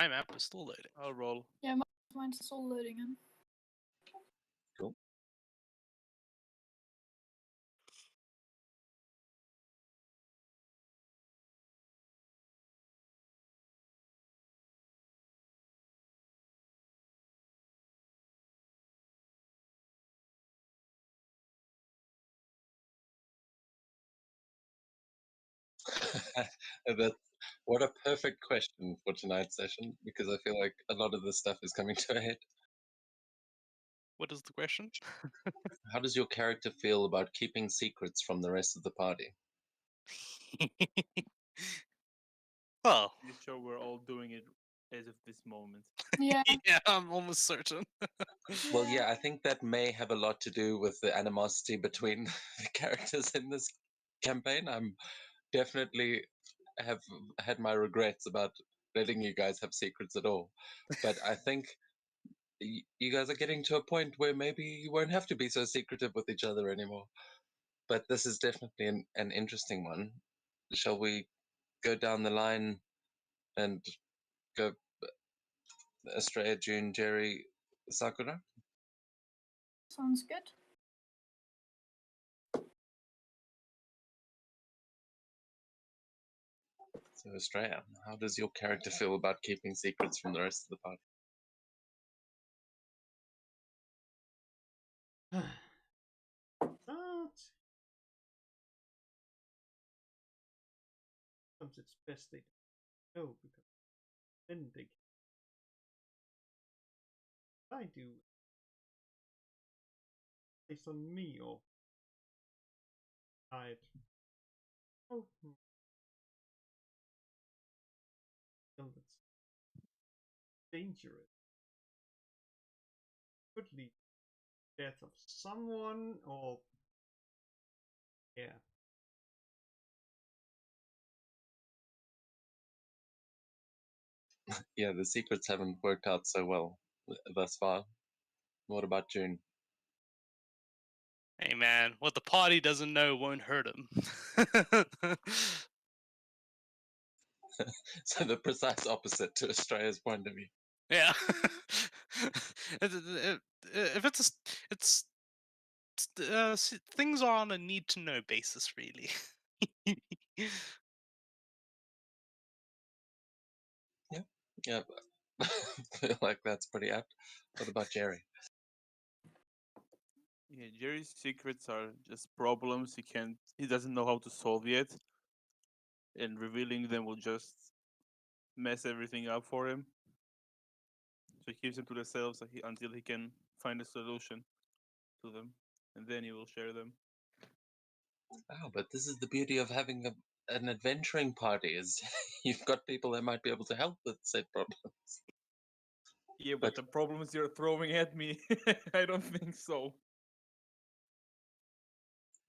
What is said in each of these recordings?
My map is still loading. I'll roll. Yeah, mine's still loading in. Cool. What a perfect question for tonight's session, because I feel like a lot of this stuff is coming to a head. What is the question? How does your character feel about keeping secrets from the rest of the party? Well, You sure we're all doing it as of this moment? Yeah. yeah, I'm almost certain. Well, yeah, I think that may have a lot to do with the animosity between the characters in this campaign. I'm definitely have had my regrets about letting you guys have secrets at all. But I think you guys are getting to a point where maybe you won't have to be so secretive with each other anymore. But this is definitely an interesting one. Shall we go down the line and go Estrella, June, Jerry, Sakura? Sounds good. So Estrella, how does your character feel about keeping secrets from the rest of the party? Sometimes it's best they don't know, because then they can I do based on me or I'd oh well, that's dangerous. Could lead to death of someone or yeah. Yeah, the secrets haven't worked out so well thus far. What about June? Hey man, what the party doesn't know won't hurt him. So the precise opposite to Estrella's point of view. yeah. If it's things are on a need to know basis, really. Yeah, I feel like that's pretty apt. What about Jerry? Yeah, Jerry's secrets are just problems he doesn't know how to solve yet, and revealing them will just mess everything up for him. So he keeps them to themselves until he can find a solution to them, and then he will share them. Oh, but this is the beauty of having an adventuring party, is you've got people that might be able to help with said problems. Yeah, but the problems you're throwing at me, I don't think so.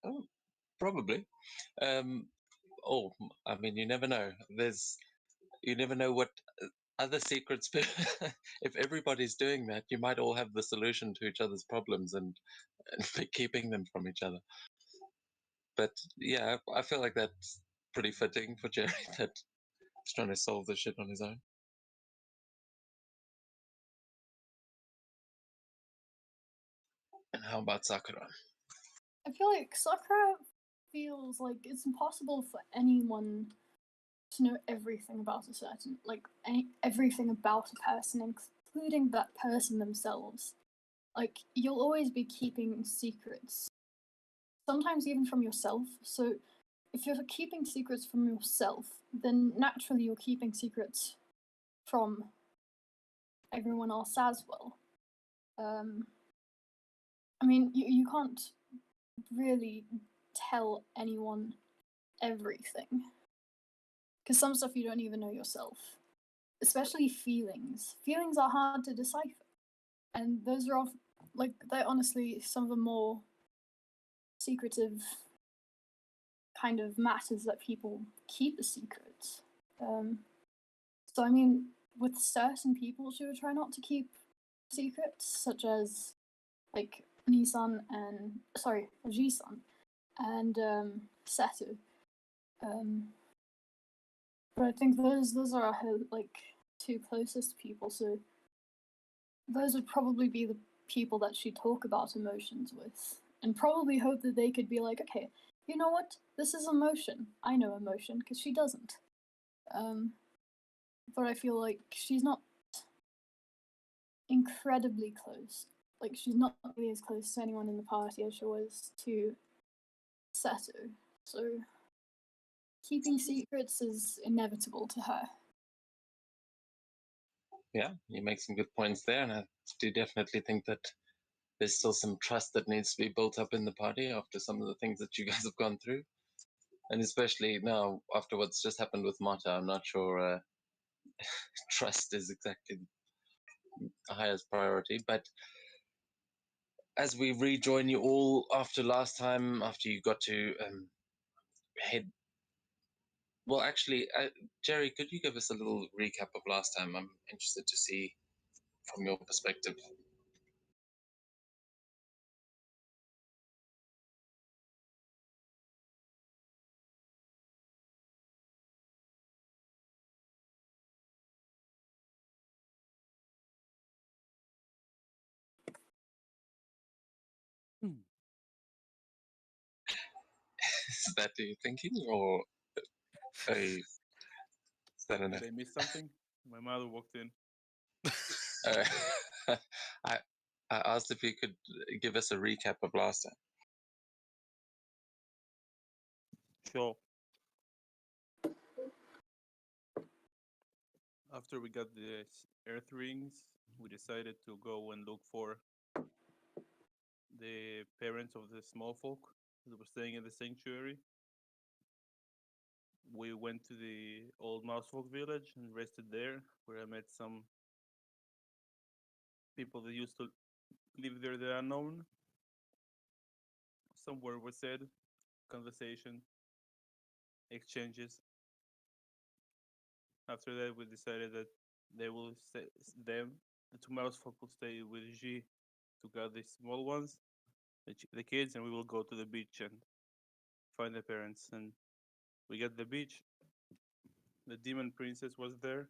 Oh, probably. I mean, you never know. You never know what other secrets. If everybody's doing that, you might all have the solution to each other's problems and be keeping them from each other. But yeah, I feel like that's pretty fitting for Jerry, that he's trying to solve this shit on his own. And how about Sakura? I feel like Sakura feels like it's impossible for anyone to know everything about a certain, like, everything about a person, including that person themselves. Like, you'll always be keeping secrets, sometimes even from yourself. So, if you're keeping secrets from yourself, then naturally you're keeping secrets from everyone else as well. I mean, you can't really tell anyone everything, because some stuff you don't even know yourself, especially feelings. Feelings are hard to decipher, and those are they're honestly some of the more secretive kind of matters that people keep a secret. So I mean, with certain people, she would try not to keep secrets, such as like Ji-san and Seto. But I think those are her like two closest people, so those would probably be the people that she'd talk about emotions with, and probably hope that they could be like, okay, you know what? This is emotion. I know emotion, because she doesn't. But I feel like she's not incredibly close. Like, she's not really as close to anyone in the party as she was to Seto. So, keeping secrets is inevitable to her. Yeah, you make some good points there, and I do definitely think that there's still some trust that needs to be built up in the party after some of the things that you guys have gone through. And especially now, after what's just happened with Mata, I'm not sure trust is exactly the highest priority. But as we rejoin you all after last time, after you got to head. Well, actually, Jerry, could you give us a little recap of last time? I'm interested to see from your perspective. Is that you thinking, or is that an? Did I miss something? My mother walked in. I asked if you could give us a recap of last time. Sure. After we got the earth rings, we decided to go and look for the parents of the small folk that were staying in the sanctuary. We went to the old Mousefolk village and rested there, where I met some people that used to live there that are known. Some word was said, conversation, exchanges. After that, we decided that they will stay, them, the two Mousefolk will stay with G to guard the small ones, the kids, and we will go to the beach and find the parents. And we got the beach. The demon princess was there,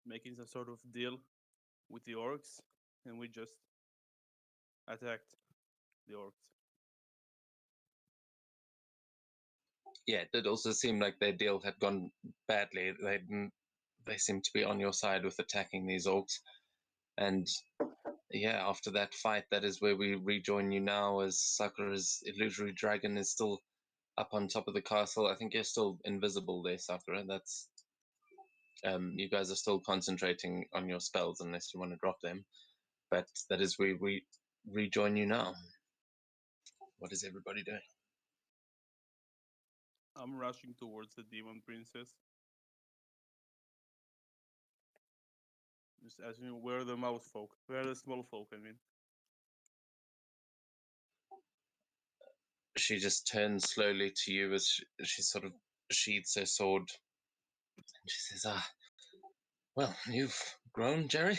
making some sort of deal with the orcs, and we just attacked the orcs. Yeah, it did also seem like their deal had gone badly. They seemed to be on your side with attacking these orcs. And yeah, after that fight, that is where we rejoin you now, as Sakura's illusory dragon is still up on top of the castle. I think you're still invisible there, Sakura. That's you guys are still concentrating on your spells unless you want to drop them. But that is where we rejoin you now. What is everybody doing? I'm rushing towards the demon princess. Just asking where are the mouse folk? Where are the small folk, I mean. She just turns slowly to you as she sort of sheathes her sword. And she says, well, you've grown, Jerry.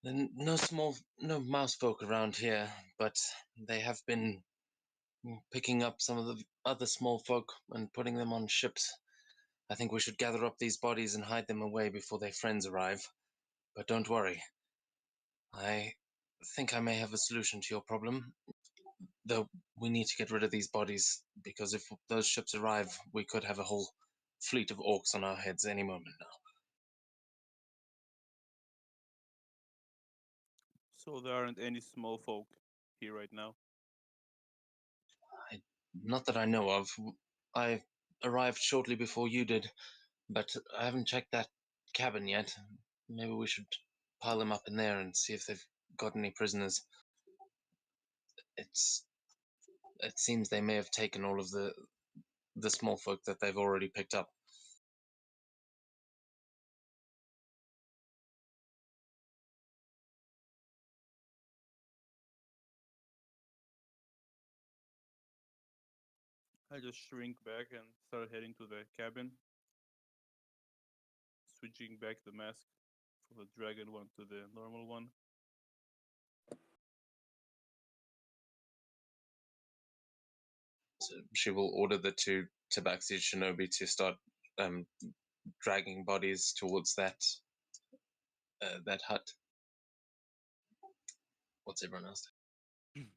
No mouse folk around here, but they have been picking up some of the other small folk and putting them on ships. I think we should gather up these bodies and hide them away before their friends arrive. But don't worry. I think I may have a solution to your problem. Though we need to get rid of these bodies, because if those ships arrive, we could have a whole fleet of orcs on our heads any moment now. So there aren't any small folk here right now. Not that I know of. I arrived shortly before you did, but I haven't checked that cabin yet. Maybe we should pile them up in there and see if they've got any prisoners. It seems they may have taken all of the small folk that they've already picked up. I just shrink back and start heading to the cabin. Switching back the mask from the dragon one to the normal one. So she will order the two Tabaxi shinobi to start dragging bodies towards that that hut. What's everyone else doing?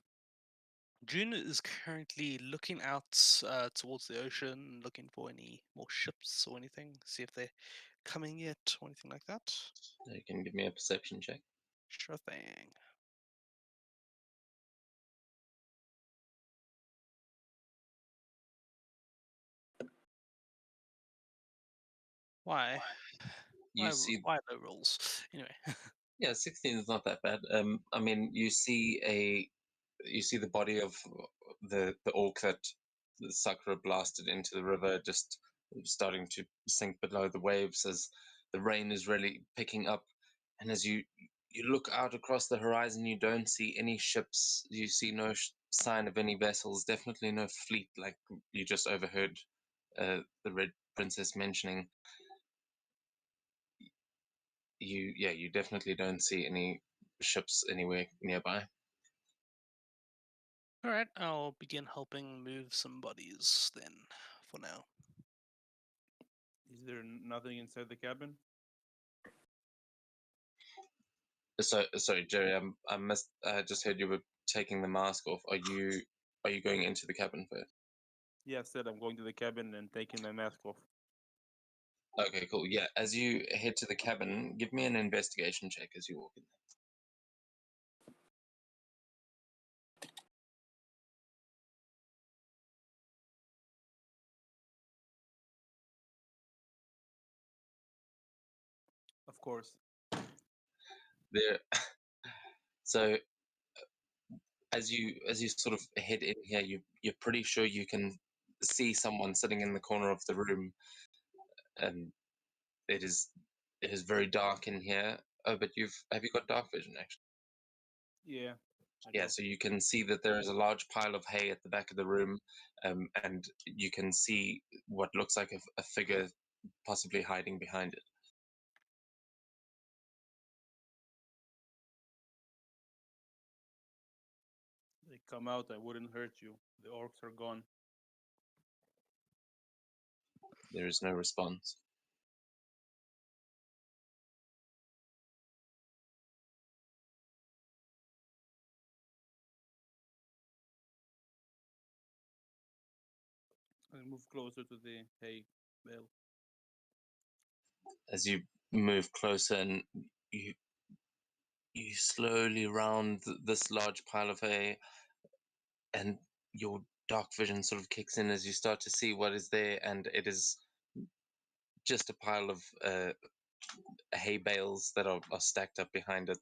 June is currently looking out towards the ocean, looking for any more ships or anything, see if they're coming yet or anything like that. You can give me a perception check. Sure thing. Why? You see, Why low rolls? Anyway. yeah, 16 is not that bad. I mean, you see the body of the orc that the Sakura blasted into the river, just starting to sink below the waves as the rain is really picking up. And as you look out across the horizon, you don't see any ships. You see no sign of any vessels. Definitely no fleet, like you just overheard the Red Princess mentioning. You definitely don't see any ships anywhere nearby. Alright, I'll begin helping move some bodies then, for now. Is there nothing inside the cabin? So sorry, Jerry. I just heard you were taking the mask off. Are you going into the cabin first? Yeah, I said I'm going to the cabin and taking my mask off. Okay, cool. Yeah, as you head to the cabin, give me an investigation check as you walk in. Of course. There. So as you sort of head in here, you're pretty sure you can see someone sitting in the corner of the room. And it is very dark in here. Oh, but have you got dark vision actually? Yeah. I Yeah, do. so you can see that there is a large pile of hay at the back of the room, and you can see what looks like a figure possibly hiding behind it. They come out, I wouldn't hurt you. The orcs are gone. There is no response. I move closer to the hay bale. As you move closer and you slowly round this large pile of hay, and your dark vision sort of kicks in as you start to see what is there, and it is just a pile of hay bales that are stacked up behind it.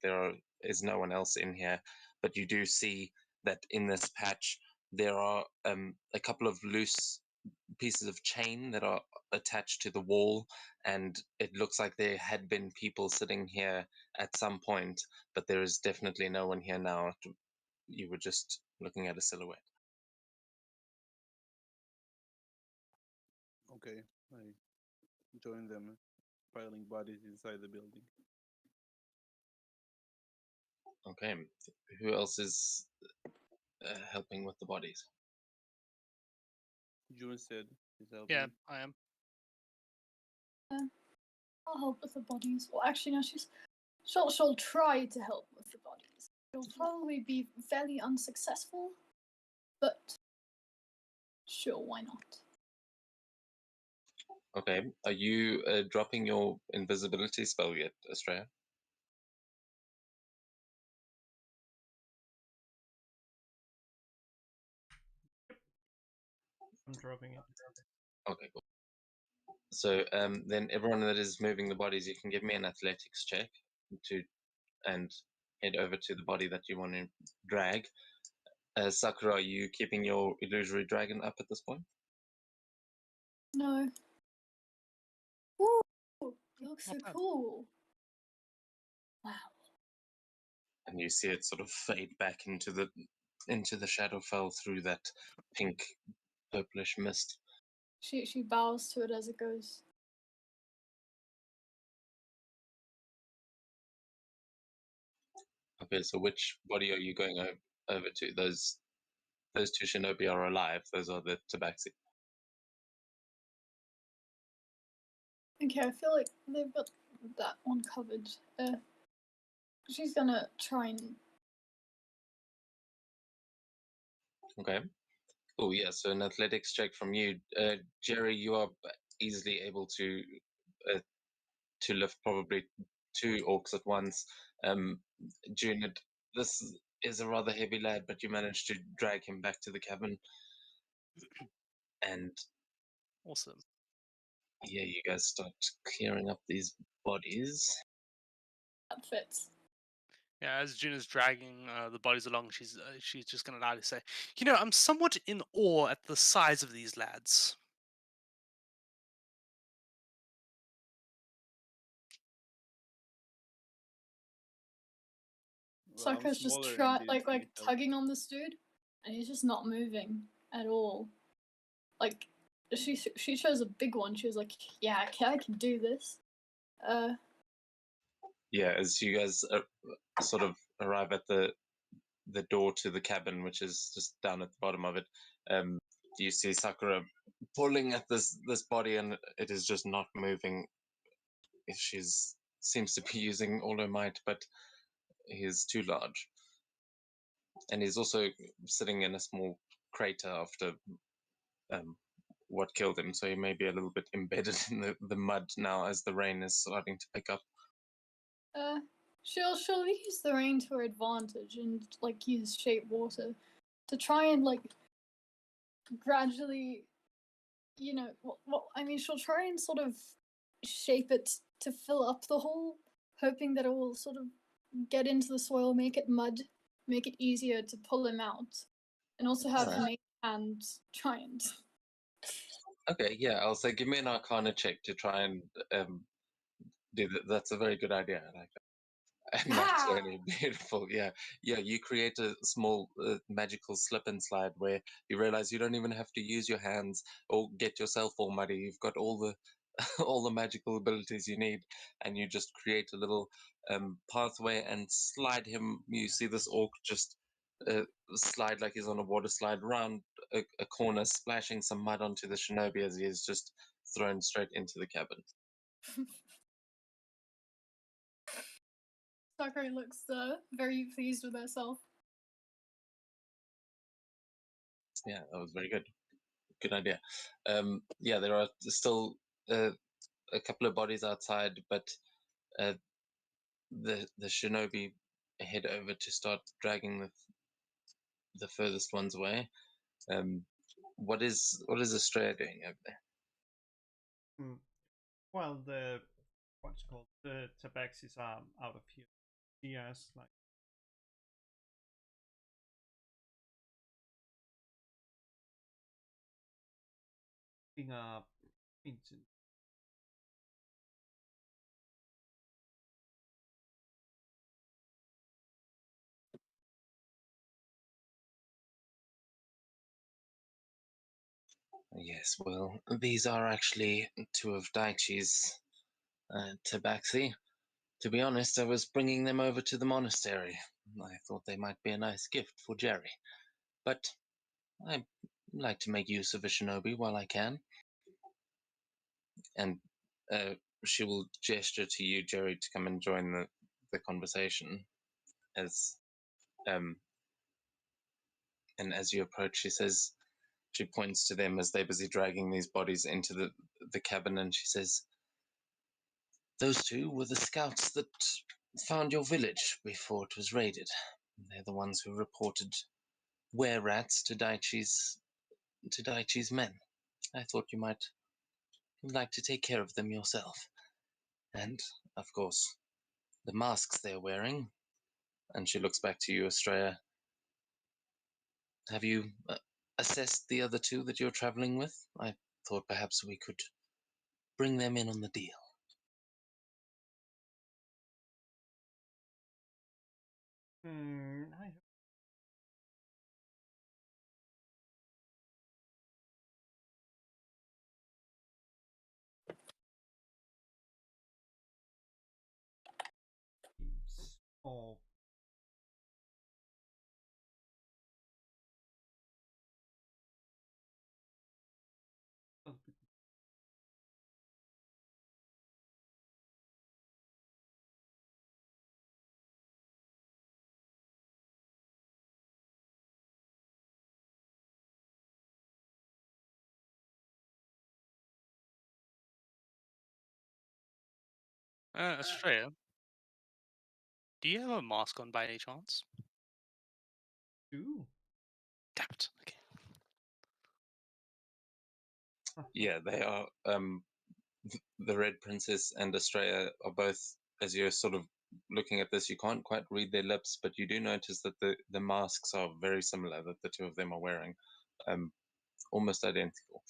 Is no one else in here, but you do see that in this patch there are a couple of loose pieces of chain that are attached to the wall, and it looks like there had been people sitting here at some point, but there is definitely no one here now. You were just looking at a silhouette. Okay. I join them, piling bodies inside the building. Okay, who else is helping with the bodies? June said he's helping. Yeah, I am. I'll help with the bodies. Well, actually, no, she'll try to help with the bodies. She'll probably be fairly unsuccessful, but sure, why not? Okay, are you dropping your invisibility spell yet, Estrella? I'm dropping it. Okay, cool. So then everyone that is moving the bodies, you can give me an athletics check and head over to the body that you want to drag. Sakura, are you keeping your illusory dragon up at this point? No. Ooh, it looks so Not bad. cool. Wow. And you see it sort of fade back into the Shadowfell through that pink, purplish mist. She bows to it as it goes. Okay, so which body are you going over to? Those two shinobi are alive. Those are the tabaxi. Okay, I feel like they've got that one covered. She's gonna try and. Okay. Oh yeah, so an athletics check from you, Jerry. You are easily able uh, to lift probably 2 orcs at once. June, this is a rather heavy lad, but you managed to drag him back to the cabin, and Awesome. yeah, you guys start clearing up these bodies. That fits. Yeah, as June is dragging the bodies along, she's just gonna loudly say, I'm somewhat in awe at the size of these lads. Well, I'm Sakura's just smaller and didn't like really help. tugging on this dude, and he's just not moving at all. Like she chose a big one. She was like, "Yeah, I can do this." Yeah, as you guys sort of arrive at the door to the cabin, which is just down at the bottom of it, you see Sakura pulling at this body, and it is just not moving. She's seems to be using all her might, but he is too large, and he's also sitting in a small crater after what killed him, so he may be a little bit embedded in the mud now as the rain is starting to pick up. She'll use the rain to her advantage and like use shape water to try and like gradually, I mean, she'll try and sort of shape it to fill up the hole, hoping that it will sort of get into the soil, make it mud, make it easier to pull him out, and also have Alright. Mage Hand try and. Okay, yeah, I'll say give me an Arcana check to try and do that. That's a very good idea. I like that. And that's Ah! really beautiful. Yeah, yeah. You create a small magical slip and slide where you realize you don't even have to use your hands or get yourself all muddy. You've got all the all the magical abilities you need, and you just create a little pathway and slide him. You see this orc just slide like he's on a water slide around a corner, splashing some mud onto the shinobi as he is just thrown straight into the cabin. Sakura looks very pleased with herself. Yeah, that was very good. Good idea. Yeah, there are still a couple of bodies outside, but the shinobi head over to start dragging the furthest ones away. What is Australia doing over there? Hmm. Well, the what's it called, the tabaxis are out of here. She has like being a into Yes, well, these are actually two of Daichi's tabaxi. To be honest, I was bringing them over to the monastery. I thought they might be a nice gift for Jerry, but I like to make use of a shinobi while I can. And uh, she will gesture to you, Jerry, to come and join the conversation. As and as you approach, she points to them as they're busy dragging these bodies into the cabin, and she says, "Those two were the scouts that found your village before it was raided. They're the ones who reported were-rats to Daichi's men. I thought you might like to take care of them yourself. And, of course, the masks they're wearing." And she looks back to you, Estrella. "Have you assessed the other two that you're traveling with? I thought perhaps we could bring them in on the deal." I or Australia, do you have a mask on by any chance? Ooh. Damn it. Okay. Yeah, they are. The Red Princess and Estrella are both, as you're sort of looking at this, you can't quite read their lips, but you do notice that the masks are very similar that the two of them are wearing, almost identical.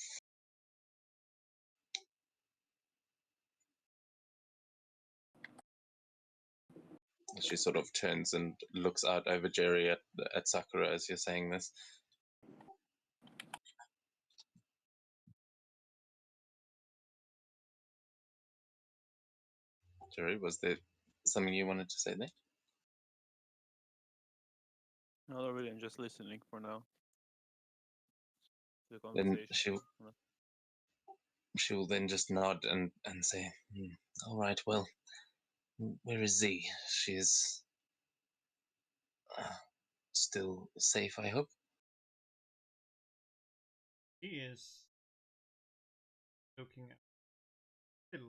She sort of turns and looks out over Jerry at Sakura as you're saying this. Jerry, was there something you wanted to say there? No, not really. I'm just listening for now. The Then conversation. she'll then just nod and say, all right, well, where is Z? She's still safe, I hope. He is looking at little.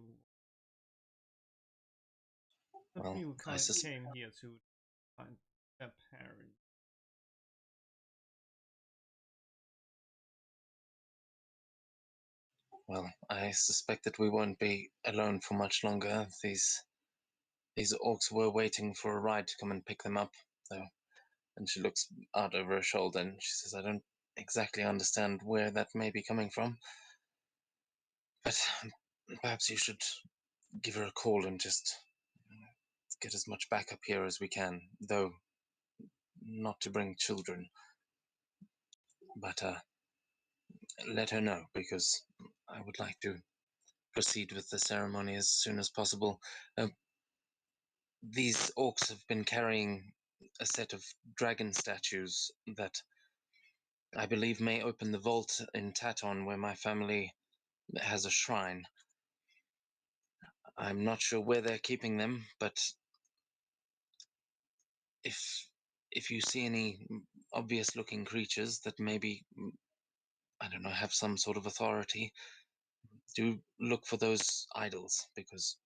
Well, You I came here to find a parent. Well, I suspect that we won't be alone for much longer. These orcs were waiting for a ride to come and pick them up, though. And she looks out over her shoulder and she says, I don't exactly understand where that may be coming from. But perhaps you should give her a call and just get as much backup here as we can, though not to bring children. But let her know, because I would like to proceed with the ceremony as soon as possible. These orcs have been carrying a set of dragon statues that I believe may open the vault in Taton where my family has a shrine. I'm not sure where they're keeping them, but if you see any obvious looking creatures that maybe, I don't know, have some sort of authority, do look for those idols, because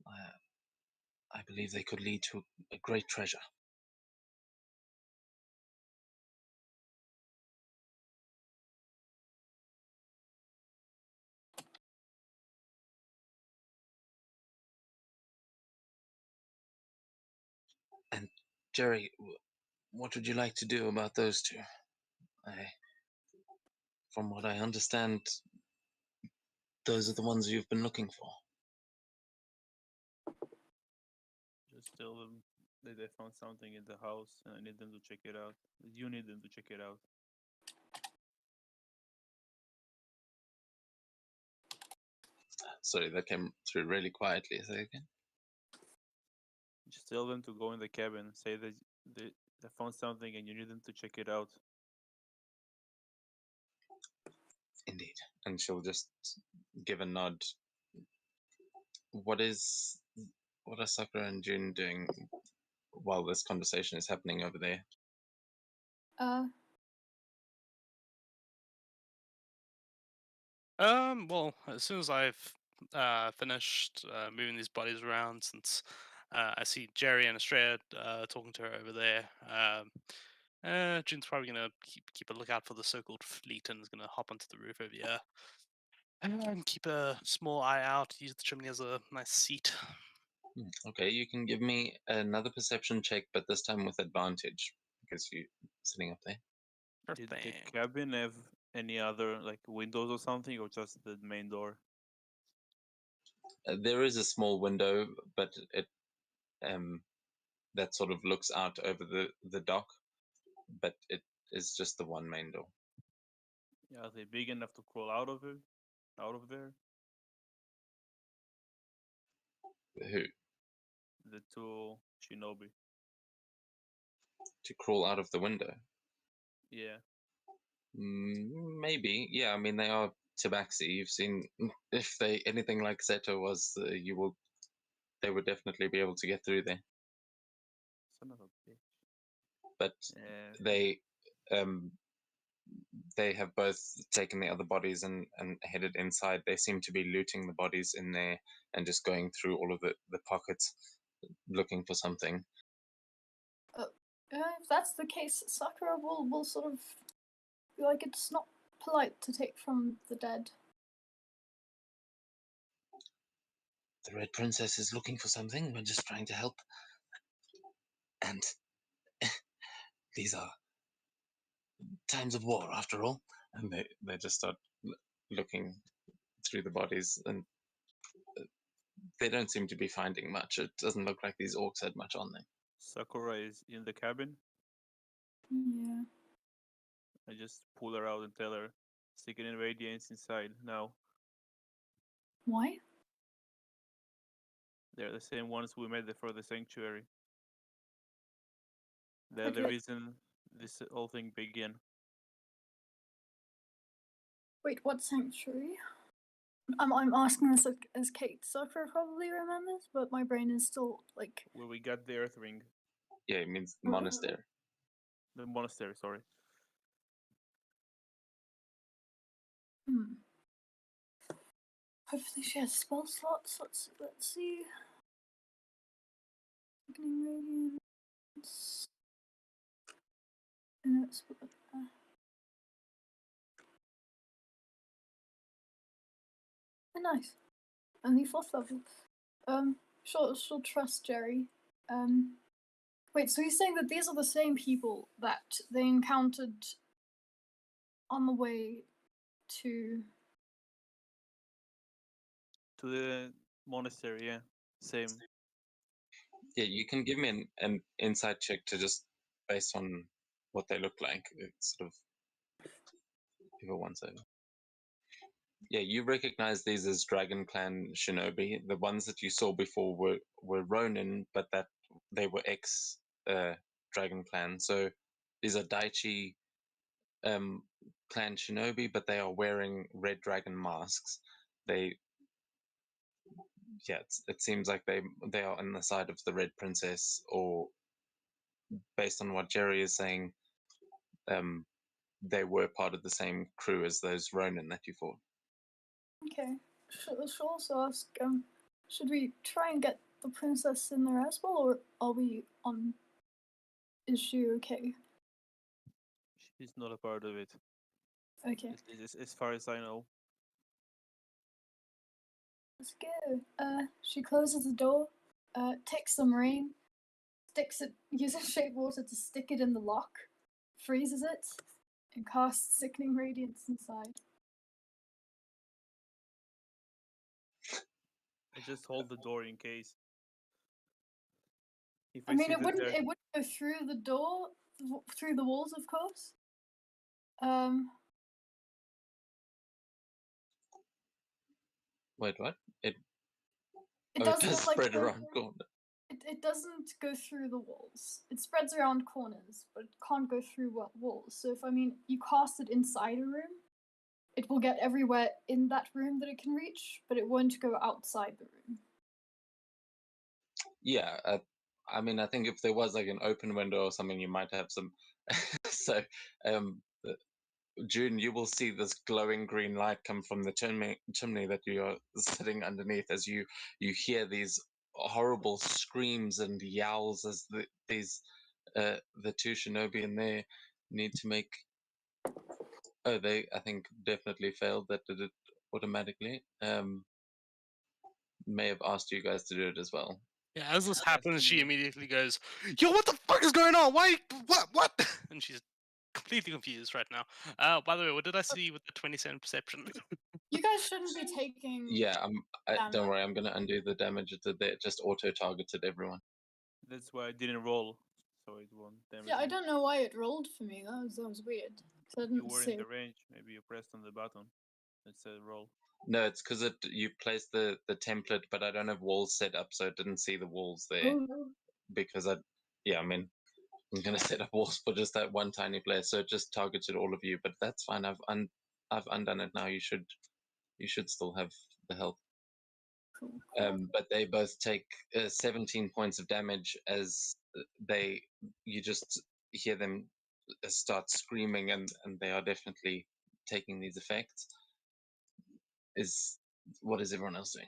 I believe they could lead to a great treasure. And Jerry, what would you like to do about those two? From what I understand, those are the ones you've been looking for. Just tell them that they found something in the house and I need them to check it out. You need them to check it out. Sorry, that came through really quietly. Say again. Just tell them to go in the cabin. Say that they found something and you need them to check it out. Indeed. And she'll just give a nod. What are Sakura and Jun doing while this conversation is happening over there? Well, as soon as I've finished moving these bodies around, since I see Jerry and Estrella talking to her over there, June's probably gonna keep a lookout for the so-called fleet and is gonna hop onto the roof over here and keep a small eye out. Use the chimney as a nice seat. Okay, you can give me another perception check, but this time with advantage because you're sitting up there. Sure Did thing. the cabin have any other like windows or something, or just the main door? There is a small window, but it that sort of looks out over the dock, but it is just the one main door. Yeah, are they big enough to crawl out of it? Out of there? Who? The two shinobi. To crawl out of the window? Yeah. Maybe. Yeah, I mean, they are tabaxi. You've seen, if they anything like Seto was, they would definitely be able to get through there. Son of a bitch. But Yeah. they they have both taken the other bodies and headed inside. They seem to be looting the bodies in there and just going through all of the pockets looking for something. If that's the case, Sakura will sort of be like, it's not polite to take from the dead. The Red Princess is looking for something. We're just trying to help. And these are times of war, after all. And they just start looking through the bodies, and they don't seem to be finding much. It doesn't look like these orcs had much on them. Sakura is in the cabin. Yeah. I just pull her out and tell her, stick it in radiance inside now. Why? They're the same ones we made for the sanctuary. They're Okay. the reason this whole thing began. Wait, what sanctuary? I'm asking this as Kate. Sakura probably remembers, but my brain is still like. Where we got the Earth Ring. Yeah, it means monastery. The monastery, sorry. Hopefully she has spell slots. Let's see. Sickening Radiance. No, it's nice. Only 4th level. She'll trust Jerry. Wait, so he's saying that these are the same people that they encountered on the way to. To the monastery, yeah. Same. Yeah, you can give me an insight check to just based on what they look like. It's sort of give it once over. Yeah, you recognize these as Dragon Clan shinobi. The ones that you saw before were Ronin, but that they were ex Dragon Clan. So these are Daichi clan shinobi, but they are wearing red dragon masks. It seems like they are on the side of the Red Princess, or based on what Jerry is saying, they were part of the same crew as those Ronin that you fought. Okay. She'll also ask, should we try and get the princess in there as well, or are we on? Is she okay? She's not a part of it. Okay. As far as I know. Let's go. She closes the door, takes some rain, uses shape water to stick it in the lock, freezes it, and casts Sickening Radiance inside. I just hold the door in case. If I mean, see it that wouldn't they're- go through the door, through the walls, of course. Wait, what? It It doesn't does like spread go around through- corner. It doesn't go through the walls. It spreads around corners, but it can't go through walls. So if you cast it inside a room, it will get everywhere in that room that it can reach, but it won't go outside the room. Yeah, I mean, I think if there was like an open window or something, you might have some. So, June, you will see this glowing green light come from the chimney that you are sitting underneath as you hear these horrible screams and yowls as the two shinobi in there need to make. Oh, they I think definitely failed. That did it automatically. May have asked you guys to do it as well. Yeah, as this Yes, happens, she me. immediately goes, "Yo, what the fuck is going on? Why? What?" And she's completely confused right now. By the way, what did I see with the 20% perception? You guys shouldn't be taking. Yeah, don't Damage. worry. I'm gonna undo the damage. It just auto targeted everyone. That's why I didn't roll, so it won't damage. Yeah, I me. don't know why it rolled for me. That was weird. 'Cause I You didn't were see in the it. range. Maybe you pressed on the button that said roll. No, it's because you placed the template, but I don't have walls set up, so it didn't see the walls there. Oh no. Because I mean, I'm gonna set up walls for just that one tiny place, so it just targeted all of you. But that's fine. I've undone it now. You should still have the health. Cool. But they both take 17 points of damage as you just hear them start screaming, and they are definitely taking these effects. What is everyone else doing?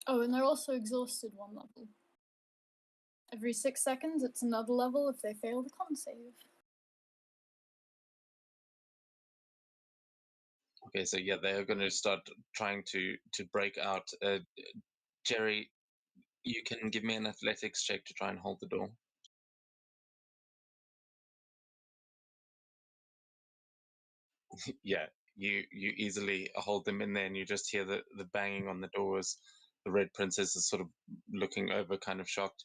Oh, and they're also exhausted one level. Every 6 seconds, it's another level if they fail the con save. Okay, so yeah, they are going to start trying to break out. Jerry, you can give me an athletics check to try and hold the door. Yeah, you easily hold them in there, and you just hear the banging on the doors. The Red Princess is sort of looking over, kind of shocked.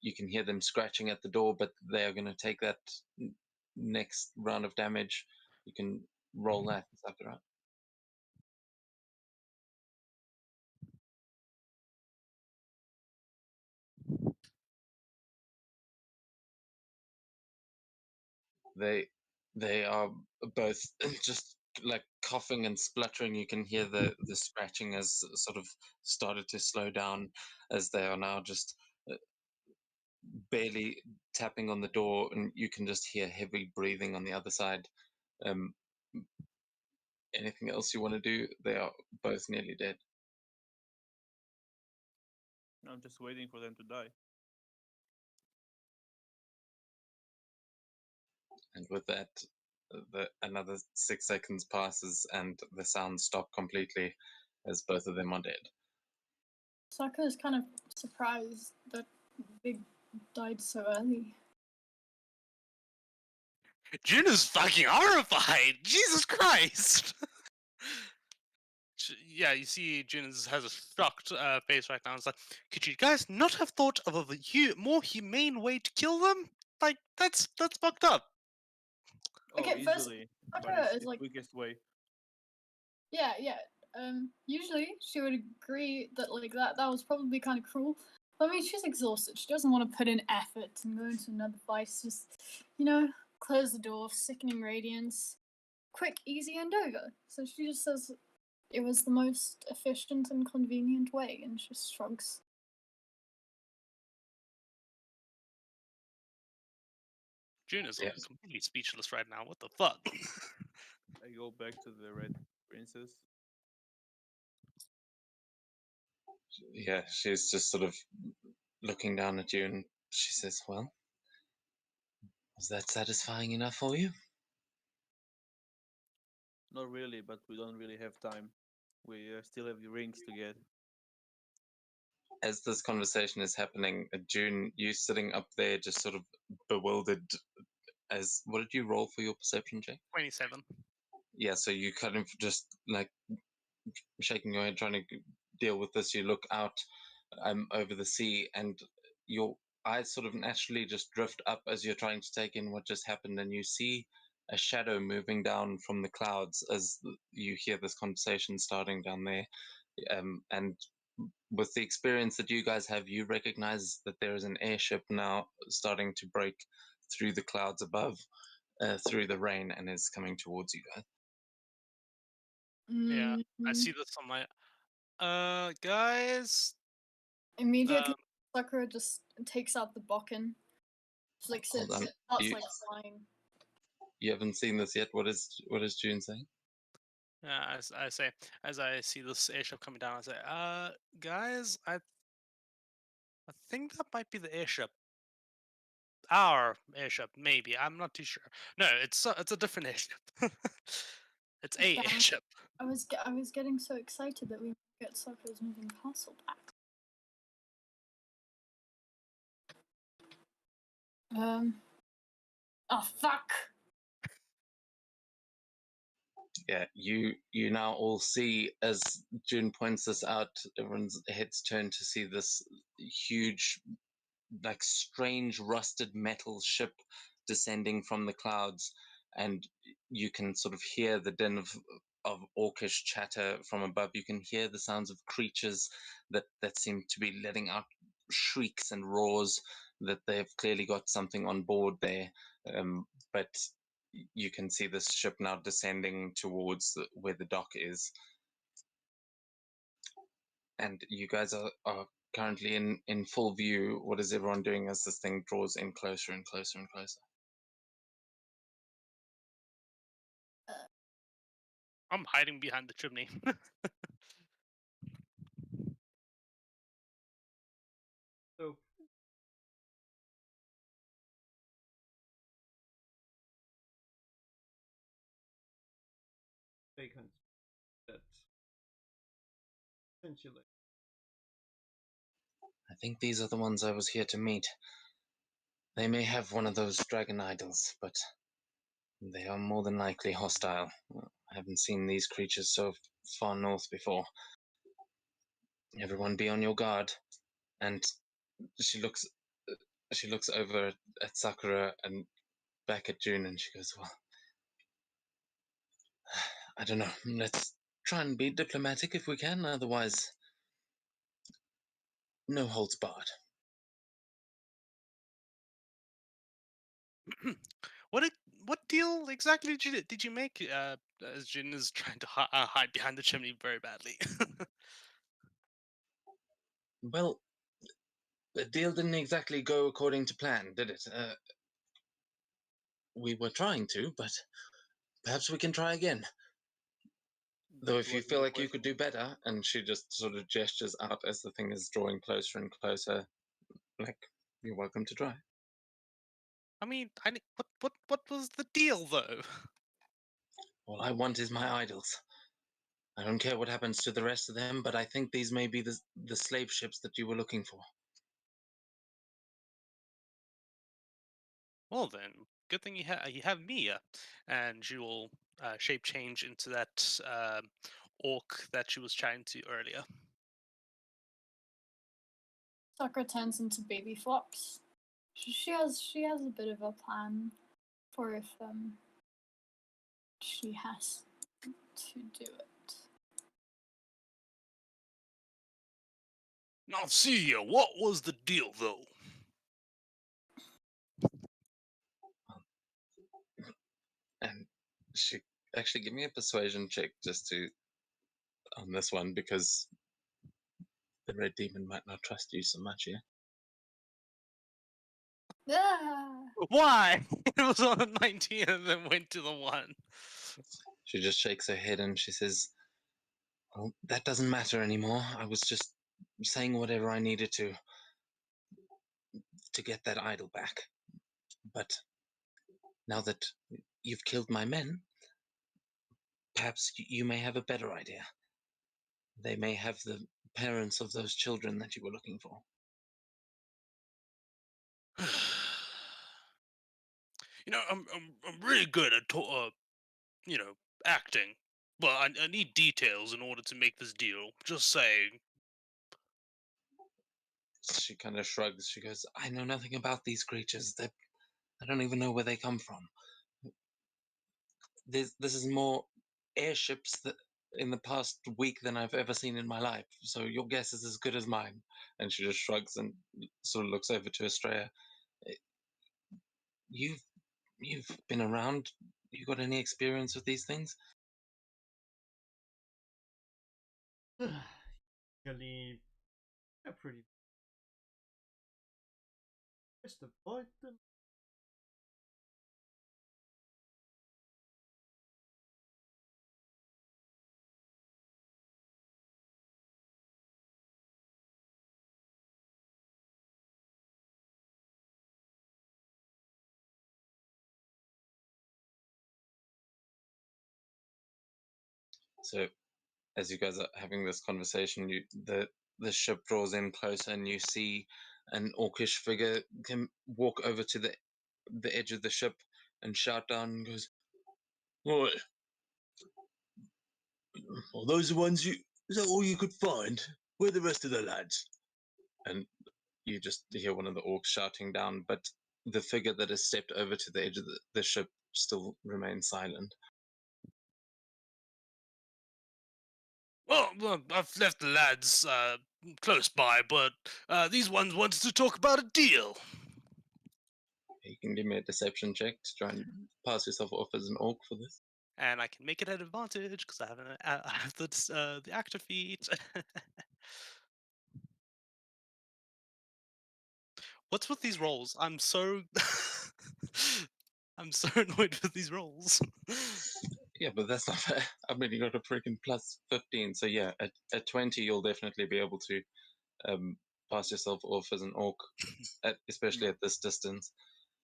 You can hear them scratching at the door, but they are going to take that next round of damage. You can roll that. Is that right? They are both just like coughing and spluttering. You can hear the scratching has sort of started to slow down, as they are now just barely tapping on the door, and you can just hear heavy breathing on the other side. Um, anything else you want to do? They are both nearly dead. I'm just waiting for them to die. And with that, another 6 seconds passes, and the sounds stop completely, as both of them are dead. Sakura's kind of surprised that Big died so early. June is fucking horrified. Jesus Christ. Yeah, you see, June has a shocked face right now. It's like, could you guys not have thought of a more humane way to kill them? Like, that's fucked up. Oh, Okay, first, easily. But Sakura it's is the like, quickest way. yeah. Usually she would agree that like that was probably kind of cruel. But I mean, she's exhausted. She doesn't want to put in effort and go into another fight. Just, close the door, sickening radiance, quick, easy, and over. So she just says it was the most efficient and convenient way, and just shrugs. June is Yeah. completely speechless right now. What the fuck? I go back to the Red Princess. Yeah, she's just sort of looking down at you, and she says, "Well, was that satisfying enough for you?" Not really, but we don't really have time. We still have the rings to get. As this conversation is happening, June, you sitting up there, just sort of bewildered. As what did you roll for your perception check? 27. Yeah, so you kind of just like shaking your head, trying to deal with this. You look out over the sea, and your eyes sort of naturally just drift up as you're trying to take in what just happened, and you see a shadow moving down from the clouds as you hear this conversation starting down there. And with the experience that you guys have, you recognize that there is an airship now starting to break through the clouds above, through the rain, and is coming towards you guys. Yeah, I Mhm. see this on my. Guys. Immediately, Sakura just takes out the bokken, flicks it, Hold on. starts You, like flying. you haven't seen this yet. What is June saying? As I say, as I see this airship coming down, I say, guys, I think that might be the airship. Our airship, maybe. I'm not too sure. No, it's a different airship. It's a Damn. airship. I was getting so excited that we get Sakura's moving castle back. Oh fuck! Yeah, you now all see, as June points this out, everyone's heads turn to see this huge, like strange rusted metal ship descending from the clouds, and you can sort of hear the din of orcish chatter from above. You can hear the sounds of creatures that seem to be letting out shrieks and roars, that they've clearly got something on board there. But you can see this ship now descending towards where the dock is, and you guys are currently in full view. What is everyone doing as this thing draws in closer and closer and closer? I'm hiding behind the chimney. So Bacon that essentially I think these are the ones I was here to meet. They may have one of those dragon idols, but they are more than likely hostile. I haven't seen these creatures so far north before. Everyone be on your guard. And she looks over at Sakura and back at June, and she goes, "Well, I don't know. Let's try and be diplomatic if we can. Otherwise, no holds barred." what did, what deal exactly did you make? As Jin is trying to hide behind the chimney very badly. Well, the deal didn't exactly go according to plan, did it? We were trying to, but perhaps we can try again. Though That if you wasn't feel the like you could question. do better, and she just sort of gestures out as the thing is drawing closer and closer, like, you're welcome to try. I mean, what was the deal though? All I want is my idols. I don't care what happens to the rest of them, but I think these may be the slave ships that you were looking for. Well then, good thing you have me, and she will shape change into that orc that she was chatting to earlier. Sakura turns into Baby Fox. She has a bit of a plan for if she has to do it. Now, see ya. What was the deal though? And she actually give me a persuasion check just to on this one, because the red demon might not trust you so much here. Ah! Why? It was on the 19 and then went to the 1. She just shakes her head and she says, "Well, that doesn't matter anymore. I was just saying whatever I needed to get that idol back. But now that you've killed my men, perhaps you may have a better idea. They may have the parents of those children that you were looking for." I'm really good at you know, acting, but I need details in order to make this deal. Just saying. She kind of shrugs. She goes, "I know nothing about these creatures. I don't even know where they come from. This is more airships that in the past week than I've ever seen in my life. So your guess is as good as mine." And she just shrugs and sort of looks over to Estrella. "Eh, You've been around. You got any experience with these things?" usually are pretty just avoid them. So as you guys are having this conversation, the ship draws in closer, and you see an orcish figure can walk over to the edge of the ship and shout down and goes, "What? Are those the ones you? Is that all you could find? Where are the rest of the lads?" And you just hear one of the orcs shouting down, but the figure that has stepped over to the edge of the ship still remains silent. Well, I've left the lads close by, but these ones wanted to talk about a deal. You can give me a deception check to try and pass yourself off as an orc for this. And I can make it an advantage because I have the actor feat. What's with these rolls? I'm so I'm so annoyed with these rolls. Yeah, but that's not fair. I mean, you got a freaking plus 15, so yeah, at 20, you'll definitely be able to pass yourself off as an orc, especially Yeah. at this distance.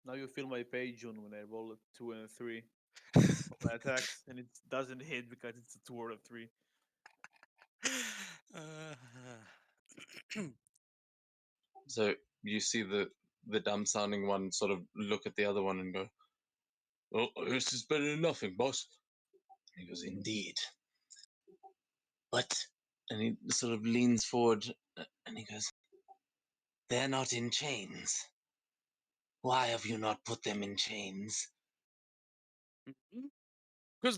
Now you feel my pain, June, when I roll a 2 and a 3 on my attacks, and it doesn't hit because it's a 2 or a 3. Uh, So you see the dumb sounding one sort of look at the other one and go, "Oh, this is better than nothing, boss." He goes, "Indeed, but," and he sort of leans forward and he goes, "They're not in chains. Why have you not put them in chains?" Because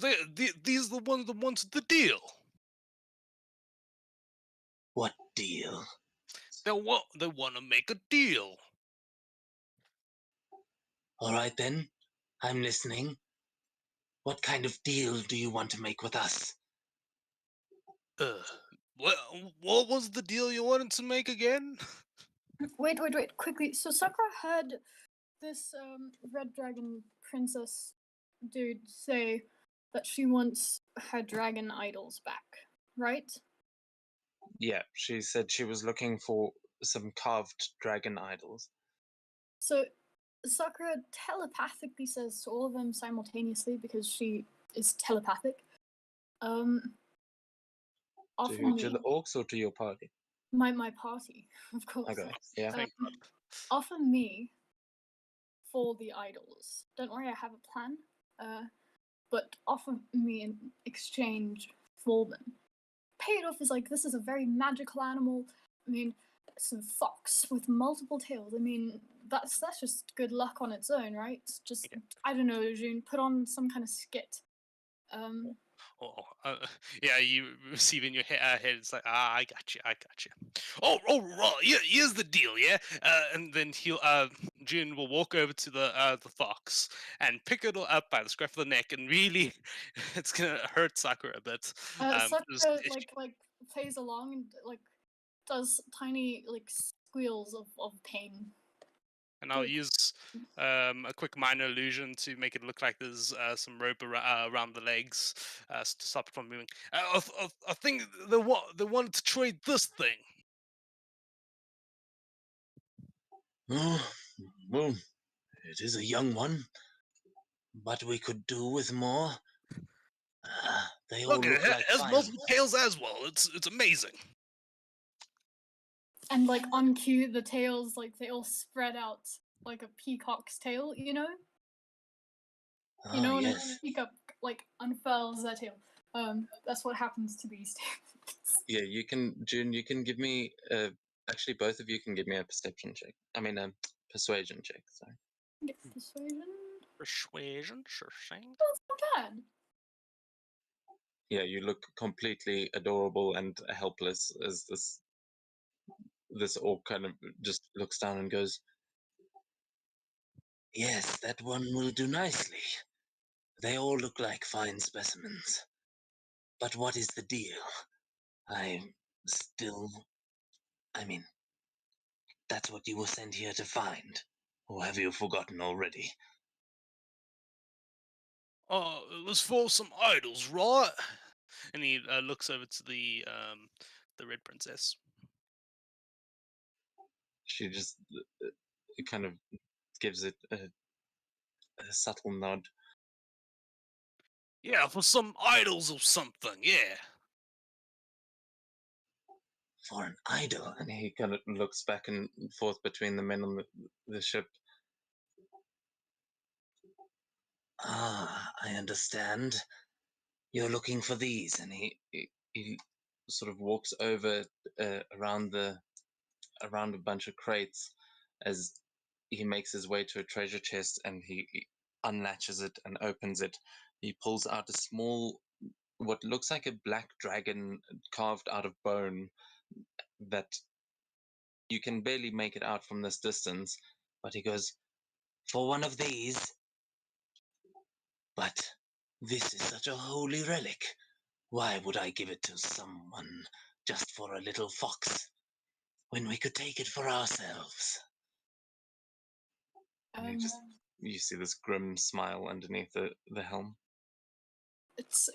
these are the ones that wanted the deal. What deal? They want to make a deal. All right then, I'm listening. What kind of deal do you want to make with us? What was the deal you wanted to make again? Wait, quickly. So Sakura heard this red dragon princess dude say that she wants her dragon idols back, right? Yeah, she said she was looking for some carved dragon idols. So Sakura telepathically says to all of them simultaneously because she is telepathic. Offer To me the orcs or to your party? my party, of course. Okay, yeah. Um, Thank God. offer me for the idols. Don't worry, I have a plan. But offer me in exchange for them. Pay it off as like this is a very magical animal. I mean, it's a fox with multiple tails. I mean, that's just good luck on its own, right? Just Yeah. I don't know, June, put on some kind of skit. Oh, yeah, you receive in your head. It's like, I got you. Oh, right. Yeah, here's the deal. Yeah, and then June will walk over to the fox and pick it up by the scruff of the neck, and really, it's gonna hurt Sakura a bit. Sakura like plays along and like does tiny like squeals of pain. And I'll Like, use a quick minor illusion to make it look like there's some rope around the legs to stop it from moving. I think they wanted to trade this thing. Oh, well, it is a young one, but we could do with more. They all Look, it look like has fine. multiple tails as well. It's amazing. and like on cue, the tails like they all spread out like a peacock's tail. You know, Ah, when yes. a peacock like unfurls their tail. That's what happens to these tails. Yeah, you can, June, you can give me, actually, both of you can give me a perception check. I mean, a persuasion check, sorry. Persuasion. Persuasion, sure thing. That's not bad. Yeah, you look completely adorable and helpless as this orc kind of just looks down and goes, "Yes, that one will do nicely. They all look like fine specimens. But what is the deal? I still, I mean, that's what you were sent here to find. Or have you forgotten already?" It was for some idols, right? And he looks over to the red princess. She just kind of gives it a subtle nod. Yeah, for some idols or something. Yeah. For an idol. And he kind of looks back and forth between the men on the ship. Ah, I understand. You're looking for these. And he sort of walks over around a bunch of crates as he makes his way to a treasure chest, and he unlatches it and opens it. He pulls out a small, what looks like a black dragon carved out of bone that you can barely make it out from this distance. But he goes, "For one of these. But this is such a holy relic. Why would I give it to someone just for a little fox when we could take it for ourselves?" And you see this grim smile underneath the helm. It's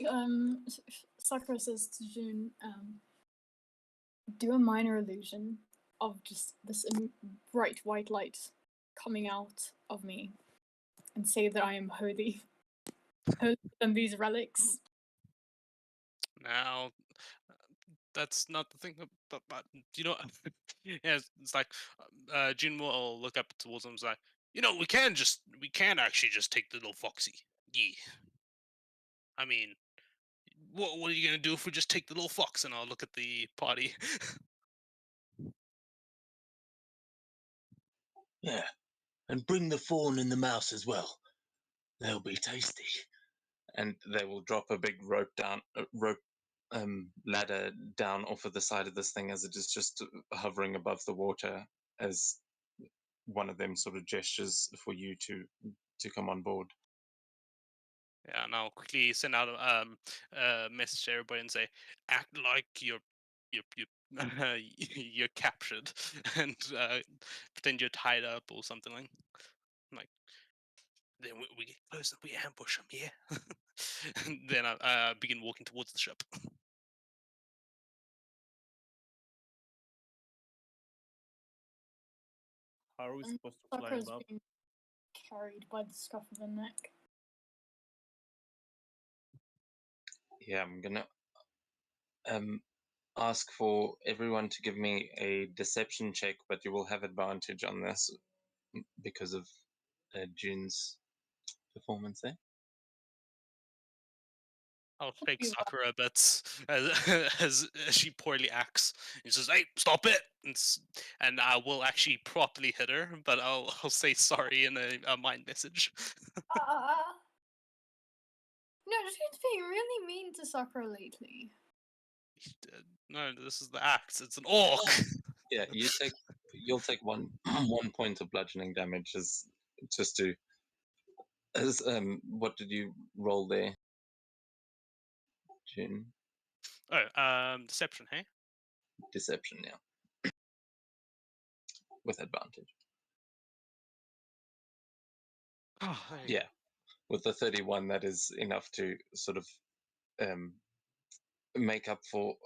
Sakura says to June, do a minor illusion of just this bright white light coming out of me, and say that I am holier than these relics. Now, that's not the thing. But you know, yeah, it's like Jin will look up towards him and say, you know, we can actually just take the little foxy. Yeah. I mean, what are you gonna do if we just take the little fox? And I'll look at the party. Yeah, and bring the fawn and the mouse as well. They'll be tasty. And they will drop a big rope ladder down off of the side of this thing as it is just hovering above the water, as one of them sort of gestures for you to come on board. Yeah, and I'll quickly send out a message to everybody and say, act like you're you're captured, and pretend you're tied up or something like. Then we get close and we ambush them, yeah. And then I begin walking towards the ship. How are we And supposed to climb Sakura's up? being carried by the scruff of the neck. Yeah, I'm gonna ask for everyone to give me a deception check, but you will have advantage on this because of Jun's performance there. I'll shake You are. Sakura a bit as she poorly acts. He says, "Hey, stop it!" And I will actually properly hit her, but I'll say sorry in a mind message. No, she's being really mean to Sakura lately. No, this is the axe. It's an orc. Yeah, you'll take one 1 point of bludgeoning damage as just to as what did you roll there, June? Oh, deception, hey? Deception, yeah, with advantage. Oh, there you Yeah, with the 31, that is enough to sort of make up for.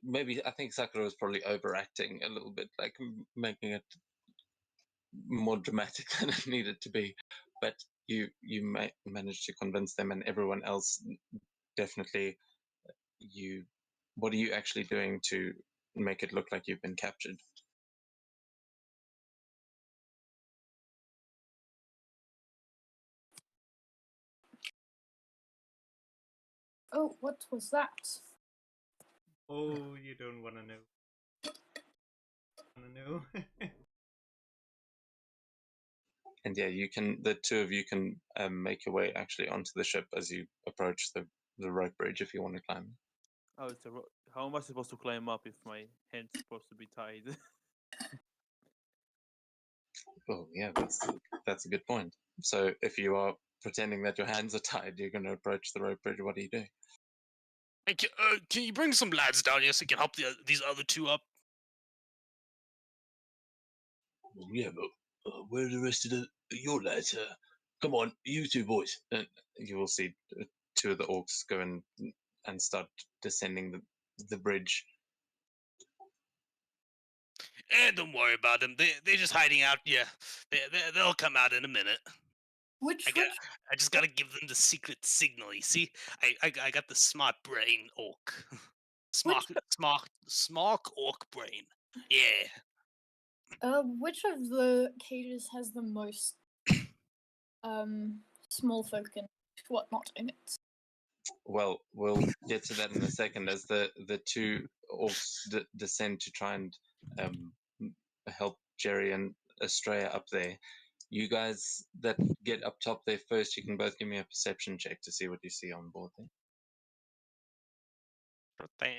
Maybe I think Sakura was probably overacting a little bit, like making it more dramatic than it needed to be. But you managed to convince them, and everyone else definitely. What are you actually doing to make it look like you've been captured? Oh, what was that? Oh, you don't want to know. Want to know? And yeah, the two of you can make your way actually onto the ship as you approach the rope bridge if you want to climb. Oh, how am I supposed to climb up if my hand's supposed to be tied? Oh yeah, that's a good point. So if you are pretending that your hands are tied, you're going to approach the rope bridge. What do you do? Hey, can you bring some lads down here so you can help these other two up? Yeah, but where are the rest of your lads? Come on, you two boys. And you will see two of the orcs go and start descending the bridge. And don't worry about them. They're just hiding out. Yeah, they'll come out in a minute. Which I just gotta give them the secret signal. You see, I got the smart brain orc. Smart orc brain. Yeah. which of the cages has the most small folk and whatnot in it? Well, we'll get to that in a second as the two orcs descend to try and help Jerry and Estrella up there. You guys that get up top there first, you can both give me a perception check to see what you see on board there. Sure thing.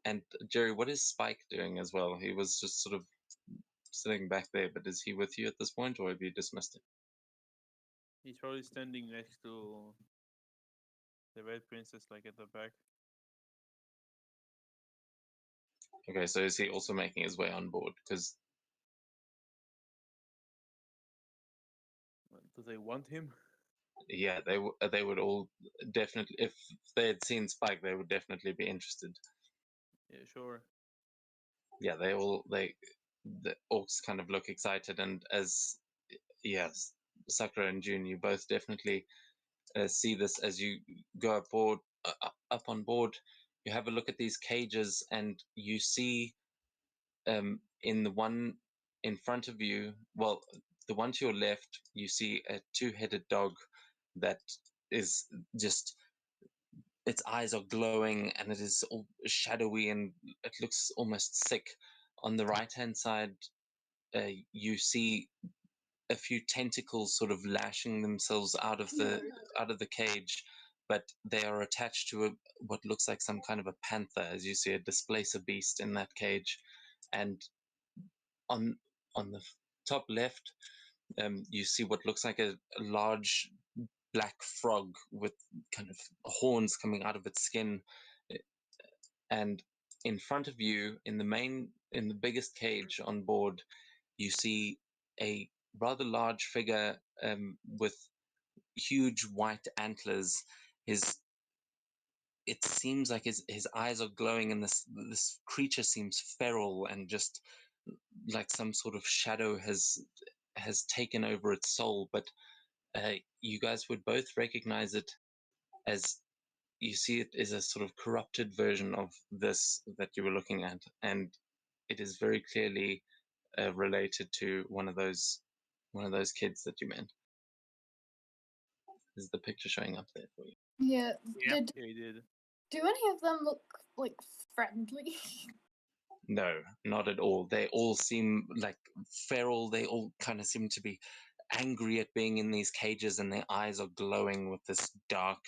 And Jerry, what is Spike doing as well? He was just sort of sitting back there, but is he with you at this point, or have you dismissed him? He's probably standing next to the Red Princess, like at the back. Okay, so is he also making his way on board? Because Do they want him? Yeah, they would all definitely, if they had seen Spike, they would definitely be interested. Yeah, sure. Yeah, the orcs kind of look excited, and as yes, Sakura and June, you both definitely see this as you go aboard, up on board. You have a look at these cages, and you see in the one in front of you, well, the one to your left, you see a two-headed dog that is just, its eyes are glowing and it is all shadowy and it looks almost sick. On the right hand side, you see a few tentacles sort of lashing themselves out of the cage, but they are attached to what looks like some kind of a panther, as you see a displacer beast in that cage. And on the top left, you see what looks like a large black frog with kind of horns coming out of its skin. And in front of you, in the biggest cage on board, you see a rather large figure with huge white antlers. It seems like his eyes are glowing, and this creature seems feral and just like some sort of shadow has taken over its soul. But you guys would both recognize it as, you see it is a sort of corrupted version of this that you were looking at, and it is very clearly related to one of those kids that you met. Is the picture showing up there for you? Yeah. Yeah. Yeah, he did. Do any of them look like friendly? No, not at all. They all seem like feral. They all kind of seem to be angry at being in these cages, and their eyes are glowing with this dark,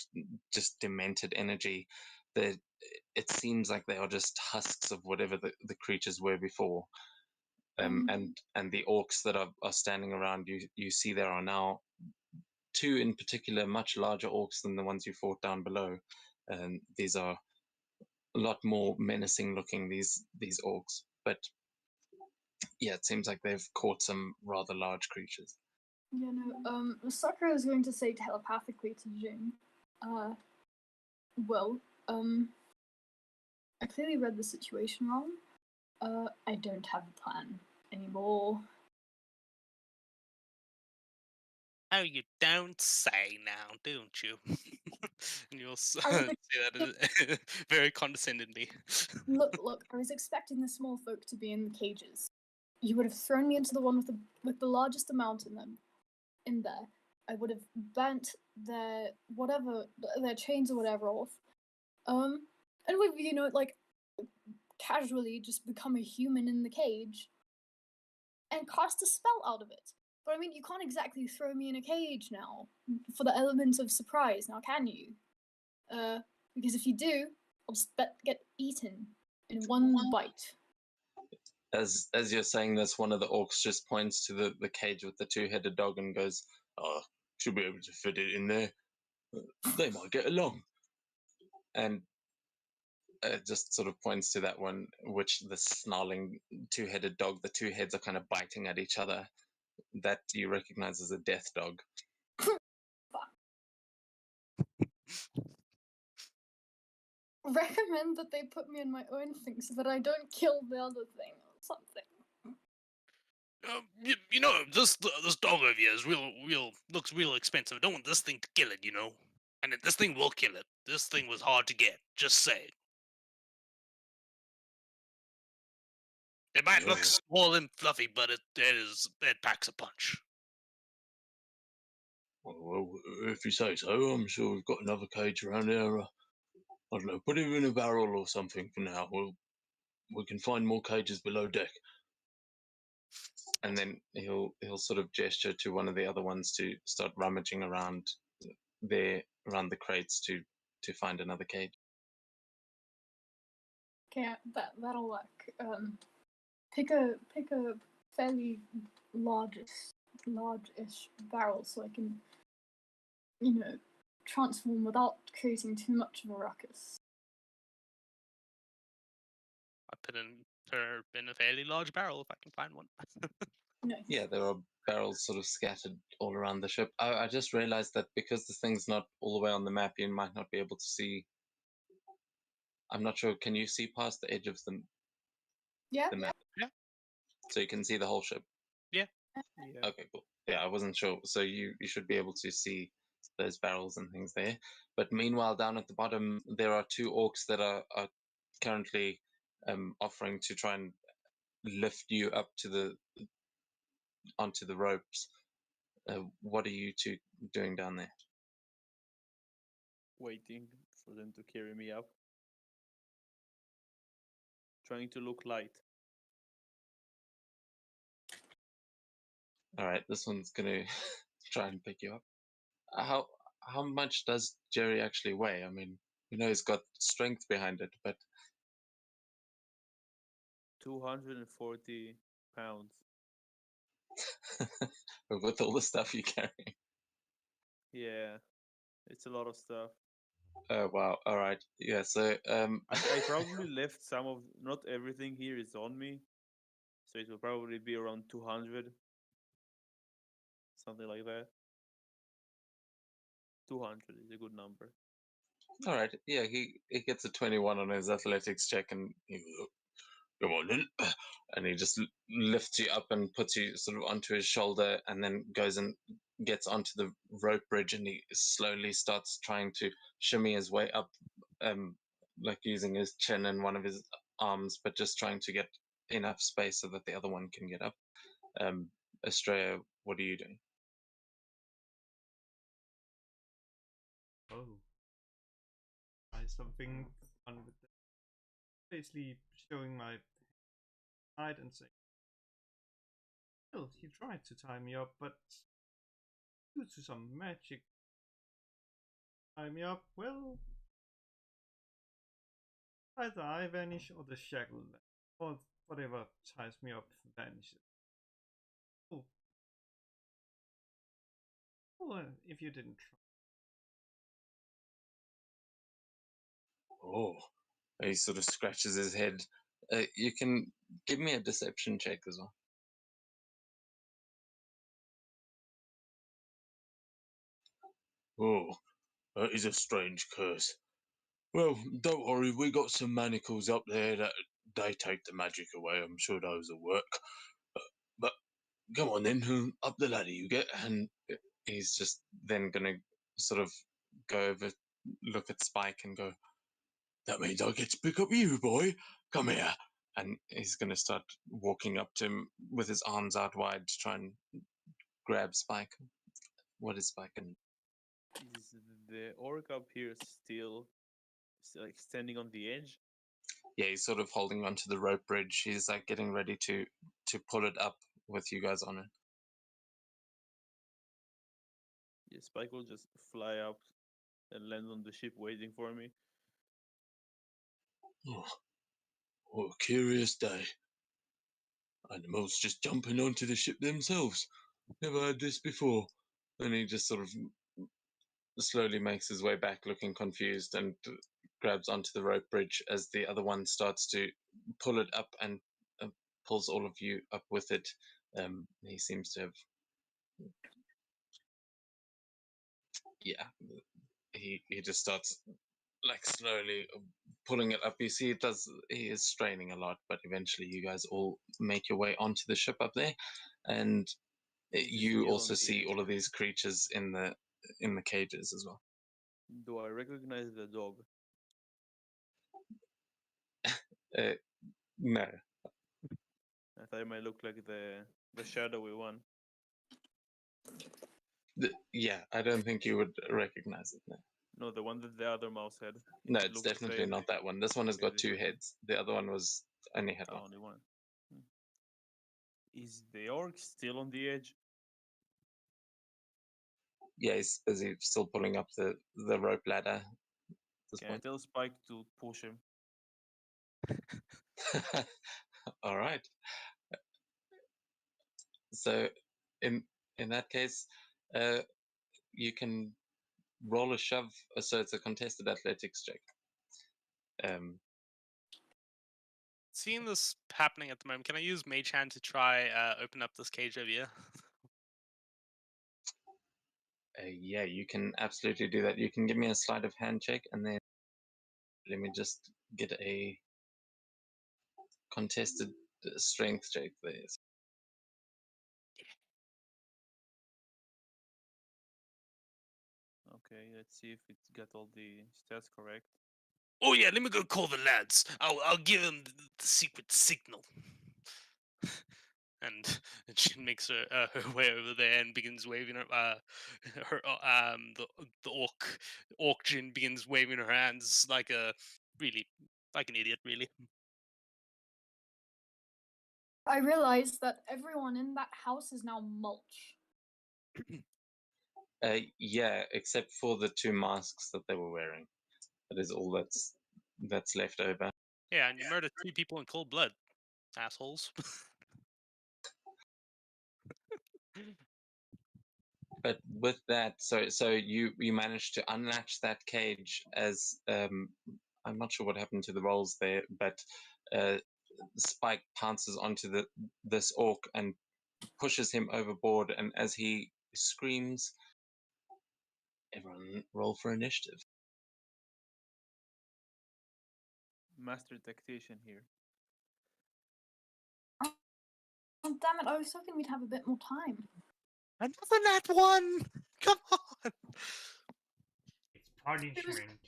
just demented energy. It seems like they are just husks of whatever the creatures were before. And the orcs that are standing around you, you see there are now two in particular, much larger orcs than the ones you fought down below. And these are a lot more menacing looking, these orcs. But yeah, it seems like they've caught some rather large creatures. Yeah, no, Sakura is going to say telepathically to Jin, well, I clearly read the situation wrong. I don't have a plan anymore. Oh, you don't say now, don't you? And you'll say I was that very condescendingly. Look, I was expecting the small folk to be in the cages. You would have thrown me into the one with the largest amount in there. I would have burnt their chains or whatever off. And would, like casually just become a human in the cage and cast a spell out of it. But I mean, you can't exactly throw me in a cage now for the element of surprise, now can you? Because if you do, I'll just get eaten in one bite. As you're saying this, one of the orcs just points to the cage with the two-headed dog and goes, "Oh, should be able to fit it in there. They might get along." And it just sort of points to that one, which the snarling two-headed dog, the two heads are kind of biting at each other. That you recognize as a death dog. Recommend that they put me in my own thing so that I don't kill the other thing or something. You know, this dog over here is looks real expensive. I don't want this thing to kill it, you know. And this thing will kill it. This thing was hard to get. Just say. It might look small and fluffy, but it packs a punch. Well, if you say so, I'm sure we've got another cage around here. I don't know, put him in a barrel or something for now. We can find more cages below deck. And then he'll sort of gesture to one of the other ones to start rummaging around around the crates to find another cage. Okay, that'll work. Pick a fairly large-ish barrel so I can, transform without creating too much of a ruckus. I put in her in a fairly large barrel if I can find one. Nice. Yeah, there are barrels sort of scattered all around the ship. I just realized that because this thing's not all the way on the map, you might not be able to see. I'm not sure. Can you see past the edge of Yeah. the map? Yeah. So you can see the whole ship. Yeah. Okay, cool. Yeah, I wasn't sure. So you should be able to see those barrels and things there. But meanwhile, down at the bottom, there are two orcs that are currently offering to try and lift you up to onto the ropes. What are you two doing down there? Waiting for them to carry me up. Trying to look light. All right, this one's gonna try and pick you up. How much does Jerry actually weigh? I mean, we know he's got strength behind it, but 240 pounds. with all the stuff you carry. Yeah, it's a lot of stuff. Oh wow! All right, yeah. So I probably left some of, not everything here is on me, so it will probably be around 200, something like that. 200 is a good number. all right, yeah. He gets a 21 on his athletics check, and he goes, "Come on then," and he just lifts you up and puts you sort of onto his shoulder, and then goes and gets onto the rope bridge, and he slowly starts trying to shimmy his way up, like using his chin and one of his arms, but just trying to get enough space so that the other one can get up. Estrella, what are you doing? Oh. Try something fun with that. Basically showing my side and saying, well, he tried to tie me up, but due to some magic tie me up, well, either I vanish or the shackle or whatever ties me up vanishes. Oh. Well, if you didn't try. Oh, he sort of scratches his head. You can give me a deception check as well. Oh, that is a strange curse. Well, don't worry, we got some manacles up there that they take the magic away. I'm sure those will work. But come on then, up the ladder you get. And he's just then gonna sort of go over, look at Spike, and go, That means I get to pick up you, boy. Come here. and he's gonna start walking up to him with his arms out wide to try and grab Spike. What is Spike? And Is the orc up here still like standing on the edge? yeah, he's sort of holding onto the rope bridge. He's like getting ready to pull it up with you guys on it. Yeah, Spike will just fly up and land on the ship waiting for me. Oh, what a curious day. Animals just jumping onto the ship themselves. Never had this before. And he just sort of slowly makes his way back, looking confused, and grabs onto the rope bridge as the other one starts to pull it up and pulls all of you up with it. He seems to have, yeah, he just starts like slowly pulling it up. You see, he is straining a lot, but eventually you guys all make your way onto the ship up there, and Is he you still on also the see edge? all of these creatures in the cages as well. Do I recognize the dog? No, I thought it might look like the shadowy one. yeah, I don't think you would recognize it. No, No, the one that the other mouse had. no, It it's looked the definitely same. not that one. This one has Okay, got this two is it. heads. The other one was only had one. Only one. Is the orc still on the edge? Yeah, he's busy still pulling up the rope ladder at this Can I point. tell Spike to push him? All right. So, in that case, you can roll a shove. So it's a contested athletics check. Seeing this happening at the moment, can I use Mage Hand to try open up this cage over here? Yeah, you can absolutely do that. You can give me a sleight of hand check, and then let me just get a contested strength check there. Okay, let's see if it got all the stats correct. Oh yeah, let me go call the lads. I'll give them the secret signal. And she makes her way over there and begins waving the orc Jin begins waving her hands like an idiot really. I realize that everyone in that house is now mulch. Yeah, except for the 2 masks that they were wearing. That is all that's left over. Yeah, and you murdered 3 people in cold blood, assholes. But with that, so you managed to unlatch that cage as I'm not sure what happened to the rolls there, but Spike pounces onto this orc and pushes him overboard, and as he screams, everyone roll for initiative. Master tactician here. Oh, damn it, I was hoping we'd have a bit more time. Another nat 1! Come on! It's punishment.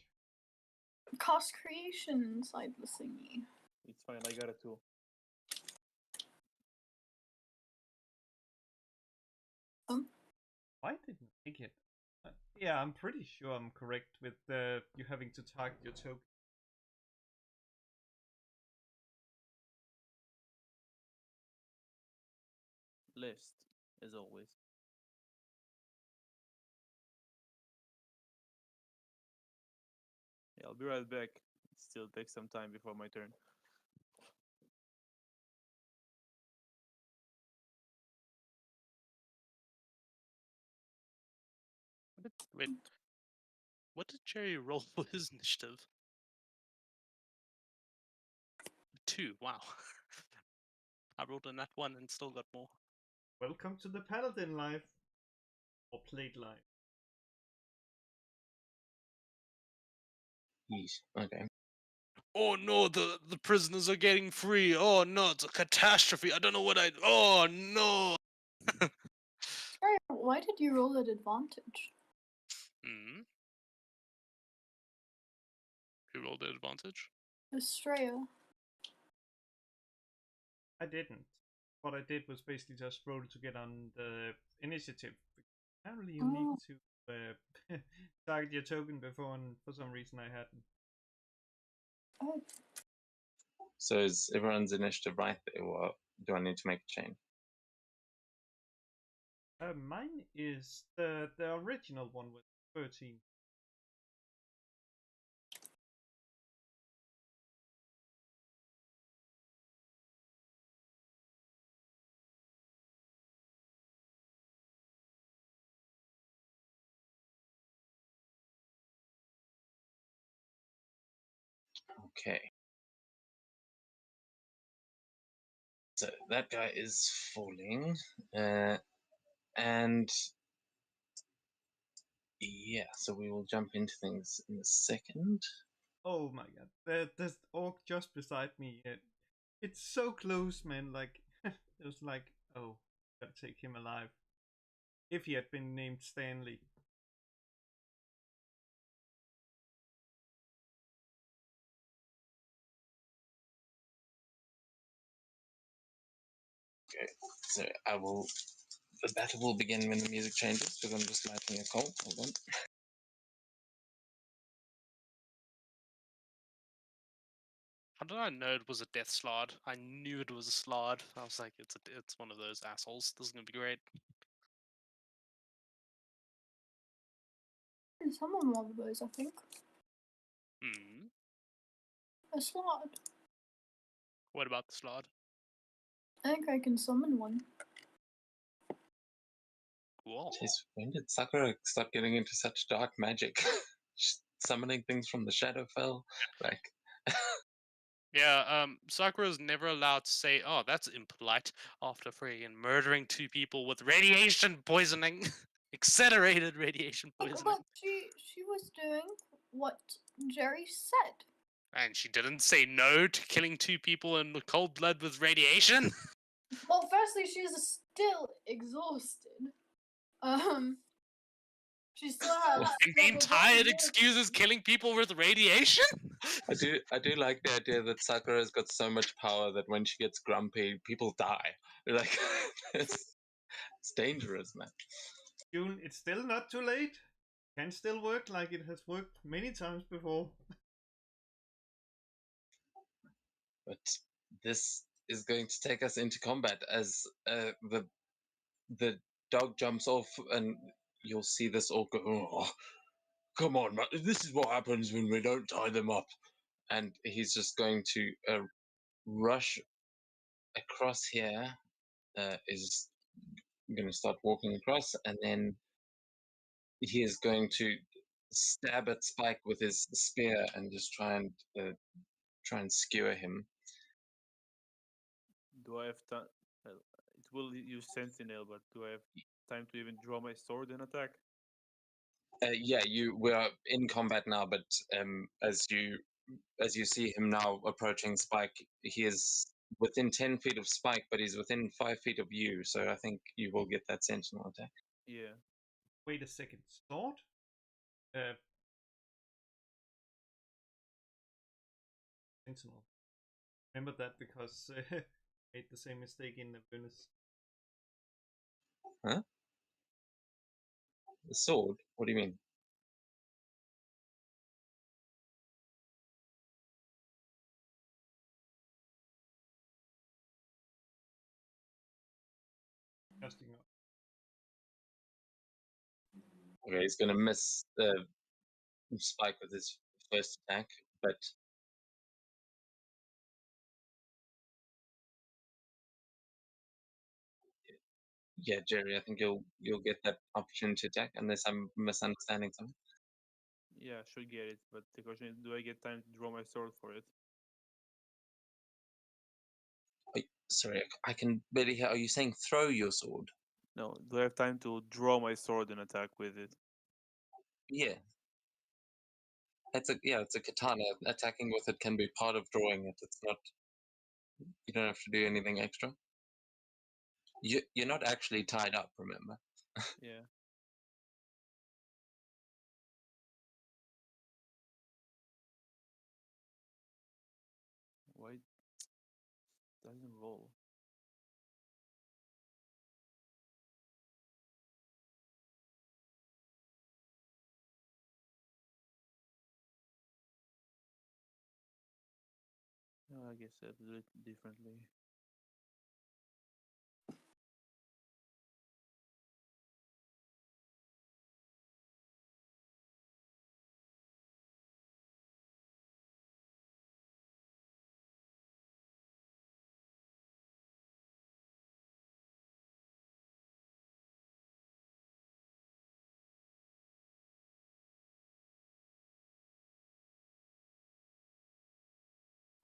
Cast creation inside the thingy. It's fine, I got it too. Why didn't I get? Yeah, I'm pretty sure I'm correct with you having to target your token. List, as always. Yeah, I'll be right back. It still takes some time before my turn. Wait, what did Jerry roll for his initiative? 2, wow. I rolled a nat 1 and still got more. Welcome to the Paladin life. Or plate life. Yeesh. Okay. Oh no, the prisoners are getting free. Oh no, it's a catastrophe. I don't know what oh no. Sorry, why did you roll at advantage? Hmm. Who rolled the advantage? Estrella. I didn't. What I did was basically just roll to get on the initiative. Apparently, you need to target your token before, and for some reason, I hadn't. Oh, So is everyone's initiative right there, or do I need to make a change? Mine is the original one with 13. Okay. So that guy is falling, and yeah, so we will jump into things in a second. Oh my god, there's orc just beside me. It's so close, man. Like it was like, oh, gotta take him alive. If he had been named Stanley. Okay, so the battle will begin when the music changes, because I'm just lighting a coal. Hold on. How did I know it was a death slard? I knew it was a slard. I was like, it's one of those assholes. This is gonna be great. someone one of those, I think. Hmm. A slot. What about the slard? I think I can summon one. Cool. Jeez, when did Sakura start getting into such dark magic? Summoning things from the Shadowfell? Like, Yeah, Sakura's never allowed to say, "Oh, that's impolite," after freaking murdering 2 people with radiation poisoning. accelerated radiation But poisoning. she was doing what Jerry said. And she didn't say no to killing 2 people in cold blood with radiation. Well, firstly, she is still exhausted. She still has. And being tired excuses killing people with radiation? I do like the idea that Sakura's got so much power that when she gets grumpy, people die. Like it's dangerous, man. June, it's still not too late. Can still work like it has worked many times before. But this is going to take us into combat as the dog jumps off, and you'll see this all go. Oh, come on, man! This is what happens when we don't tie them up. And he's just going to rush across here. Is going to start walking across, and then he is going to stab at Spike with his spear and just try and skewer him. Do I have time? It will use Sentinel, but do I have time to even draw my sword and attack? Yeah, we are in combat now, but as you see him now approaching Spike, he is within 10 feet of Spike, but he's within 5 feet of you. So I think you will get that sentinel attack. Yeah. Wait a second. Sword? Sentinel. Remember that because I made the same mistake in the bonus. Huh? The sword? What do you mean? Casting up. Okay, he's going to miss Spike with his first attack, but yeah, Jerry, I think you'll get that opportunity attack unless I'm misunderstanding something. Yeah, I should get it, but the question is, do I get time to draw my sword for it? Sorry, I can barely hear. Are you saying throw your sword? No, do I have time to draw my sword and attack with it? Yeah. It's a katana. Attacking with it can be part of drawing it. It's not. You don't have to do anything extra. You're not actually tied up, remember? Yeah. Why doesn't roll? I guess I have to do it differently.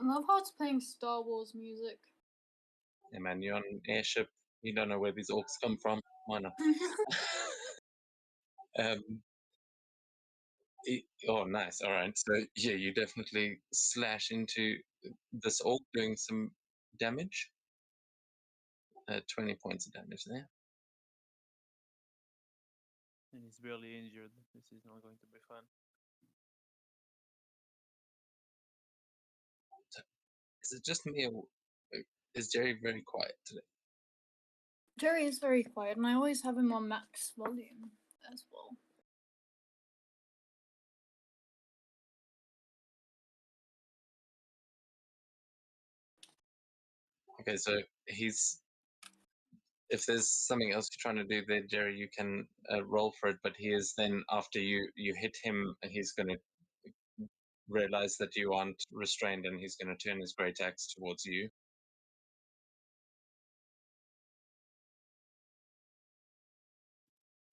I love how it's playing Star Wars music. Yeah, man, you're on an airship. You don't know where these orcs come from. Why not? Oh, nice. All right. So yeah, you definitely slash into this orc, doing some damage. 20 points of damage there. And he's barely injured. This is not going to be fun. Is it just me, or is Jerry very quiet today? Jerry is very quiet, and I always have him on max volume as well. Okay, so he's. If there's something else you're trying to do there, Jerry, you can roll for it. But he is then, after you hit him, he's going to realize that you aren't restrained, and he's going to turn his great axe towards you.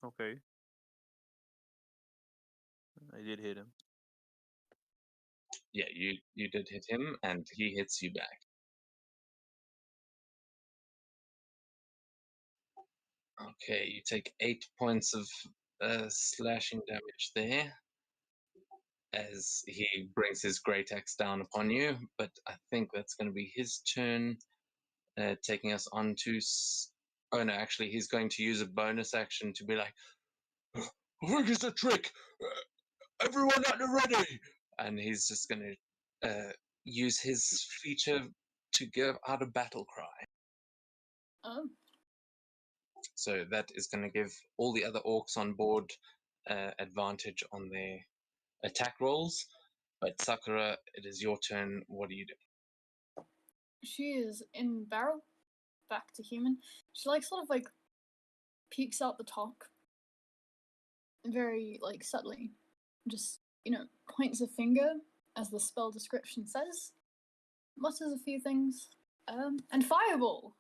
Okay. I did hit him. Yeah, you did hit him, and he hits you back. Okay, you take 8 points of slashing damage there as he brings his great axe down upon you. But I think that's going to be his turn, taking us on to. Oh no, actually, he's going to use a bonus action to be like, "Rig is a trick! Everyone at the ready!" And he's just going to use his feature to give out a battle cry. Oh, So that is going to give all the other orcs on board advantage on their attack rolls. But Sakura, it is your turn. What do you do? she is in barrel, back to human. She like sort of like peeks out the top, very like subtly, just points a finger as the spell description says, mutters a few things, and fireball.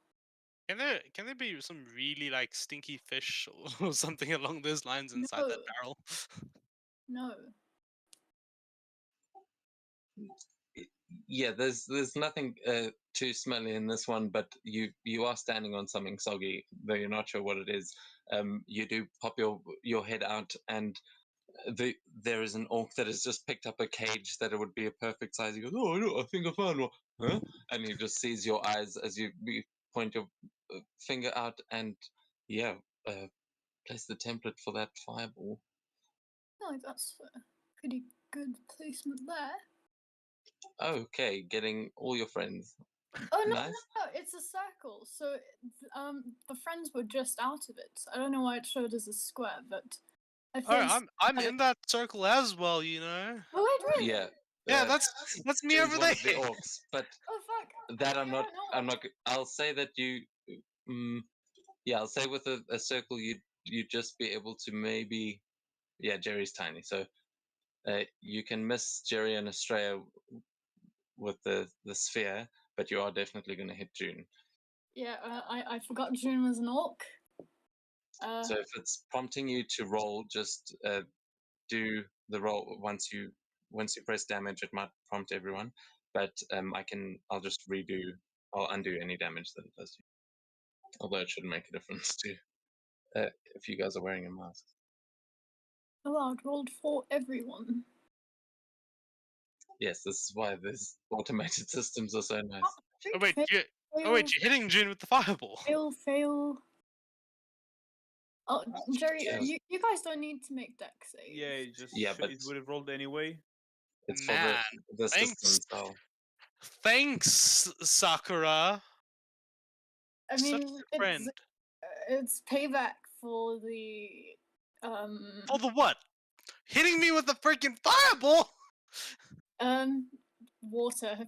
Can there be some really like stinky fish or something along those lines inside that No. barrel? No. Yeah, there's nothing too smelly in this one, but you are standing on something soggy, though you're not sure what it is. You do pop your head out, and there is an orc that has just picked up a cage that it would be a perfect size. He goes, "Oh, I think I found one," huh? And he just sees your eyes as you point your finger out, and yeah, place the template for that fireball. No, that's a pretty good placement there. Okay, getting all your friends. Oh no, Nice. no, it's a circle. So the friends were just out of it. I don't know why it showed as a square, but I Oh, think. I'm in that circle as well, you know. Oh wait, really? Yeah. Yeah, uh, that's me Jay's over one there. of the orcs, but Oh fuck. that I'm I not. don't know. I'm not. I'll say that you. Yeah, I'll say with a circle, you just be able to maybe. Yeah, Jerry's tiny, so you can miss Jerry and Estrella with the sphere, but you are definitely going to hit June. Yeah, I forgot June was an orc. So if it's prompting you to roll, just do the roll once you press damage. It might prompt everyone, but I'll just I'll undo any damage that it does to you. Although it shouldn't make a difference to if you guys are wearing a mask. Allowed rolled for everyone. Yes, this is why these automated systems are so nice. Oh wait, Fail, you're hitting June with the fireball. fail. Oh, Jerry, Yeah. you guys don't need to make deck saves. Yeah, it just Yeah, but it would have rolled anyway. it's for Man, the thanks. system. So Thanks, Sakura. I Such a mean, good friend. it's payback for the For the what? Hitting me with the freaking fireball. water.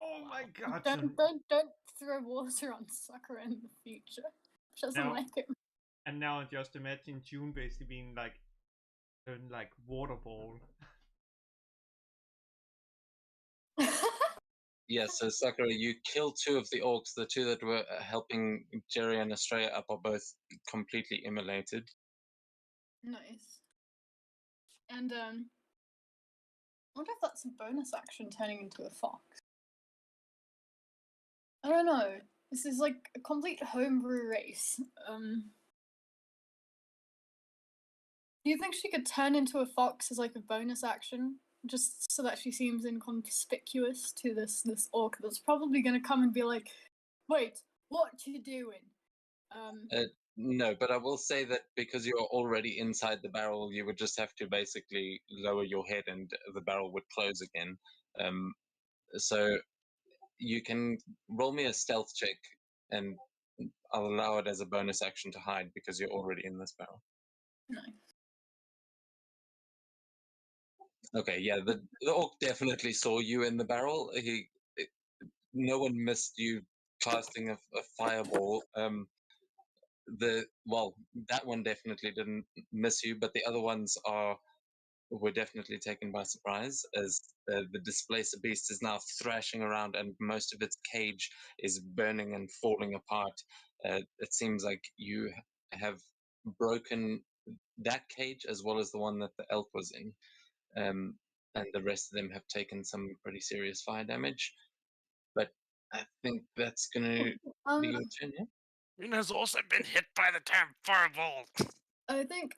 Oh my god, Jun. Don't throw water on Sakura in the future. She doesn't No. like it. And now I just imagine June basically being like turned like water ball. yeah, so Sakura, you kill two of the orcs. The two that were helping Jerry and Estrella up are both completely immolated. Nice. And I wonder if that's a bonus action turning into a fox. I don't know. This is like a complete homebrew race. Do you think she could turn into a fox as like a bonus action, just so that she seems inconspicuous to this orc that's probably gonna come and be like, "Wait, what you doing?" No, but I will say that because you're already inside the barrel, you would just have to basically lower your head and the barrel would close again. So you can roll me a stealth check and I'll allow it as a bonus action to hide because you're already in this barrel. Nice. Okay, yeah, the orc definitely saw you in the barrel. No one missed you casting a fireball. That one definitely didn't miss you, but the other ones were definitely taken by surprise as the displacer beast is now thrashing around and most of its cage is burning and falling apart. It seems like you have broken that cage as well as the one that the elk was in. And the rest of them have taken some pretty serious fire damage. But I think that's gonna be Um, your turn, yeah? June has also been hit by the damn fireball. I think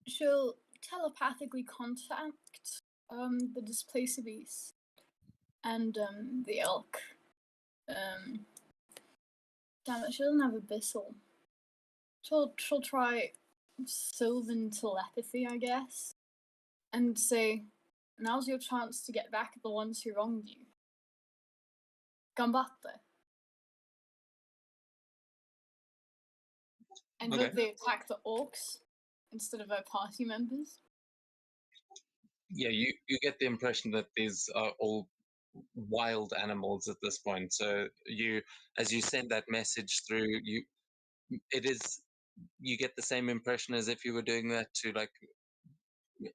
she'll telepathically contact the displacer beast and the elk. Damn it, she doesn't have abyssal. She'll try Sylvan telepathy, I guess, and say, "Now's your chance to get back at the ones who wronged you. Gambatte." And Okay. hope they attack the orcs instead of our party members. Yeah, you get the impression that these are all wild animals at this point. So you, as you send that message through, it is you get the same impression as if you were doing that to like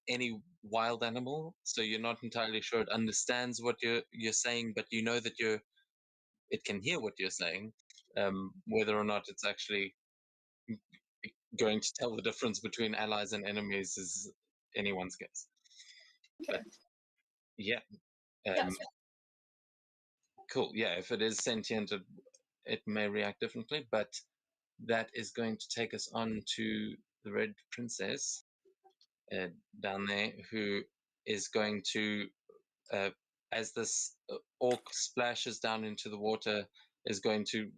any wild animal. So you're not entirely sure it understands what you're saying, but you know that it can hear what you're saying. Whether or not it's actually going to tell the difference between allies and enemies is anyone's guess. Okay. But yeah, Yes. cool. Yeah, if it is sentient, it may react differently, but that is going to take us on to the Red Princess down there, who is going to, as this orc splashes down into the water, is going to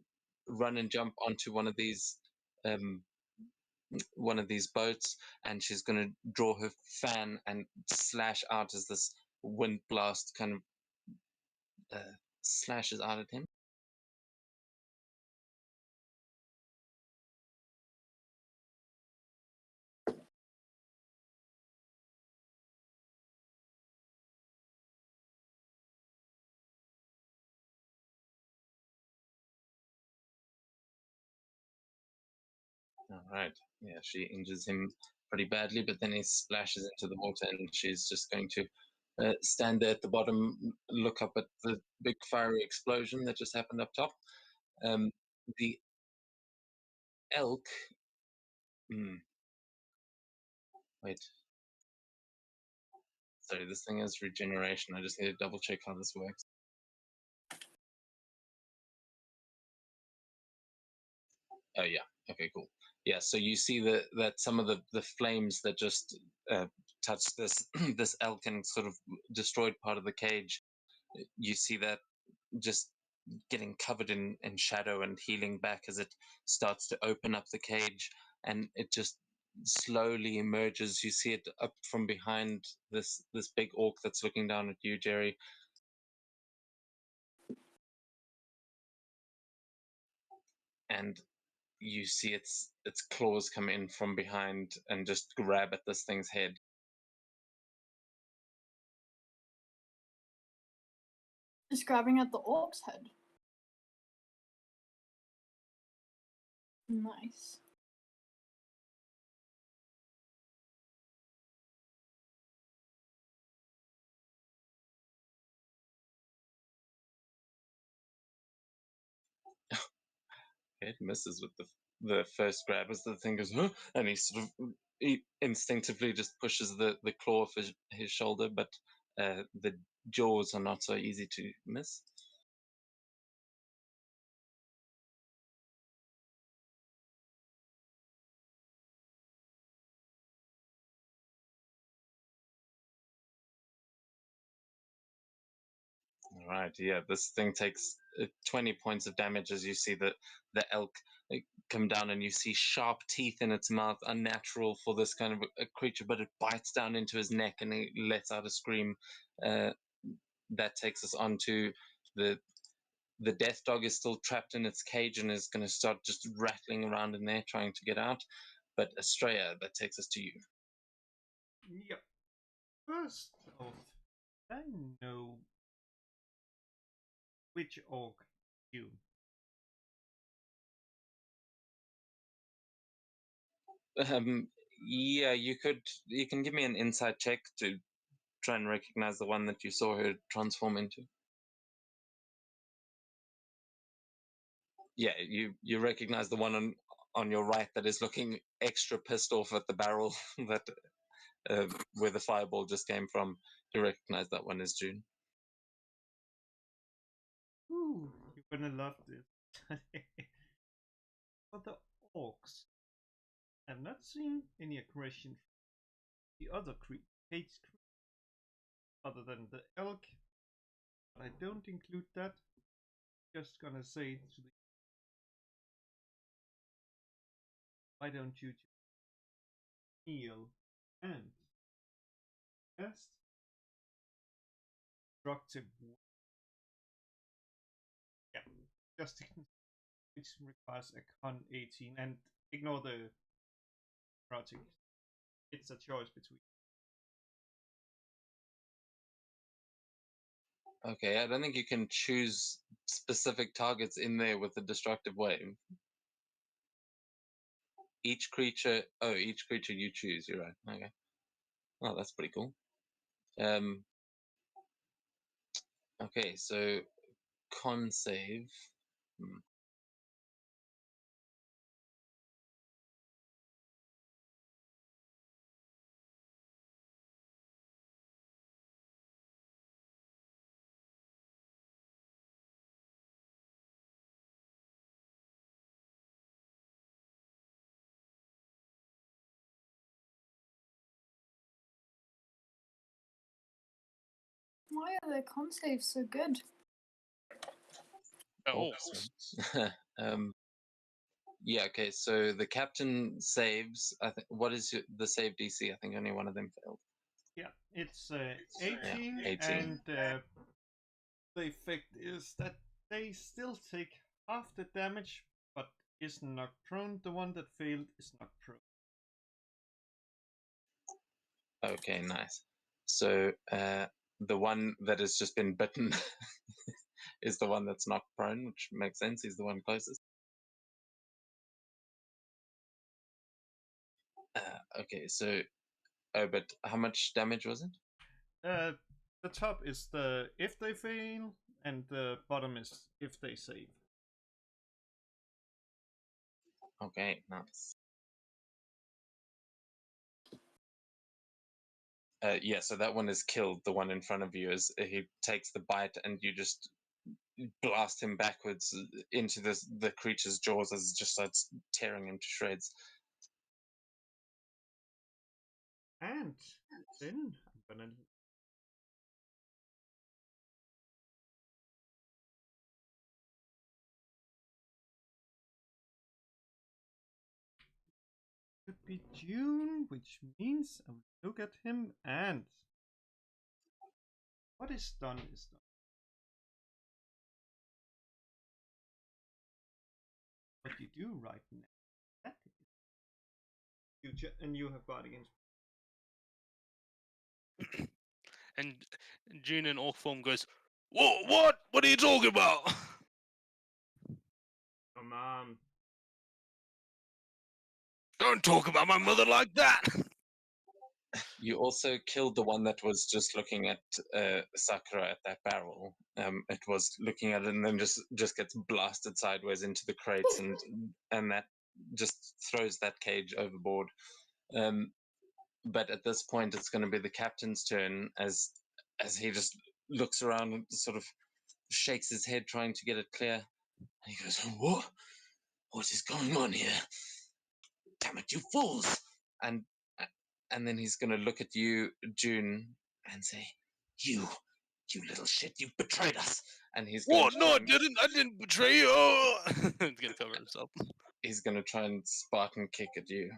run and jump onto um, one of these boats, and she's going to draw her fan and slash out as this wind blast kind of slashes out at him. All right. Yeah, she injures him pretty badly, but then he splashes into the water, and she's just going to stand there at the bottom, look up at the big fiery explosion that just happened up top. The elk. Wait. Sorry, this thing is regeneration. I just need to double check how this works. Oh yeah. Okay. Cool. Yeah. So you see that some of the flames that just touched this this elk and sort of destroyed part of the cage. You see that just getting covered in shadow and healing back as it starts to open up the cage, and it just slowly emerges. You see it up from behind this big orc that's looking down at you, Jerry. And you see its claws come in from behind and just grab at this thing's head. Just grabbing at the orc's head. Nice. It misses with the first grab as the thing goes, huh? And he instinctively just pushes the claw off his shoulder, but the jaws are not so easy to miss. All right, yeah, this thing takes 20 points of damage as you see the elk come down, and you see sharp teeth in its mouth, unnatural for this kind of a creature, but it bites down into his neck and he lets out a scream. That takes us on to the death dog is still trapped in its cage and is going to start just rattling around in there trying to get out. But Estrella, that takes us to you. Yep. First off, I know which orc you. Yeah, you can give me an insight check to try and recognize the one that you saw her transform into. Yeah, you recognize the one on your right that is looking extra pissed off at the barrel that where the fireball just came from. You recognize that one as June. Ooh, you're gonna love this. For the orcs, I've not seen any aggression from the other cage other than the elk, but I don't include that. Just gonna say to the why don't you just heal and best destructive yeah, just which requires a con 18 and ignore the project. It's a choice between. Okay, I don't think you can choose specific targets in there with the destructive wave. Each creature you choose. You're right. Okay. Oh, that's pretty cool. Okay, so con save. Why are their con saves so good? Oh, Yeah. Okay. So the captain saves. I think. What is the save DC? I think only one of them failed. Yeah, it's 18, 18. and the effect is that they still take half the damage, but is knocked prone. The one that failed is knocked prone. Okay. Nice. So the one that has just been bitten is the one that's knocked prone, which makes sense. He's the one closest. Okay. So, but how much damage was it? The top is the if they fail, and the bottom is if they save. Okay. Nice. Yeah, so that one is killed. The one in front of you is he takes the bite, and you just blast him backwards into the creature's jaws as it just starts tearing him to shreds. And then I'm gonna could be June, which means I will look at him and what is done is done. What you do right now, that is and you have got against. and June in orc form goes, What? What are you talking about?" Come on. Don't talk about my mother like that. You also killed the one that was just looking at Sakura at that barrel. It was looking at it and then just gets blasted sideways into the crates, and that just throws that cage overboard. But at this point, it's going to be the captain's turn as he just looks around and sort of shakes his head, trying to get it clear. And he goes, "What? What is going on here? Damn it, you fools!" And then he's going to look at you, June, and say, "You little shit, you betrayed us." And he's going What? to No, try I and, didn't. I didn't betray you. Oh! He's gonna cover himself. he's going to try and Spartan kick at you.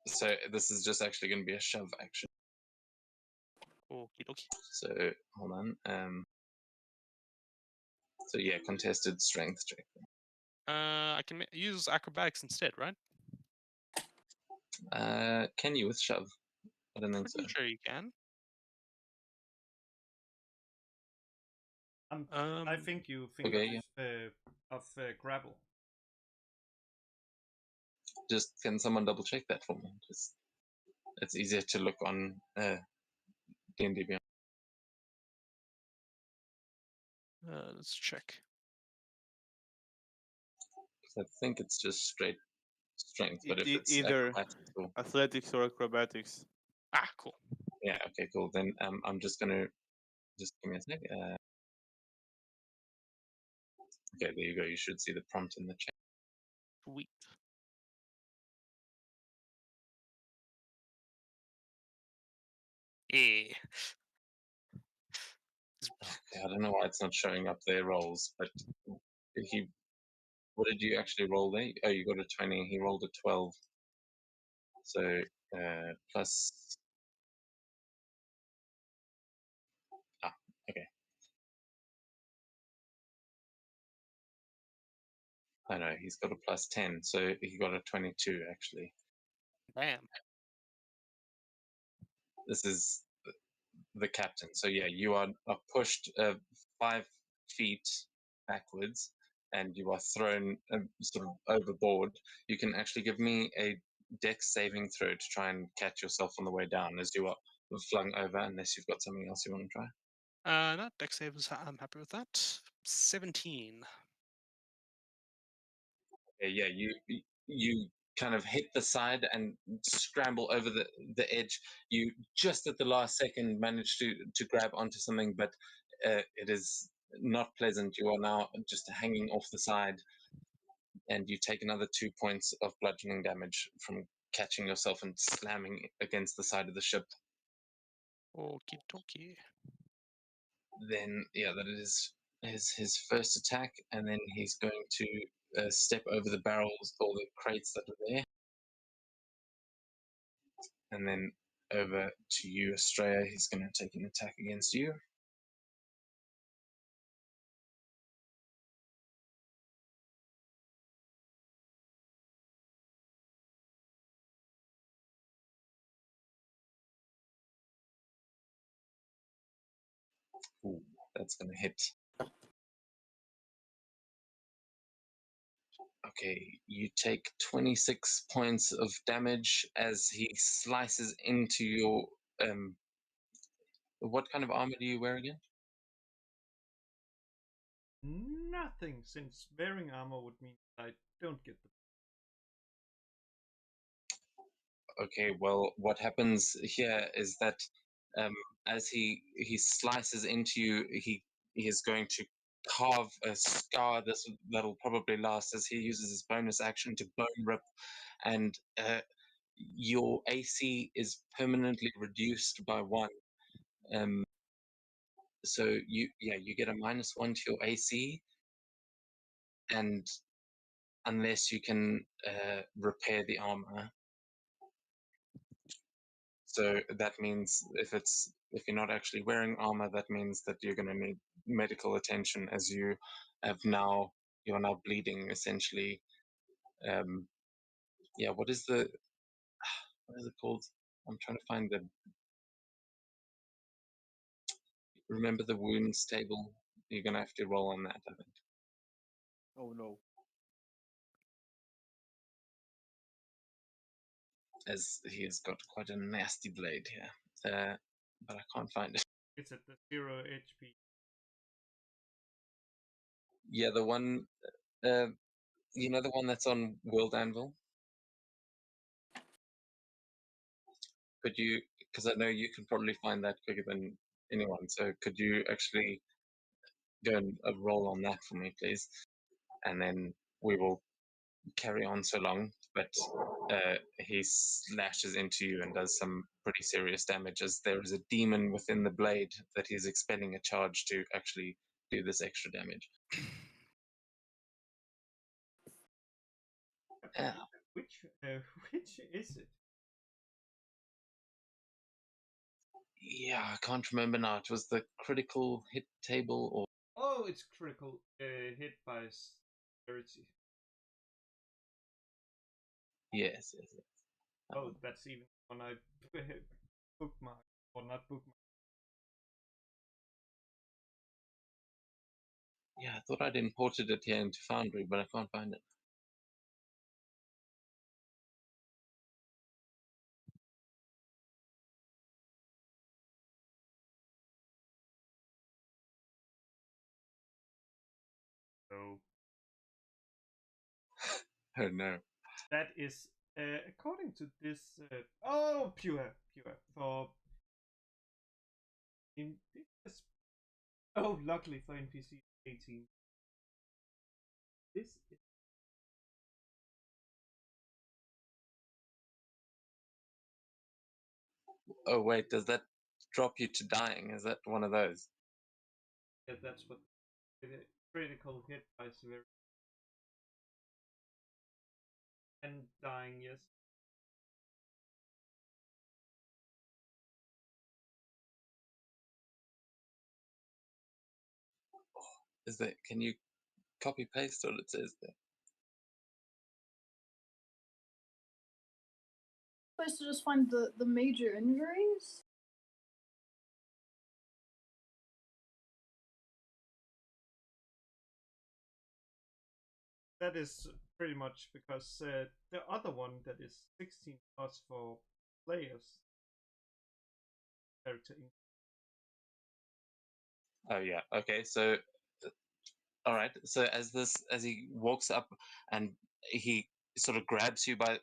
So this is just actually going to be a shove action. Okie dokie. So hold on. So yeah, contested strength check. I can use acrobatics instead, right? Can you with shove? I don't think so. Pretty sure you can. I think you think Okay, of grapple. Just can someone double check that for me? Just it's easier to look on D&D Beyond. Let's check. I think it's just straight strength, but if it's Either acrobatics or... athletics or acrobatics. Ah, cool. Yeah, okay, cool. Then I'm just gonna just give me a sec. Okay, there you go. You should see the prompt in the chat. Sweet. Yeah. Okay, I don't know why it's not showing up their rolls, but he. What did you actually roll there? Oh, you got a 20. He rolled a 12. So plus. Ah, okay. I know he's got a plus 10, so he got a 22 actually. Damn. This is the captain. So yeah, you are pushed 5 feet backwards, and you are thrown sort of overboard. You can actually give me a dex saving throw to try and catch yourself on the way down as you are flung over, unless you've got something else you want to try. No, dex savers. I'm happy with that. 17. Okay, yeah, you kind of hit the side and scramble over the edge. You just at the last second manage to grab onto something, but it is not pleasant. You are now just hanging off the side, and you take another 2 points of bludgeoning damage from catching yourself and slamming against the side of the ship. Okie dokie. Then yeah, that is his first attack, and then he's going to step over the barrels or the crates that are there, and then over to you, Estrella. He's going to take an attack against you. Ooh, that's going to hit. Okay, you take 26 points of damage as he slices into your. What kind of armor do you wear again? Nothing, since wearing armor would mean I don't get the. Okay, well, what happens here is that as he slices into you, he is going to carve a scar that'll probably last as he uses his bonus action to bone rip, and your AC is permanently reduced by 1. So you get a -1 to your AC, and unless you can repair the armor. So that means if you're not actually wearing armor, that means that you're going to need medical attention as you're now bleeding essentially. Yeah, what is it called? I'm trying to find the. Remember the wounds table? You're going to have to roll on that, I think. Oh no. As he has got quite a nasty blade here, but I can't find it. It's at the 0 HP. Yeah, the one, the one that's on World Anvil. Could you? Because I know you can probably find that quicker than anyone. So could you actually go and roll on that for me, please? And then we will carry on so long. But he slashes into you and does some pretty serious damage, as there is a demon within the blade that he's expending a charge to actually do this extra damage. Which which is it? Yeah, I can't remember now. It was the critical hit table, or Oh, it's critical hit by severity. yes. Oh, that's even when I bookmark or not bookmark. Yeah, I thought I'd imported it here into Foundry, but I can't find it. So Oh no. that is according to this. Oh, pure for in this Oh, luckily for NPC 18. This is Oh wait, does that drop you to dying? Is that one of those? yeah, that's what critical hit by severity and dying. Yes. Is that? Can you copy paste what it says there? Supposed to just find the major injuries. That is pretty much because the other one that is 16 plus for players character. Oh yeah. Okay. So, all right. So as he walks up and he sort of grabs you by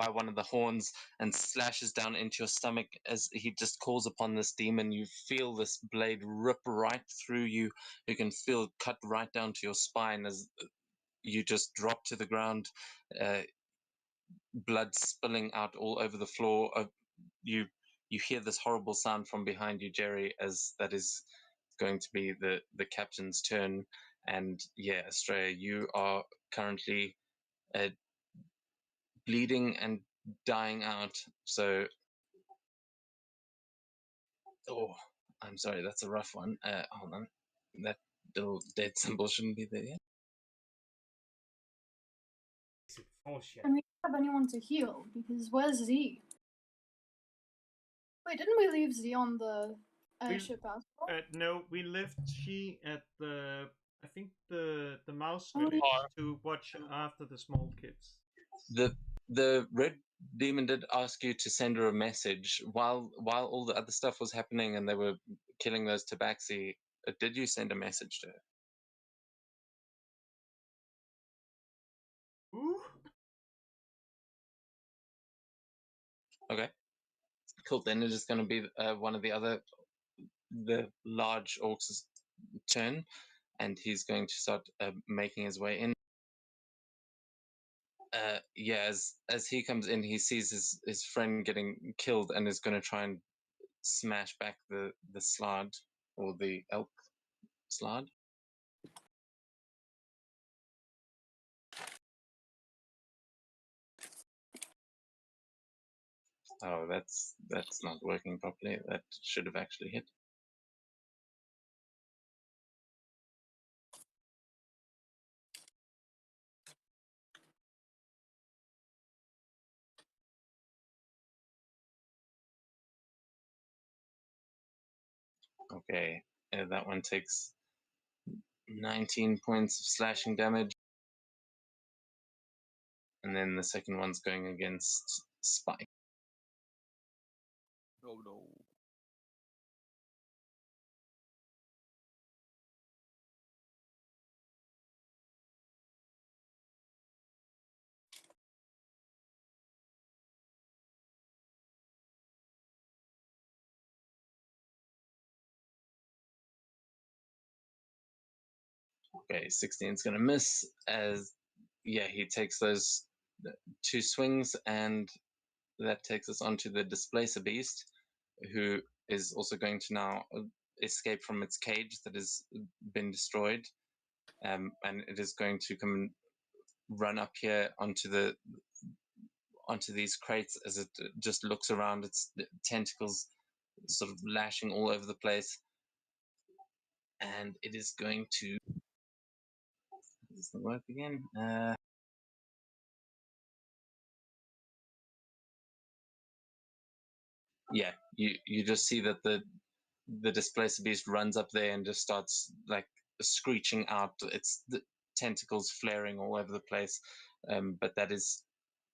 one of the horns and slashes down into your stomach as he just calls upon this demon. You feel this blade rip right through you. You can feel it cut right down to your spine as you just drop to the ground. Blood spilling out all over the floor. You you hear this horrible sound from behind you, Jerry, as that is going to be the captain's turn. And yeah, Australia, you are currently uh, bleeding and dying out. So, oh, I'm sorry, that's a rough one. Hold on, that little dead symbol shouldn't be there yet. Is it force yet? And we don't have anyone to heal because where's Z? Wait, didn't we leave Z on the airship as well? No, we left she at the I think the mouse Oh, village yeah. to watch after the small kids. The red demon did ask you to send her a message while all the other stuff was happening and they were killing those tabaxi. Did you send a message to her? Ooh. Okay, cool. Then it is going to be one of the large orcs' turn, and he's going to start making his way in. Yeah, as he comes in, he sees his friend getting killed and is going to try and smash back the slard or the elk slard. Oh, that's not working properly. That should have actually hit. Okay, that one takes 19 points of slashing damage. And then the second one's going against Spike. Oh no. Okay, 16 is going to miss as, yeah, he takes those two swings, and that takes us on to the Displacer Beast, who is also going to now escape from its cage that has been destroyed. And it is going to come and run up here onto these crates as it just looks around, its tentacles sort of lashing all over the place. And it is going to. Does it work again? Yeah, you just see that the Displacer Beast runs up there and just starts like screeching out. Its tentacles flaring all over the place. But that is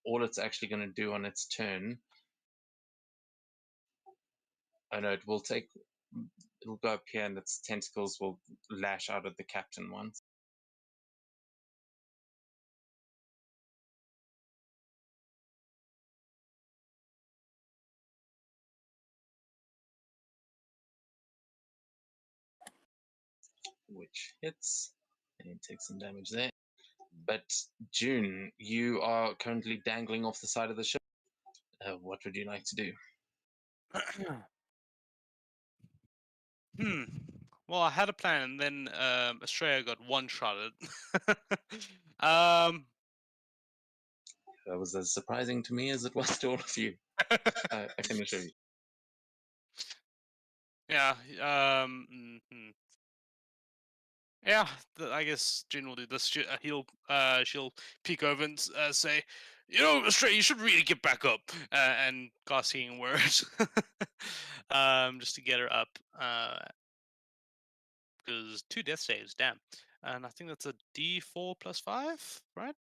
all it's actually going to do on its turn. I know it'll go up here and its tentacles will lash out at the captain once. which hits, and he takes some damage there. But June, you are currently dangling off the side of the ship. What would you like to do? Hmm. Well, I had a plan, and then Australia got one-shotted. um. That was as surprising to me as it was to all of you. I can assure you. Yeah. Mhm. Yeah. I guess Jin will do this. She'll peek over and say, "You know, Australia, you should really get back up." And cast Healing Word. Just to get her up. Because 2 death saves, damn. And I think that's a D4 plus 5, right?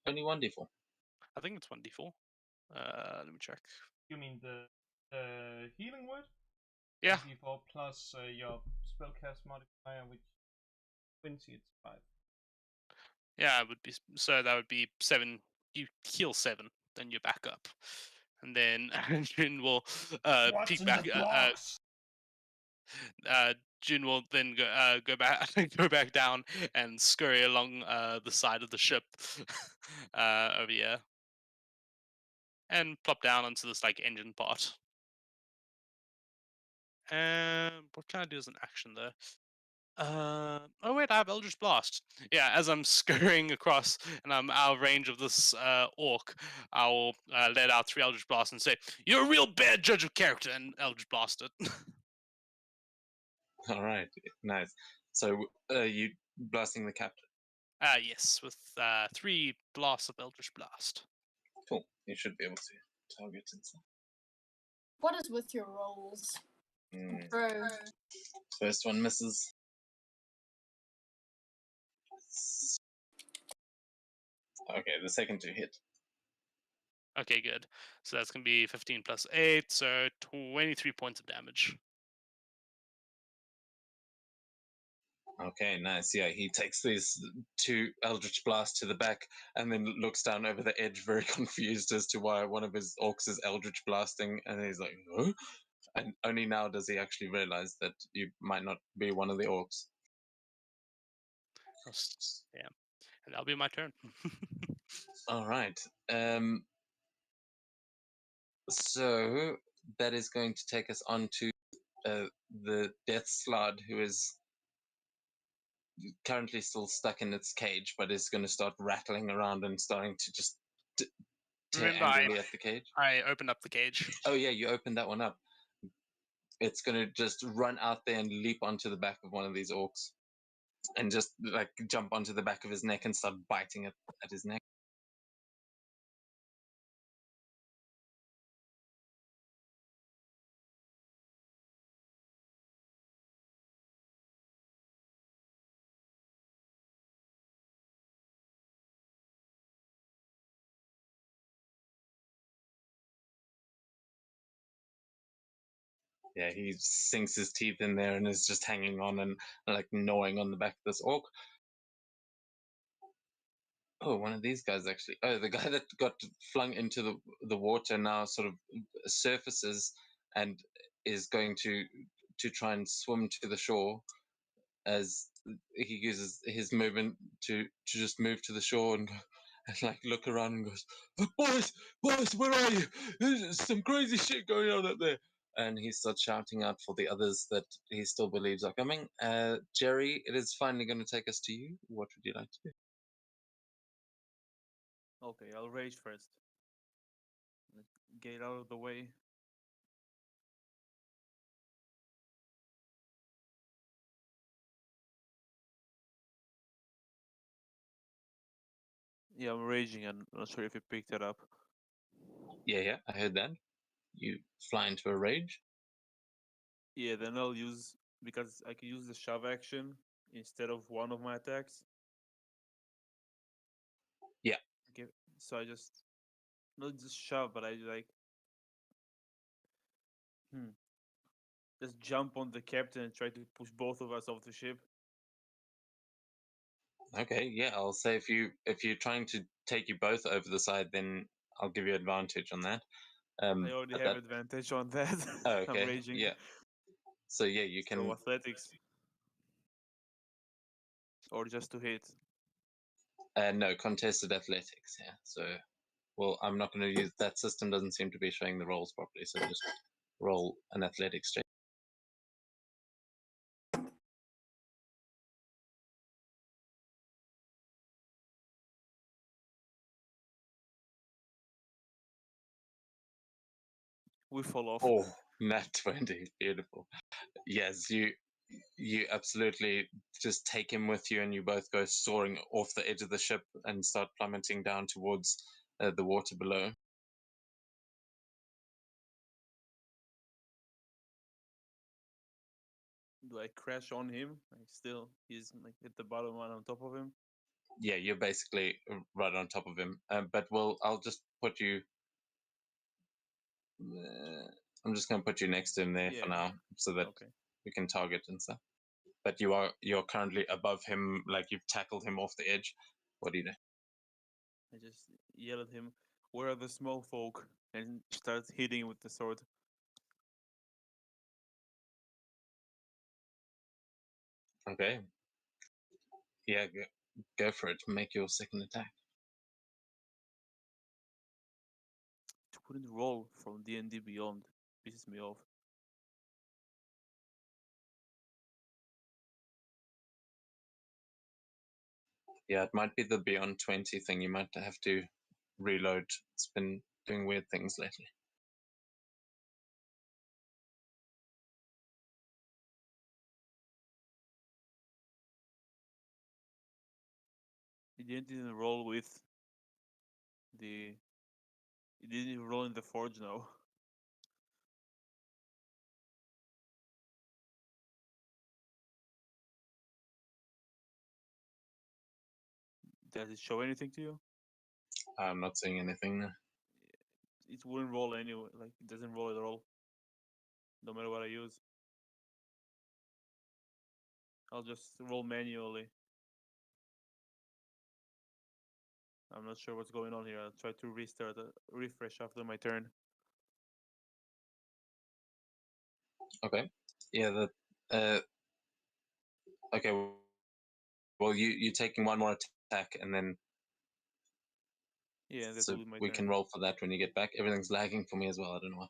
Only 1d4. I think it's 1d4. Let me check. You mean the healing word? Yeah. D4 plus your spellcast modifier, which 20, it's 5. Yeah, it would be so that would be 7. You heal 7, then you're back up. And then Jin will What's peek in back. the box? Jin will then go back go back down and scurry along the side of the ship over here, and plop down onto this like engine part. What can I do as an action though? Oh wait, I have Eldritch Blast. Yeah, as I'm scurrying across and I'm out of range of this orc, I will let out 3 Eldritch Blasts and say, "You're a real bad judge of character," and Eldritch Blast it. All right, nice. So you blasting the captain. Yes, with 3 blasts of Eldritch Blast. Cool. You should be able to target and stuff. What is with your rolls, Mm. bro? First one misses. Okay, the second 2 hit. Okay, good. So that's gonna be 15 plus 8, so 23 points of damage. Okay, nice. Yeah, he takes these 2 Eldritch Blasts to the back and then looks down over the edge, very confused as to why one of his orcs is Eldritch Blasting. And he's like, "Huh?" And only now does he actually realize that you might not be one of the orcs. Yeah, and that'll be my turn. All right. So that is going to take us on to the Death Slud, who is currently still stuck in its cage, but is going to start rattling around and starting to just tear Remember, angrily at the cage. I opened up the cage. Oh yeah, you opened that one up. It's going to just run out there and leap onto the back of one of these orcs, and just like jump onto the back of his neck and start biting at his neck. Yeah, he sinks his teeth in there and is just hanging on and like gnawing on the back of this orc. Oh, one of these guys actually. Oh, the guy that got flung into the water now sort of surfaces and is going to try and swim to the shore, as he uses his movement to just move to the shore and like look around and goes, boys, where are you? There's some crazy shit going on up there. And he starts shouting out for the others that he still believes are coming. Jerry, it is finally going to take us to you. What would you like to do? Okay, I'll rage first. Get out of the way. Yeah, I'm raging. I'm not sure if you picked it up. Yeah, I heard that. You fly into a rage. Yeah, then I'll use, because I can use the shove action instead of one of my attacks. Yeah. Okay, so I just not just shove, but I like just jump on the captain and try to push both of us off the ship. Okay, yeah, I'll say if you're trying to take you both over the side, then I'll give you advantage on that. I already But have that advantage on that. oh, I'm okay, raging. yeah. So yeah, you can. So athletics. Or just to hit. No, contested athletics. Yeah. So, well, I'm not going to use that system. Doesn't seem to be showing the rolls properly. So just roll an athletics check. We fall off. Oh, nat 20. Beautiful. Yes, you absolutely just take him with you, and you both go soaring off the edge of the ship and start plummeting down towards the water below. Do I crash on him? Like still, he's like at the bottom and on top of him. Yeah, you're basically right on top of him. But I'll just put you. I'm just going to put you next to him there for Yeah. now, so that Okay. we can target and stuff. But you're currently above him, like you've tackled him off the edge. What do you do? I just yell at him, "Where are the small folk?" and start hitting him with the sword. Okay. Yeah, go for it. Make your second attack. It wouldn't roll from D&D Beyond. Pisses me off. Yeah, it might be the Beyond 20 thing. You might have to reload. It's been doing weird things lately. It didn't roll with the. It didn't even roll in the forge now. Does it show anything to you? I'm not seeing anything there. It wouldn't roll anyway. Like it doesn't roll at all. No matter what I use. I'll just roll manually. I'm not sure what's going on here. I'll try to restart, refresh after my turn. Okay. Yeah, okay. Well, you're taking one more attack, and then Yeah, that so will be my we turn. can roll for that when you get back. Everything's lagging for me as well. I don't know why.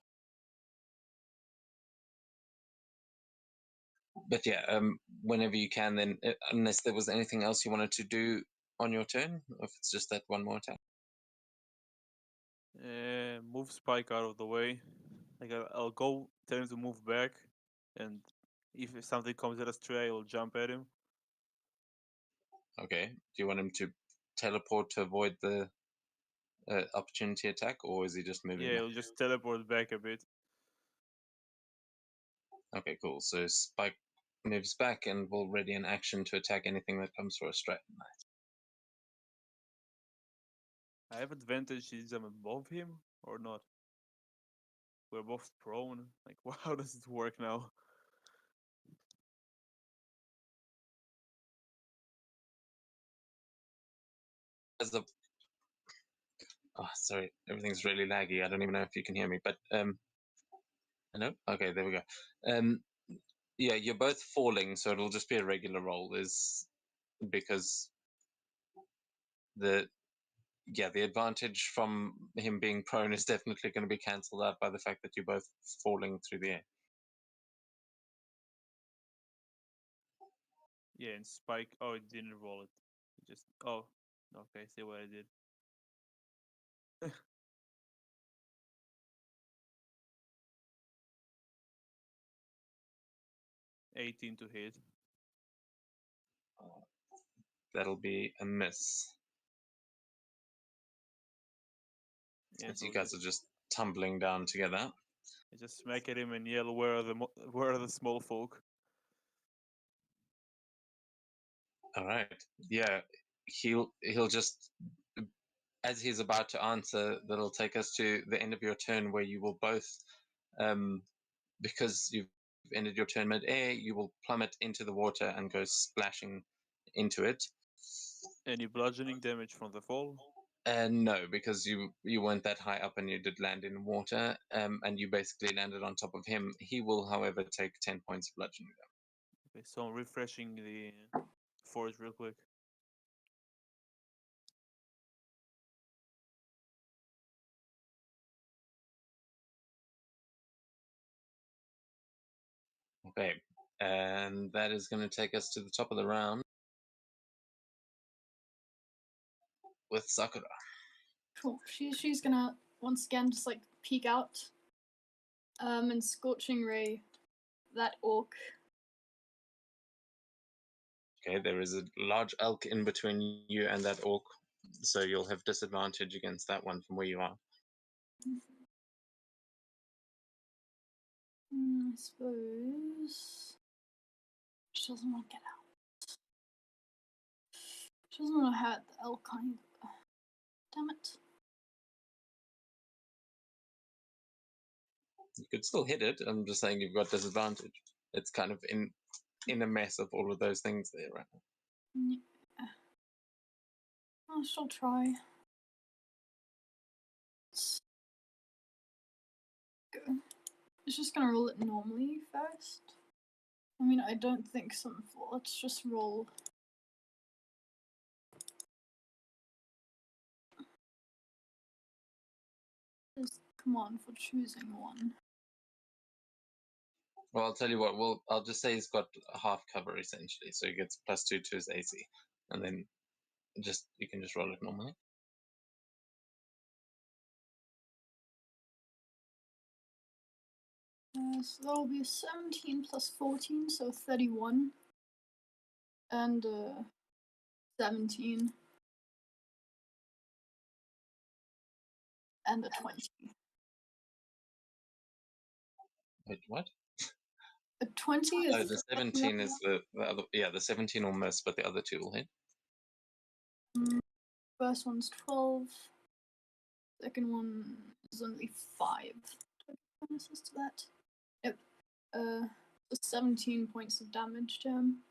But yeah, whenever you can, then unless there was anything else you wanted to do on your turn, or if it's just that one more attack. Move Spike out of the way. Like I'll go, tell him to move back, and if something comes at us astray, I will jump at him. Okay. Do you want him to teleport to avoid the opportunity attack, or is he just moving Yeah, back? he'll just teleport back a bit. Okay, cool. So Spike moves back and will ready an action to attack anything that comes for a straight. I have advantage since I'm above him or not. We're both prone. Like, how does it work now? As the oh, sorry, everything's really laggy. I don't even know if you can hear me, but hello. Okay, there we go. Yeah, you're both falling, so it'll just be a regular roll. Is because the the advantage from him being prone is definitely going to be cancelled out by the fact that you're both falling through the air. Yeah, and Spike. Oh, it didn't roll it. It just. Oh, okay. See what I did. 18 to hit. That'll be a miss. Yeah, As so you guys are just tumbling down together. I just smack at him and yell, "Where are where are the small folk?" All right. Yeah, he'll just as he's about to answer, that'll take us to the end of your turn where you will both, because you've ended your turn mid-air, you will plummet into the water and go splashing into it. Any bludgeoning damage from the fall? No, because you weren't that high up and you did land in water, and you basically landed on top of him. He will, however, take 10 points of bludgeoning damage. Okay, so I'm refreshing the forge real quick. Okay, and that is going to take us to the top of the round with Sakura. Cool. She's gonna once again just like peek out, and scorching ray that orc. Okay, there is a large elk in between you and that orc, so you'll have disadvantage against that one from where you are. I suppose she doesn't want to get out. She doesn't want to hurt the elk either. Damn it. You could still hit it. I'm just saying you've got disadvantage. It's kind of in a mess of all of those things there right now. Yeah. I shall try. Let's go. It's just gonna roll it normally first. I mean, I don't think something for. Let's just roll. Just come on for choosing one. Well, I'll tell you what. I'll just say he's got a half cover essentially, so he gets +2 to his AC, and then you can just roll it normally. So that'll be 17 plus 14, so 31. And 17. And a 20. Wait, what? A 20 is. Oh, the 17 is the other. Yeah, the 17 will miss, but the other two will hit. First one's 12. Second one is only 5. Bonuses to that. Yep. So 17 points of damage to him.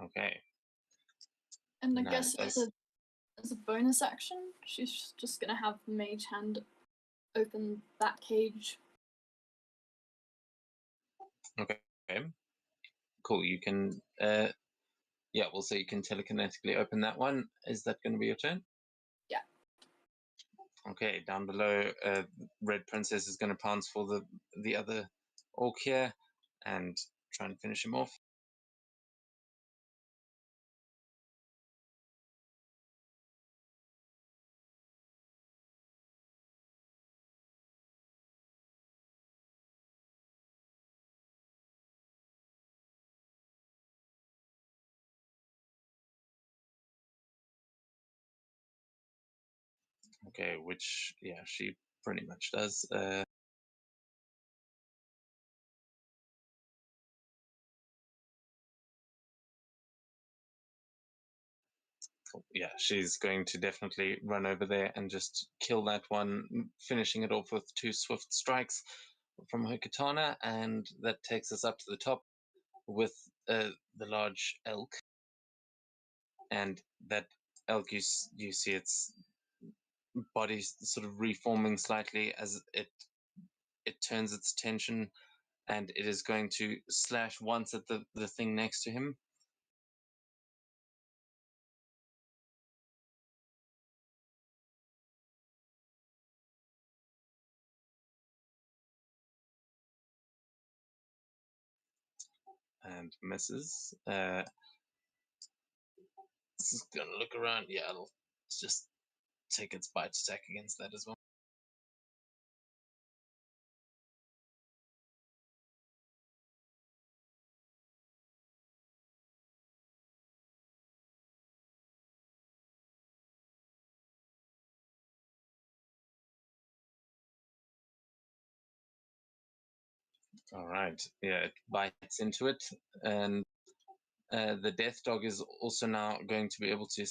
Okay. And I Nice. guess as a bonus action, she's just gonna have Mage Hand open that cage. Okay. Cool. You can. Yeah, we'll say you can telekinetically open that one. Is that going to be your turn? Yeah. Okay. Down below, Red Princess is going to pounce for the other orc here, and try and finish him off. Okay, which, yeah, she pretty much does. Yeah, she's going to definitely run over there and just kill that one, finishing it off with 2 swift strikes from her katana, and that takes us up to the top with the large elk. And that elk, you see its body sort of reforming slightly as it turns its attention, and it is going to slash once at the thing next to him. And misses. This is gonna look around. Yeah, it'll just take its bite attack against that as well. All right. Yeah, it bites into it, and the death dog is also now going to be able to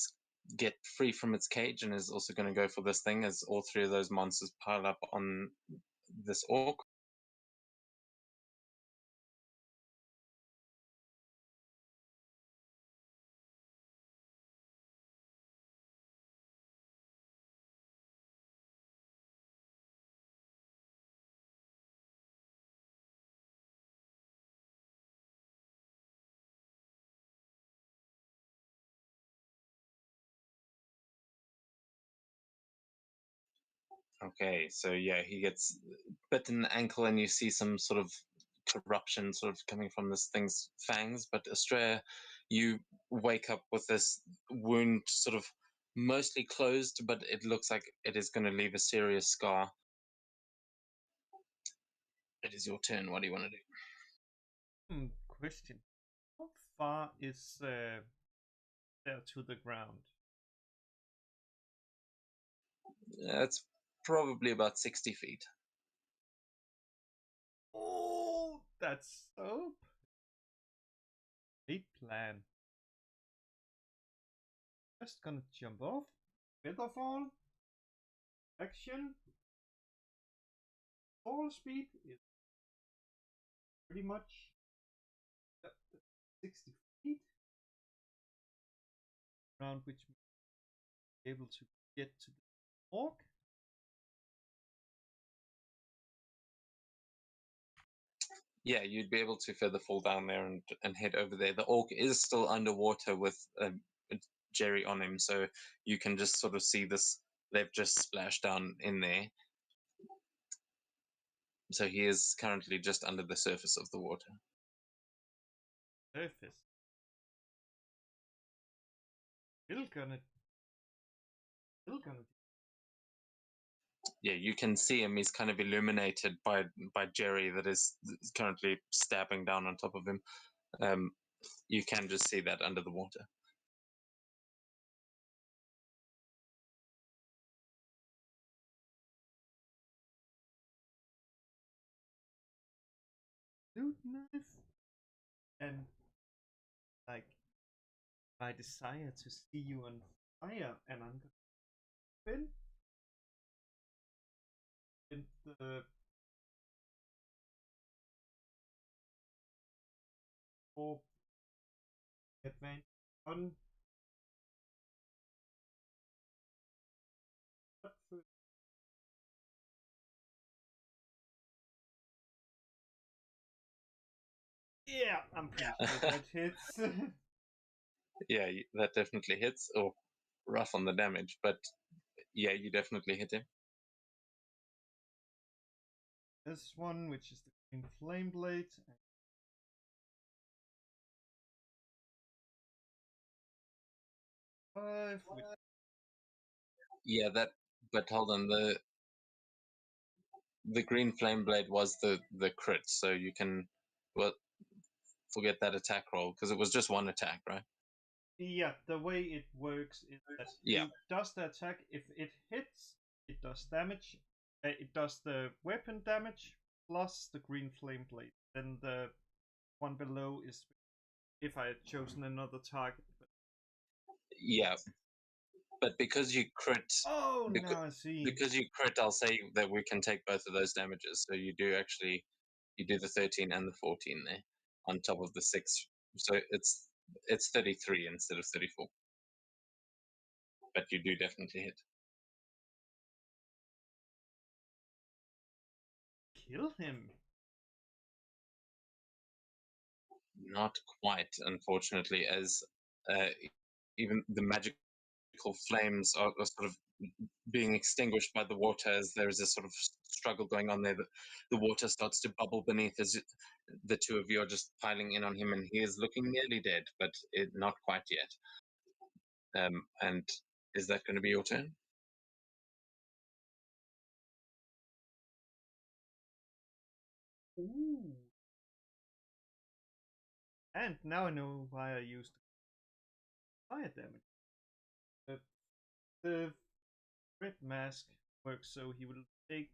get free from its cage, and is also going to go for this thing as all 3 of those monsters pile up on this orc. Okay, so yeah, he gets bit in the ankle, and you see some sort of corruption sort of coming from this thing's fangs. But Estrella, you wake up with this wound sort of mostly closed, but it looks like it is going to leave a serious scar. It is your turn. What do you want to do? Question. How far is there to the ground? It's probably about 60 feet. Oh, that's so great plan. Just gonna jump off. Featherfall. Action. Fall speed is pretty much 60 feet. Around which means be able to get to the orc. Yeah, you'd be able to further fall down there and head over there. The orc is still underwater with Jerry on him, so you can just sort of see this. They've just splashed down in there. So he is currently just under the surface of the water. Surface. Still gonna. Yeah, you can see him. He's kind of illuminated by Jerry that is currently stabbing down on top of him. You can just see that under the water. Loot knife. And like my desire to see you on fire, and I'm gonna spin the orb advantage on. Yeah, I'm pretty sure that hits. Yeah, that definitely hits. Or rough on the damage, but yeah, you definitely hit him. This one, which is the green flame blade. Five, which Yeah, that. But hold on, the green flame blade was the crit, so you can forget that attack roll because it was just one attack, right? yeah, the way it works is that Yeah. you does the attack. If it hits, it does damage. It does the weapon damage plus the green flame blade. Then the one below is if I had chosen another target. Yeah, but because you crit, Oh, because, now I see. because you crit, I'll say that we can take both of those damages. So you do the 13 and the 14 there on top of the 6. So it's 33 instead of 34. But you do definitely hit. Kill him. Not quite, unfortunately, as even the magical flames are sort of being extinguished by the water as there is a sort of struggle going on there. The water starts to bubble beneath as the two of you are just piling in on him, and he is looking nearly dead, but not quite yet. And is that going to be your turn? Ooh. And now I know why I used fire damage. The red mask works so he will take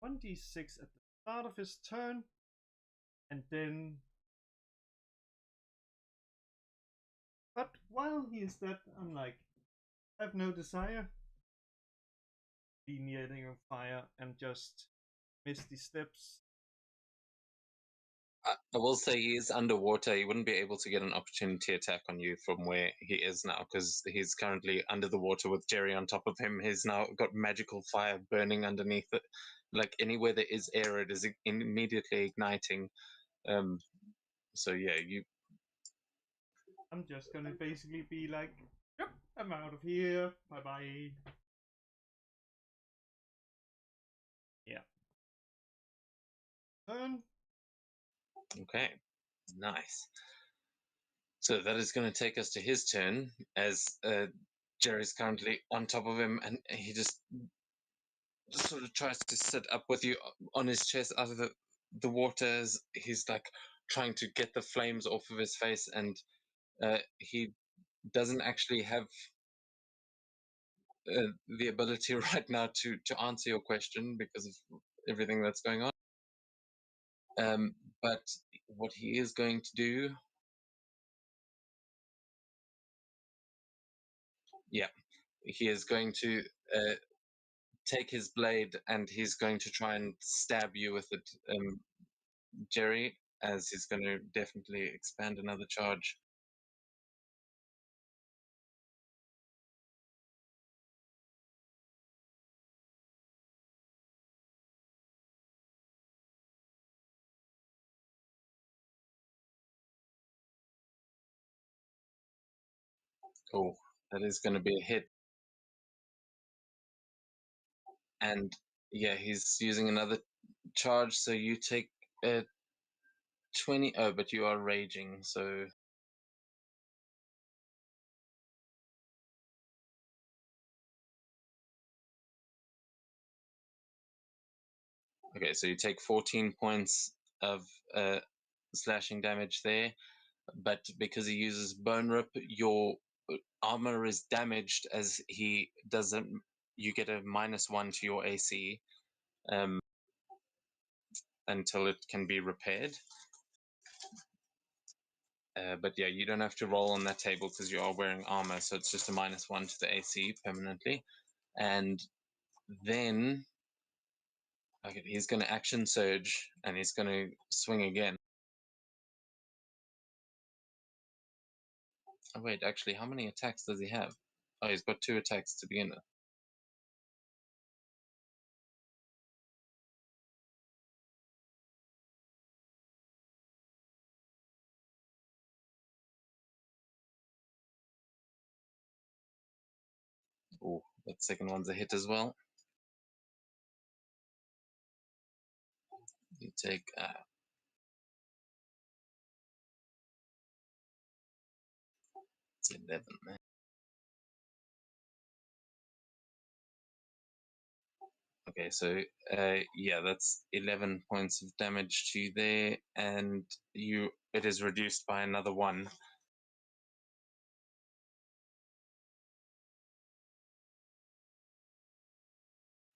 1d6 at the start of his turn, and then. But while he is dead, I'm like, I have no desire. Be near the fire and just misty steps. I will say he is underwater. He wouldn't be able to get an opportunity attack on you from where he is now because he's currently under the water with Jerry on top of him. He's now got magical fire burning underneath it. Like anywhere there is air, it is immediately igniting. So yeah, you. I'm just gonna basically be like, yep, I'm out of here. Bye bye. turn. Okay, nice. So that is going to take us to his turn, as Jerry's currently on top of him, and he just sort of tries to sit up with you on his chest out of the water, as he's like trying to get the flames off of his face, and he doesn't actually have the ability right now to answer your question because of everything that's going on. But what he is going to do, yeah, he is going to take his blade and he's going to try and stab you with it, Jerry, as he's going to definitely expand another charge. Oh, that is going to be a hit. And yeah, he's using another charge, so you take 20. Oh, but you are raging, so okay, so you take 14 points of slashing damage there, but because he uses bone rip, your armor is damaged as he doesn't. You get a -1 to your AC until it can be repaired. But yeah, you don't have to roll on that table because you are wearing armor, so it's just a -1 to the AC permanently. And then okay, he's going to action surge and he's going to swing again. Oh wait, actually, how many attacks does he have? Oh, he's got 2 attacks to begin with. Oh, that second one's a hit as well. You take it's 11 there. Okay, so yeah, that's 11 points of damage to you there, and it is reduced by another 1.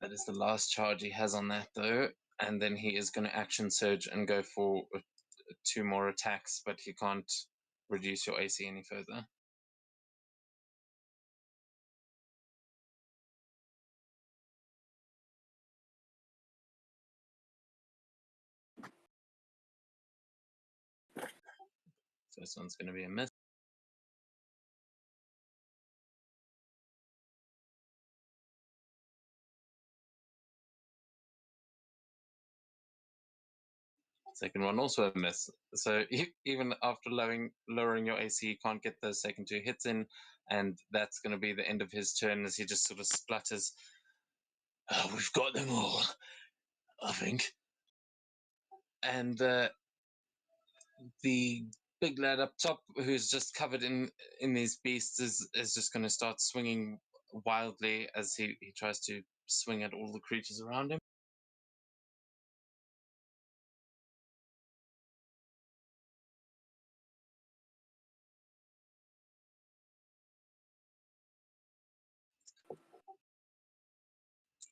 That is the last charge he has on that, though, and then he is going to action surge and go for 2 more attacks, but he can't reduce your AC any further. First one's going to be a miss. Second one also a miss. So even after lowering your AC, you can't get the second 2 hits in, and that's going to be the end of his turn as he just sort of splutters. Oh, we've got them all, I think. And the big lad up top, who's just covered in these beasts, is just going to start swinging wildly as he tries to swing at all the creatures around him.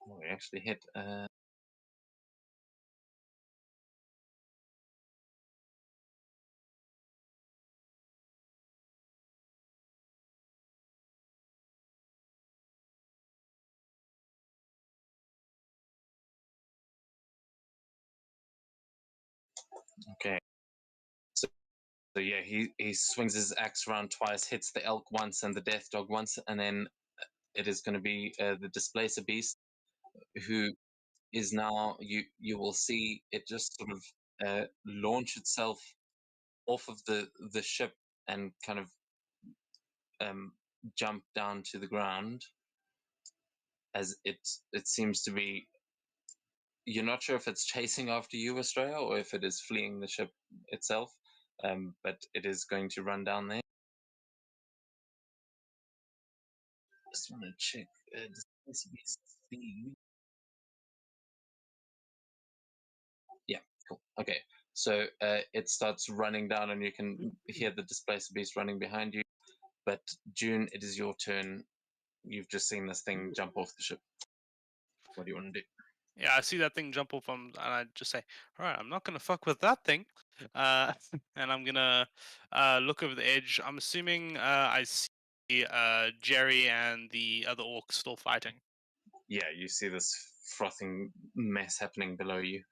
Oh, we actually hit. Okay. So yeah, he swings his axe around twice, hits the elk once and the death dog once, and then it is going to be the displacer beast, who is now you will see it just sort of launch itself off of the ship and kind of jump down to the ground, as it seems to be you're not sure if it's chasing after you, Australia, or if it is fleeing the ship itself. But it is going to run down there. Just want to check. This needs to be seen. Yeah, cool. Okay, so it starts running down, and you can hear the displaced beast running behind you. But June, it is your turn. You've just seen this thing jump off the ship. What do you want to do? Yeah, I see that thing jump off, and I just say, "All right, I'm not gonna fuck with that thing," uh, and I'm gonna look over the edge. I'm assuming I see Jerry and the other orc still fighting. Yeah, you see this frothing mess happening below you.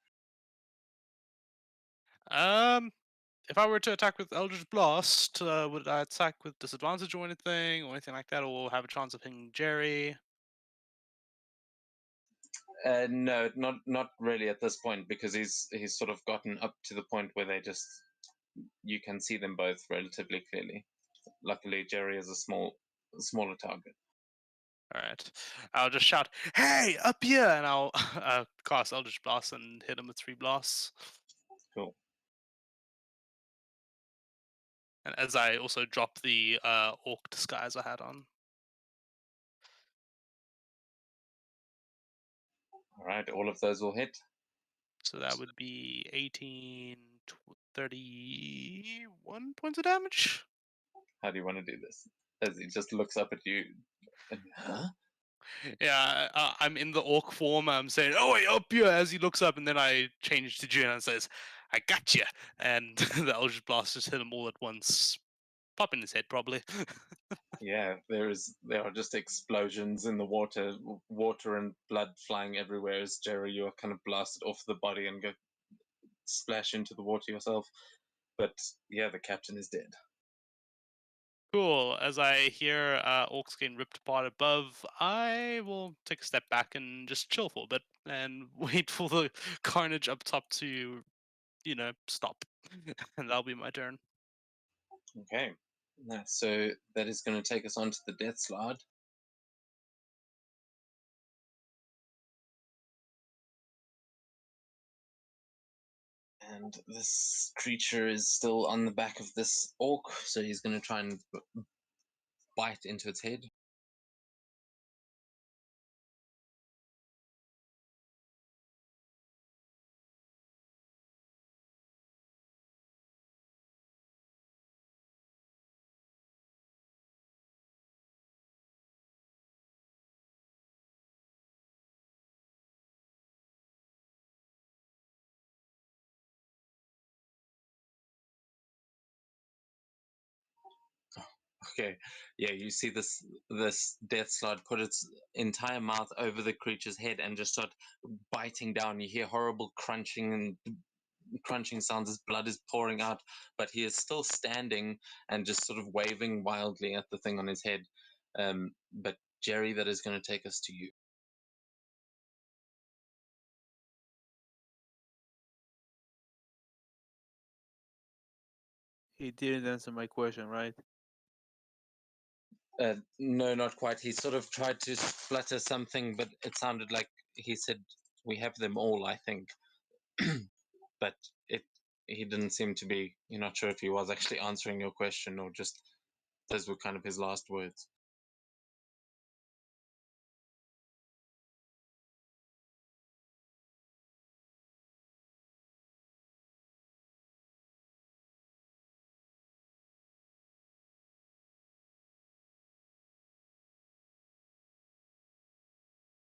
If I were to attack with Eldritch Blast, would I attack with disadvantage or anything like that, or have a chance of hitting Jerry? No, not really at this point, because he's sort of gotten up to the point where they just, you can see them both relatively clearly. Luckily, Jerry is a smaller target. All right, I'll just shout, "Hey, up here!" and I'll cast Eldritch Blast and hit him with 3 blasts. Cool. And as I also drop the orc disguise I had on. All right, all of those will hit. So that would be 18, 31 points of damage. How do you want to do this? As he just looks up at you, and, huh? Yeah, I'm in the orc form. I'm saying, "Oh, wait, up here!" as he looks up, and then I change to June and says, "I got you!" And the Eldritch Blast just hit him all at once, pop in his head probably. Yeah, there are just explosions in the water and blood flying everywhere as Jerry, you're kind of blasted off the body and go splash into the water yourself. But yeah, the captain is dead. Cool. As I hear orcs getting ripped apart above, I will take a step back and just chill for a bit and wait for the carnage up top to, stop. And that'll be my turn. Okay, so that is going to take us on to the death slide. And this creature is still on the back of this orc, so he's going to try and bite into its head. Okay, yeah, you see this death slide put its entire mouth over the creature's head and just start biting down. You hear horrible crunching sounds as blood is pouring out, but he is still standing and just sort of waving wildly at the thing on his head. But Jerry, that is going to take us to you. He didn't answer my question, right? No, not quite. He sort of tried to splutter something, but it sounded like he said, "We have them all," I think. But he didn't seem to be. You're not sure if he was actually answering your question or just those were kind of his last words.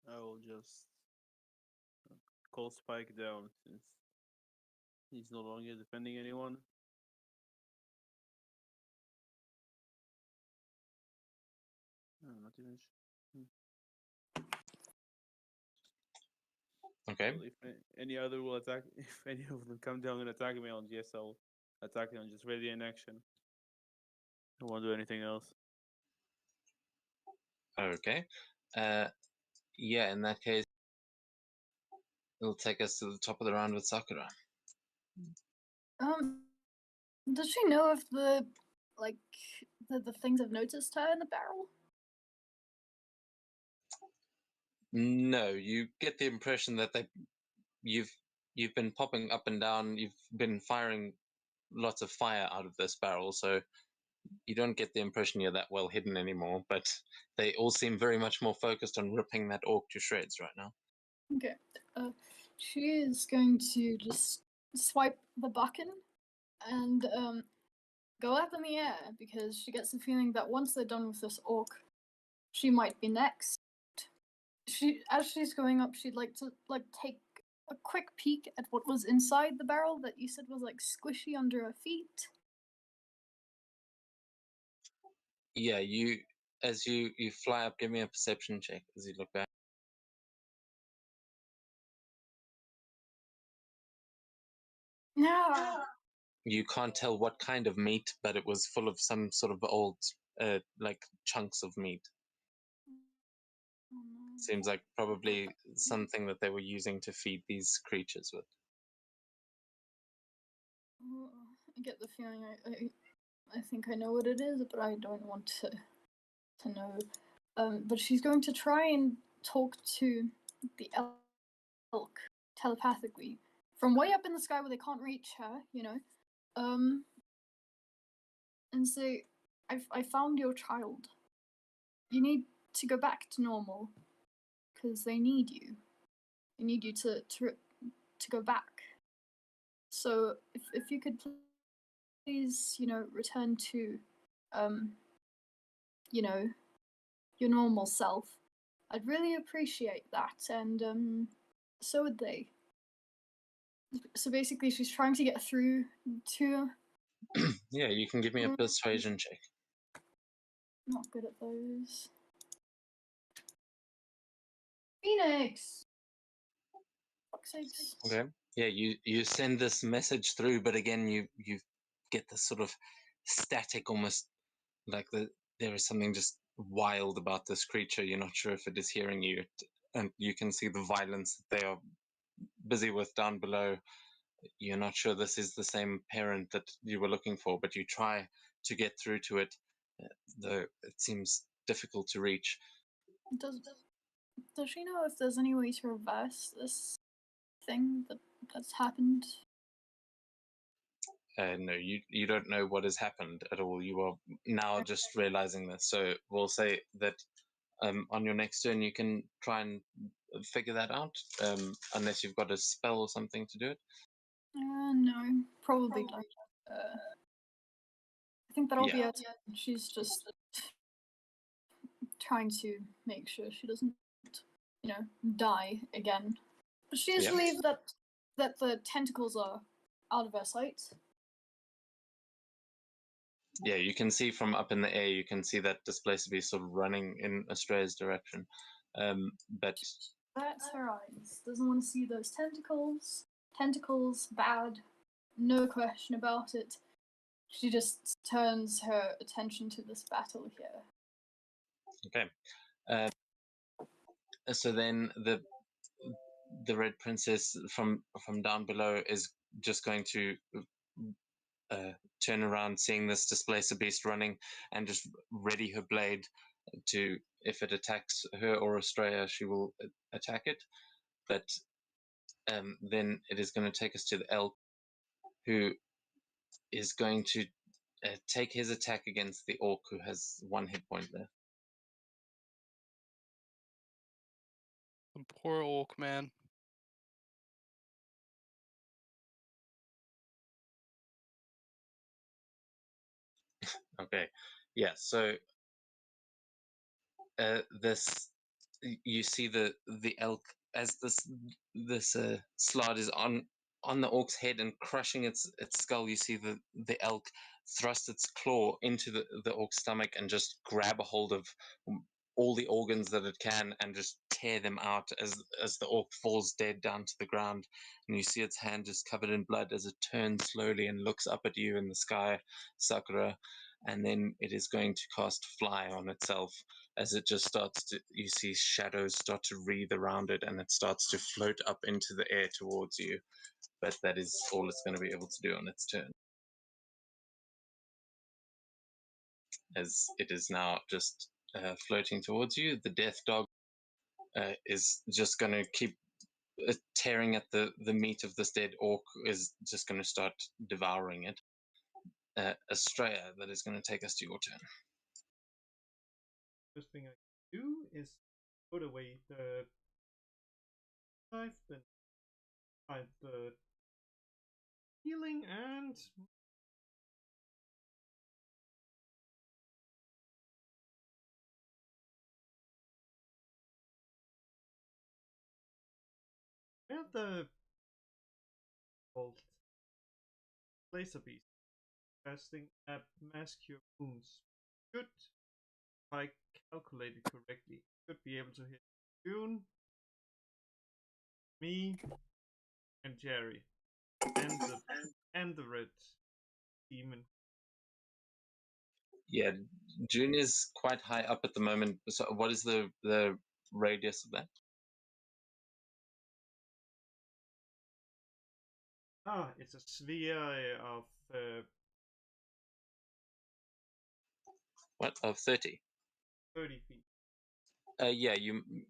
I will just call Spike down since he's no longer defending anyone. Not even. Okay. Well, if any other will attack, if any of them come down and attack me, I'll attack them. Just ready in action. I won't do anything else. Okay. Yeah, in that case, it'll take us to the top of the round with Sakura. Does she know if the things have noticed her in the barrel? No, you get the impression that they you've been popping up and down. You've been firing lots of fire out of this barrel, so you don't get the impression you're that well hidden anymore. But they all seem very much more focused on ripping that orc to shreds right now. Okay. She is going to just swipe the button and go up in the air because she gets the feeling that once they're done with this orc, she might be next. As she's going up, she'd like to take a quick peek at what was inside the barrel that you said was like squishy under her feet. Yeah, as you fly up, give me a perception check as you look back. No. You can't tell what kind of meat, but it was full of some sort of old, like chunks of meat. Oh, no. Seems like probably something that they were using to feed these creatures with. Oh, I get the feeling I think I know what it is, but I don't want to know. But she's going to try and talk to the elk telepathically from way up in the sky where they can't reach her, you know. And say, I found your child. You need to go back to normal because they need you. They need you to go back. So if you could please, you know, return to, you know, your normal self, I'd really appreciate that, and so would they. So basically, she's trying to get through to. Yeah, you can give me a persuasion check. Not good at those. Phoenix. Fuck's sakes. Okay. Yeah, you send this message through, but again, you get this sort of static, almost like there is something just wild about this creature. You're not sure if it is hearing you, and you can see the violence that they are busy with down below. You're not sure this is the same parent that you were looking for, but you try to get through to it, though it seems difficult to reach. Does she know if there's any way to reverse this thing that's happened? No, you don't know what has happened at all. You are now just realizing this. So we'll say that on your next turn you can try and figure that out, unless you've got a spell or something to do it. No, probably don't. I think that'll be Yeah. it. She's just trying to make sure she doesn't, you know, die again. But she is Yeah. relieved that the tentacles are out of her sight. Yeah, you can see from up in the air, you can see that Displacer Beast sort of running in Australia's direction. But That's her eyes. Doesn't want to see those tentacles. Tentacles, bad. No question about it. She just turns her attention to this battle here. okay. So then the Red Princess from down below is just going to turn around, seeing this Displacer Beast running, and just ready her blade to, if it attacks her or Australia, she will attack it. But then it is going to take us to the elk, who is going to take his attack against the orc, who has 1 hit point left. The poor orc, man. Okay, yeah. So this, you see the elk as this slot is on the orc's head and crushing its skull. You see the elk thrust its claw into the orc's stomach and just grab a hold of all the organs that it can and just tear them out as the orc falls dead down to the ground. And you see its hand just covered in blood as it turns slowly and looks up at you in the sky, Sakura. And then it is going to cast Fly on itself. As it just starts to, you see shadows start to wreathe around it, and it starts to float up into the air towards you. But that is all it's going to be able to do on its turn, as it is now just floating towards you. The death dog is just going to keep tearing at the meat of this dead orc is just going to start devouring it. Estrella, that is going to take us to your turn. First thing I do is put away the knife, then find the healing, and where the old laser beast casting at mask cure wounds should, if I calculated correctly, should be able to hit June, me, and Jerry, and the red demon. Yeah, June is quite high up at the moment. So what is the radius of that? Ah, it's a sphere of What, of 30? 30 feet. Yeah,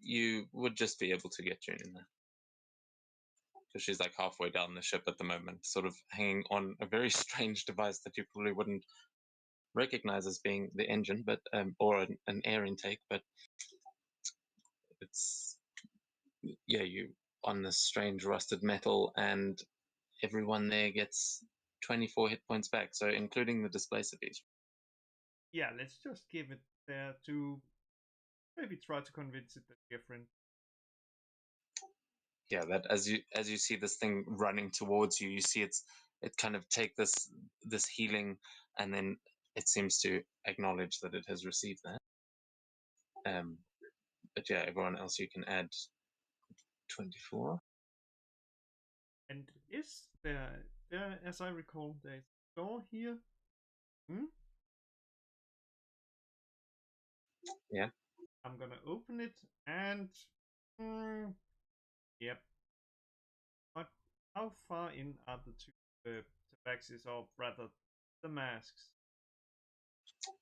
you would just be able to get June in there. Because she's like halfway down the ship at the moment, sort of hanging on a very strange device that you probably wouldn't recognize as being the engine, but or an air intake, but it's, yeah, you on this strange rusted metal, and everyone there gets 24 hit points back, so including the displacer piece. Yeah, let's just give it there to maybe try to convince it that different. Yeah, that as you see this thing running towards you, you see it kind of take this healing, and then it seems to acknowledge that it has received that. But yeah, everyone else you can add 24. And is there, as I recall, there's a door here? Yeah. I'm gonna open it and... yep. But how far in are the two tabaxis, or rather, the masks?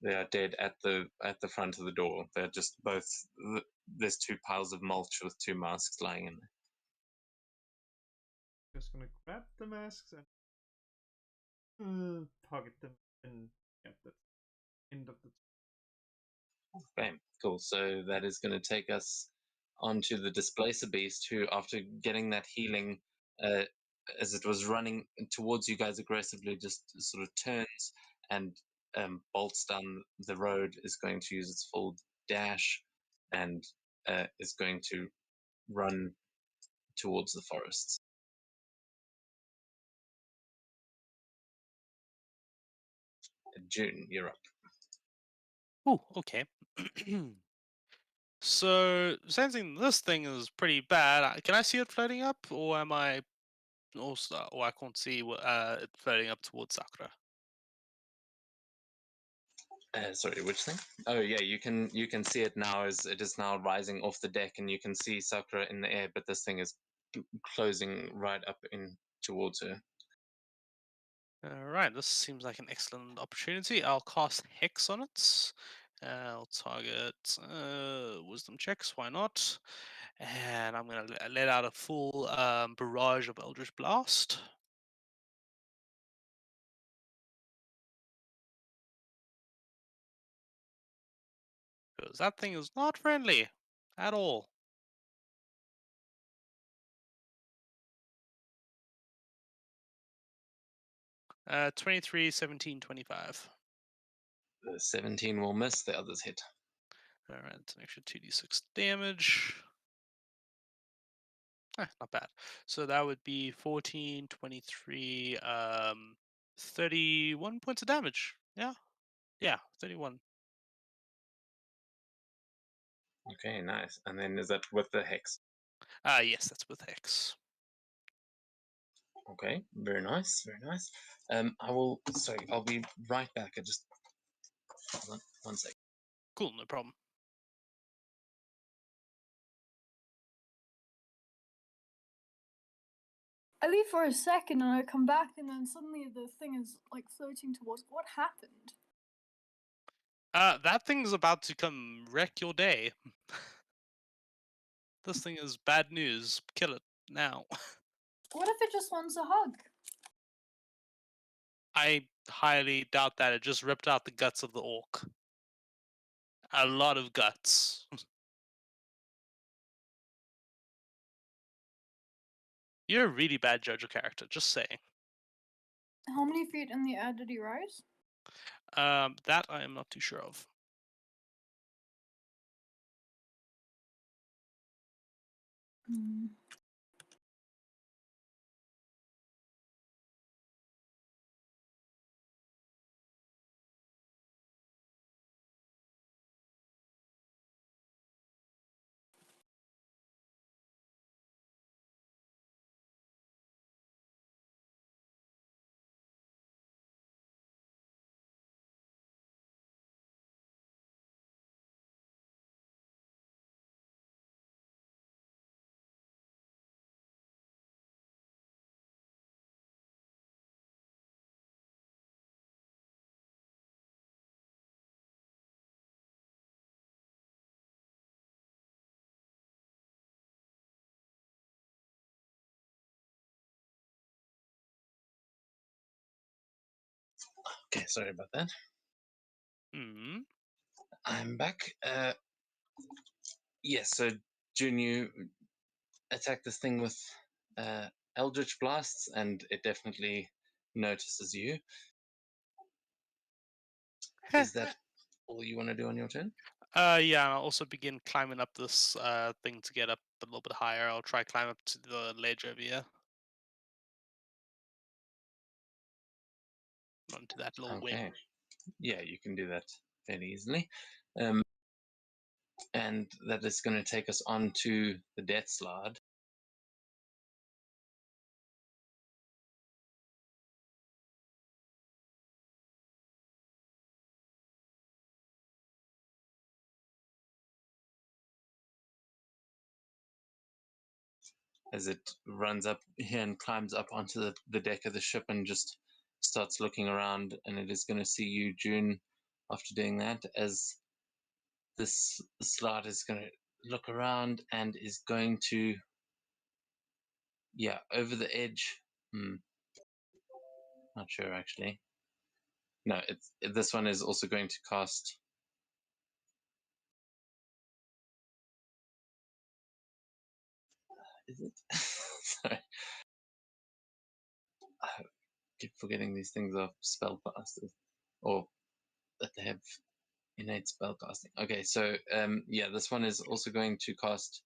They are dead at the front of the door. They're just both. There's two piles of mulch with two masks lying in there. Just gonna grab the masks and pocket them, and yeah, that's the end of the. Okay, cool. So that is going to take us onto the displacer beast, who, after getting that healing, as it was running towards you guys aggressively, just sort of turns and bolts down the road, is going to use its full dash and is going to run towards the forests. June, you're up. Oh, okay. So, sensing this thing is pretty bad, can I see it floating up, or am I also, or I can't see it floating up towards Sakura? Sorry, which thing? Oh yeah, you can see it now as it is now rising off the deck, and you can see Sakura in the air, but this thing is closing right up in towards her. Alright, this seems like an excellent opportunity. I'll cast Hex on it. I'll target Wisdom checks, why not? And I'm going to let out a full barrage of Eldritch Blast. Because that thing is not friendly at all. Uh, 23, 17, 25. The 17 will miss, the others hit. Alright, it's an extra 2d6 damage. Not bad. So that would be 14, 23, 31 points of damage. Yeah. Yeah, 31. Okay, nice. And then is that with the hex? Yes, that's with Hex. Okay, very nice, very nice. Sorry, I'll be right back. I just, hold on, 1 sec. Cool, no problem. I leave for a second and I come back, and then suddenly the thing is like floating towards. What happened? That thing's about to come wreck your day. This thing is bad news. Kill it. now. What if it just wants a hug? I highly doubt that. It just ripped out the guts of the orc. A lot of guts. You're a really bad JoJo character, just saying. How many feet in the air did he rise? That I am not too sure of. Hmm. Okay, sorry about that. Hmm. I'm back. Yes, so June, you attack this thing with Eldritch Blasts, and it definitely notices you. Is that all you want to do on your turn? Yeah, I'll also begin climbing up this thing to get up a little bit higher. I'll try climb up to the ledge over here. Onto that little Okay. wing. Yeah, you can do that fairly easily. And that is going to take us on to the Death Slide. As it runs up here and climbs up onto the deck of the ship and just starts looking around, and it is going to see you, June, after doing that, as this slide is going to look around and is going to, yeah, over the edge. Not sure actually. No, this one is also going to cast. Is it? Sorry. I keep forgetting these things are spellcasters, or that they have innate spellcasting. Okay, so yeah, this one is also going to cast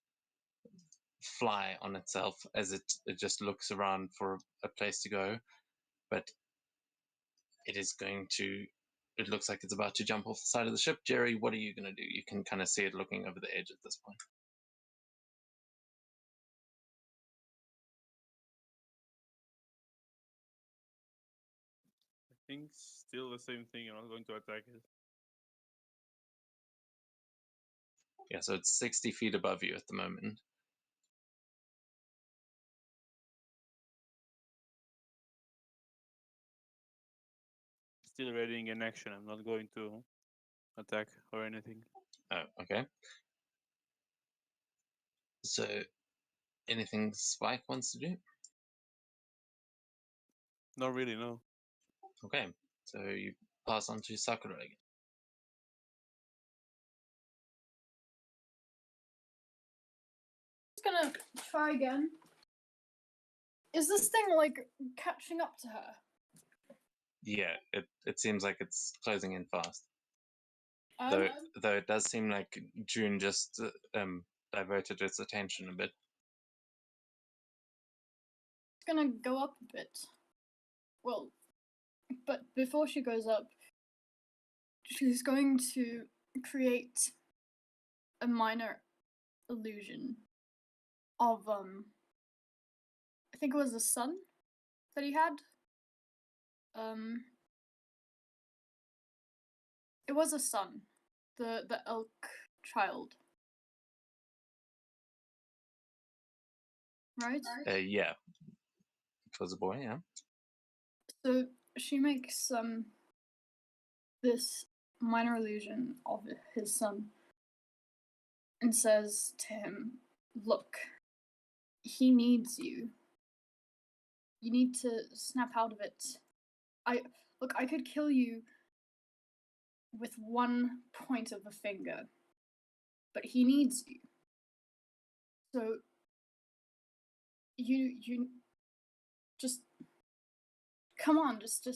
Fly on itself as it just looks around for a place to go, but it is going to. It looks like it's about to jump off the side of the ship. Jerry, what are you going to do? You can kind of see it looking over the edge at this point. I think still the same thing. I'm not going to attack it. Yeah, so it's 60 feet above you at the moment. Still readying an action. I'm not going to attack or anything. Oh, okay. So, anything Spike wants to do? Not really, no. Okay, so you pass on to Sakura again. Just gonna try again. Is this thing like catching up to her? Yeah, it seems like it's closing in fast. Um, Though it does seem like June just diverted its attention a bit. It's gonna go up a bit. Well, but before she goes up, she's going to create a minor illusion of I think it was the sun that he had. It was a son, the elk child, right? Yeah, it was a boy. Yeah. So she makes this minor illusion of his son and says to him, "Look, he needs you. You need to snap out of it. I could kill you with one point of a finger, but he needs you. So you just come on, just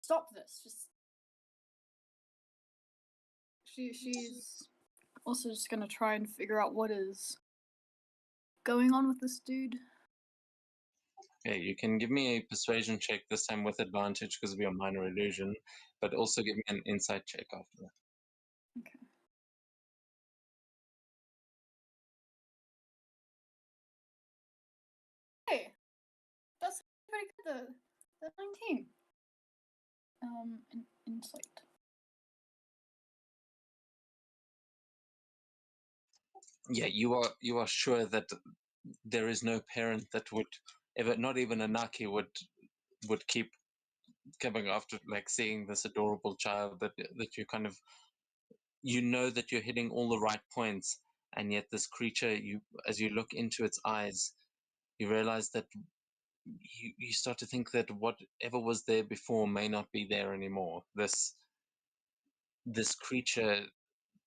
stop this. Just she's also just gonna try and figure out what is going on with this dude. Okay, you can give me a persuasion check this time with advantage because of your minor illusion, but also give me an insight check after that. Okay. Hey, that's pretty good. The 19. Insight. Yeah, you are sure that there is no parent that would ever, not even a Naki would keep coming after, like, seeing this adorable child that you kind of, you know that you're hitting all the right points, and yet this creature, you, as you look into its eyes, you realize that you start to think that whatever was there before may not be there anymore. This creature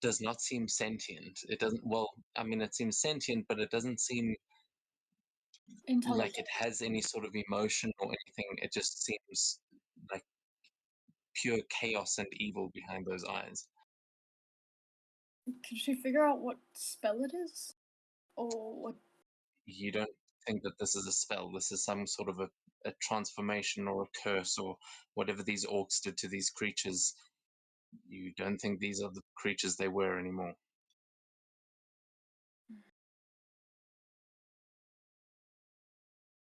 does not seem sentient. It doesn't, well, I mean, it seems sentient, but it doesn't seem like it Intelligent. has any sort of emotion or anything. It just seems like pure chaos and evil behind those eyes. Could she figure out what spell it is? Or what? You don't think that this is a spell. This is some sort of a transformation or a curse or whatever these orcs did to these creatures. You don't think these are the creatures they were anymore.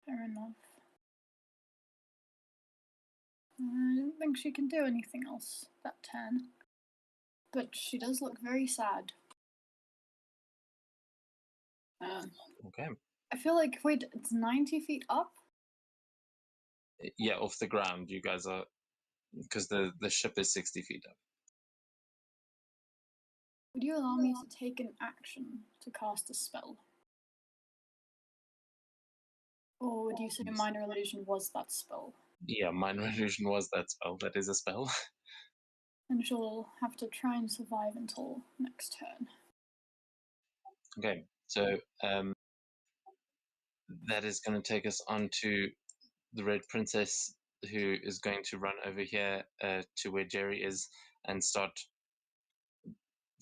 Fair enough. I don't think she can do anything else that turn. But she does look very sad. Okay. I feel like, wait, it's 90 feet up? Yeah, off the ground, you guys are, because the ship is 60 feet up. Would you allow me to take an action to cast a spell? Or would you say Yes. minor illusion was that spell? Yeah, minor illusion was that spell. That is a spell. And she'll have to try and survive until next turn. Okay, so that is going to take us on to the Red Princess, who is going to run over here to where Jerry is and start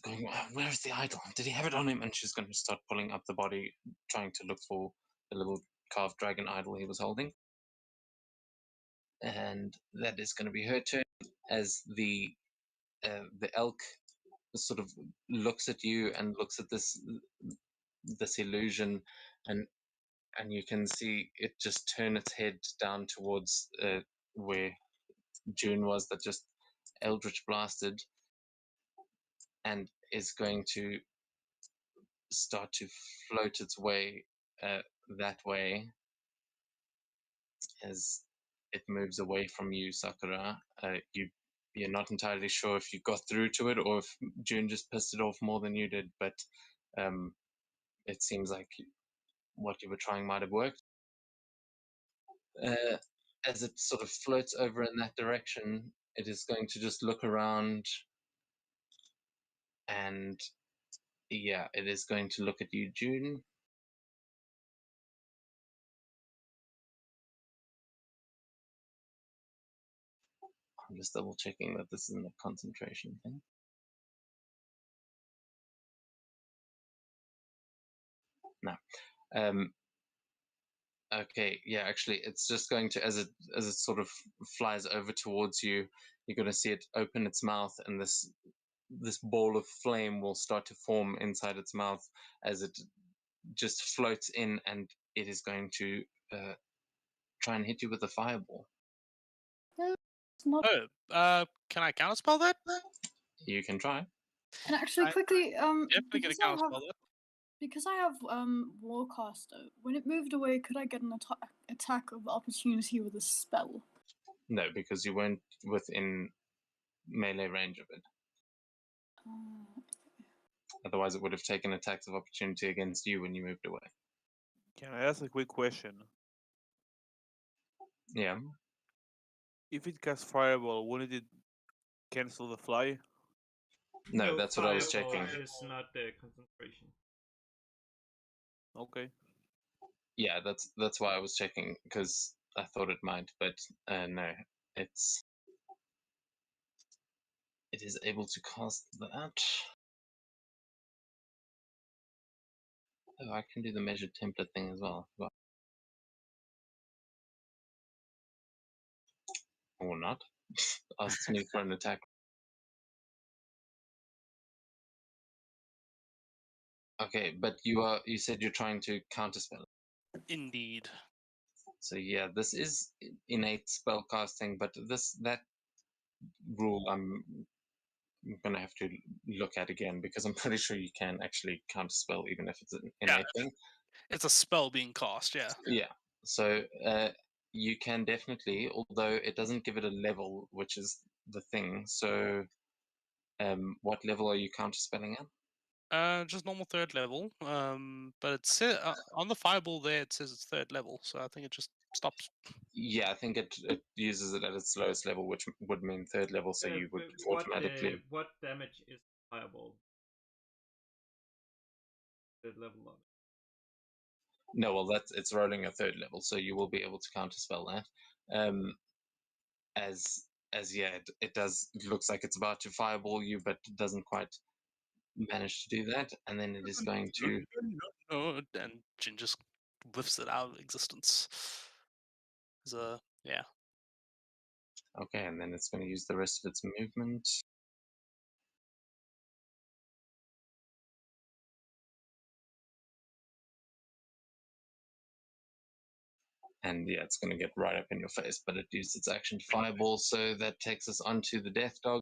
going, where's the idol? Did he have it on him? And she's going to start pulling up the body, trying to look for the little carved dragon idol he was holding. And that is going to be her turn as the elk sort of looks at you and looks at this illusion, and you can see it just turn its head down towards where June was, that just eldritch blasted, and is going to start to float its way that way as it moves away from you, Sakura. You're not entirely sure if you got through to it or if June just pissed it off more than you did, but it seems like what you were trying might have worked. As it sort of floats over in that direction, it is going to just look around, and yeah, it is going to look at you, June. I'm just double checking that this isn't a concentration thing. No. Okay, yeah, actually, it's just going to, as it sort of flies over towards you, you're going to see it open its mouth, and this ball of flame will start to form inside its mouth as it just floats in, and it is going to try and hit you with a fireball. It's not. Oh, can I counterspell that? You can try. And actually, I quickly, Definitely gonna counterspell that. because I have Warcaster. When it moved away, could I get an attack of opportunity with a spell? No, because you weren't within melee range of it. Otherwise, it would have taken attacks of opportunity against you when you moved away. Can I ask a quick question? Yeah. If it casts fireball, wouldn't it cancel the fly? No, that's what I was fireball checking. is not the concentration. Okay. Yeah, that's why I was checking because I thought it might, but no, it is able to cast that. Oh, I can do the measured template thing as well. Or not. Asks me for an attack. Okay, but you said you're trying to counterspell. Indeed. So yeah, this is innate spell casting, but that rule I'm gonna have to look at again because I'm pretty sure you can actually counterspell even if it's an Yeah, innate thing. it's a spell being cast. Yeah. Yeah. So you can definitely, although it doesn't give it a level, which is the thing. So what level are you counterspelling at? Just normal third level. But it's on the fireball there. It says it's third level, so I think it just stops. Yeah, I think it uses it at its lowest level, which would mean third level. So you would automatically. What damage is fireball? The level of it. No, well, it's rolling a third level, so you will be able to counterspell that. As yeah, it does. It looks like it's about to fireball you, but it doesn't quite manage to do that, and then it is going to. No, and Jin just whiffs it out of existence. Yeah. Okay, and then it's going to use the rest of its movement. And yeah, it's going to get right up in your face, but it used its action to fireball, so that takes us onto the death dog.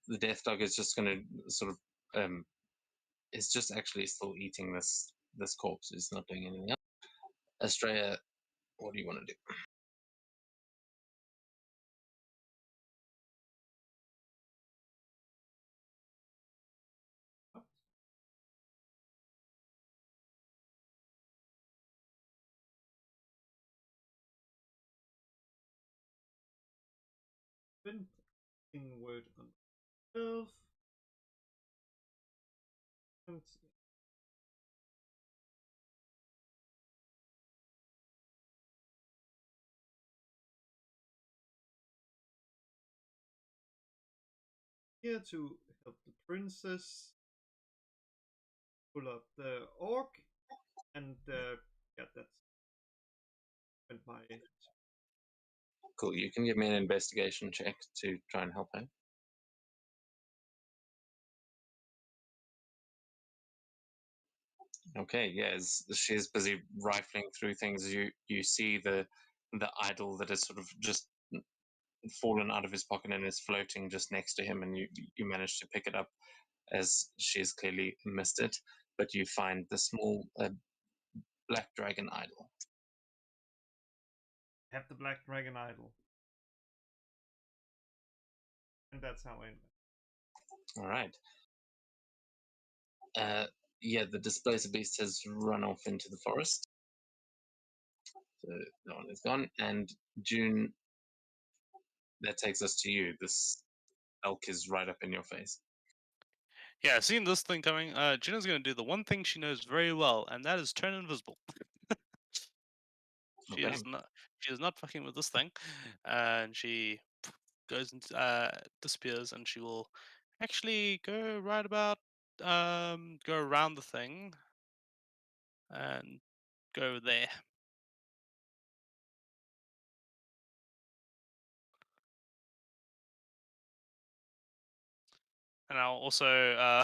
The death dog is just going to sort of is just actually still eating this corpse. It's not doing anything else. Estrella, what do you want to do? Been taking word on myself. And here to help the princess pull up the orc, and yeah, that's went my. Cool. You can give me an investigation check to try and help her. Okay, yeah, as she's busy rifling through things, you see the idol that has sort of just fallen out of his pocket and is floating just next to him, and you manage to pick it up as she's clearly missed it, but you find the small black dragon idol. Have the black dragon idol, and that's how I end. All right. Yeah, the displacer beast has run off into the forest. So that one is gone. And June, that takes us to you. This elk is right up in your face. Yeah, seeing this thing coming, Gina's gonna do the one thing she knows very well, and that is turn invisible. She Okay. is not. She is not fucking with this thing, and she goes and disappears, and she will actually go right about go around the thing and go there. And I'll also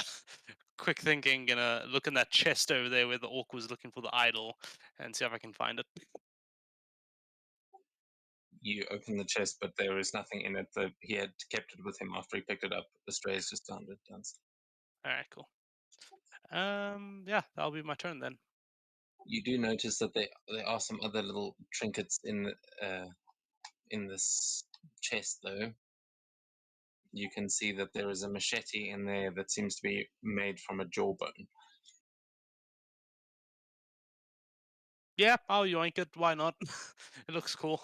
quick thinking, gonna look in that chest over there where the orc was looking for the idol, and see if I can find it. You open the chest, but there is nothing in it. He had kept it with him after he picked it up. The strays just found it. All right, cool. Yeah, that'll be my turn then. You do notice that there are some other little trinkets in this chest, though. You can see that there is a machete in there that seems to be made from a jawbone. Yeah, I'll yoink it. Why not? It looks cool.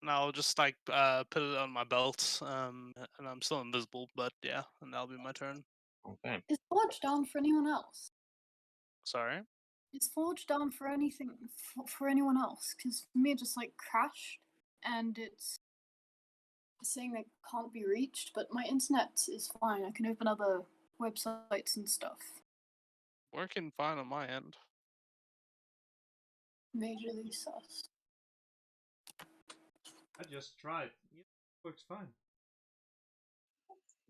And I'll just like put it on my belt. And I'm still invisible, but yeah, and that'll be my turn. Okay. Is Forge down for anyone else? Sorry. Is Forge down for anything for anyone else? Because for me, it just like crashed, and it's saying that can't be reached. But my internet is fine. I can open other websites and stuff. Working fine on my end. Majorly sus. I just tried. Yeah, works fine.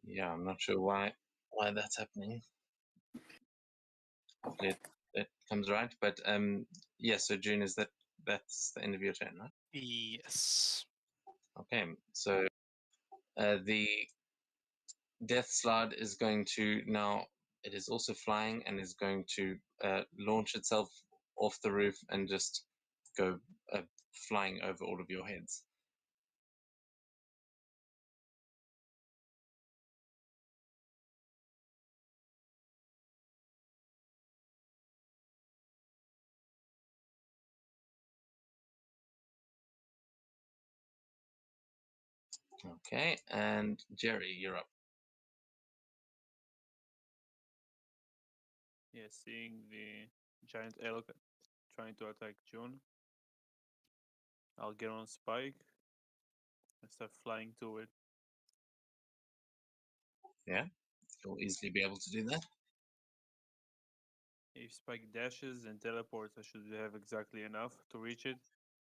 Yeah, I'm not sure why that's happening. Hopefully it comes right. But yeah, so June, that's the end of your turn, right? Yes. Okay, so the Death Slide is going to now, it is also flying and is going to launch itself off the roof and just go flying over all of your heads. Okay, and Jerry, you're up. Yeah, seeing the giant elk trying to attack June, I'll get on Spike and start flying to it. Yeah, you'll easily be able to do that. If Spike dashes and teleports, I should have exactly enough to reach it.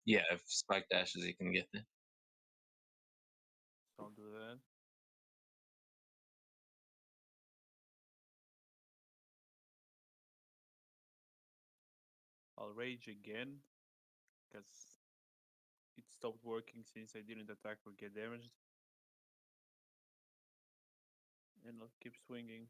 Yeah, if Spike dashes, you can get there. So I'll do that. I'll rage again because it stopped working since I didn't attack or get damaged. And I'll keep swinging.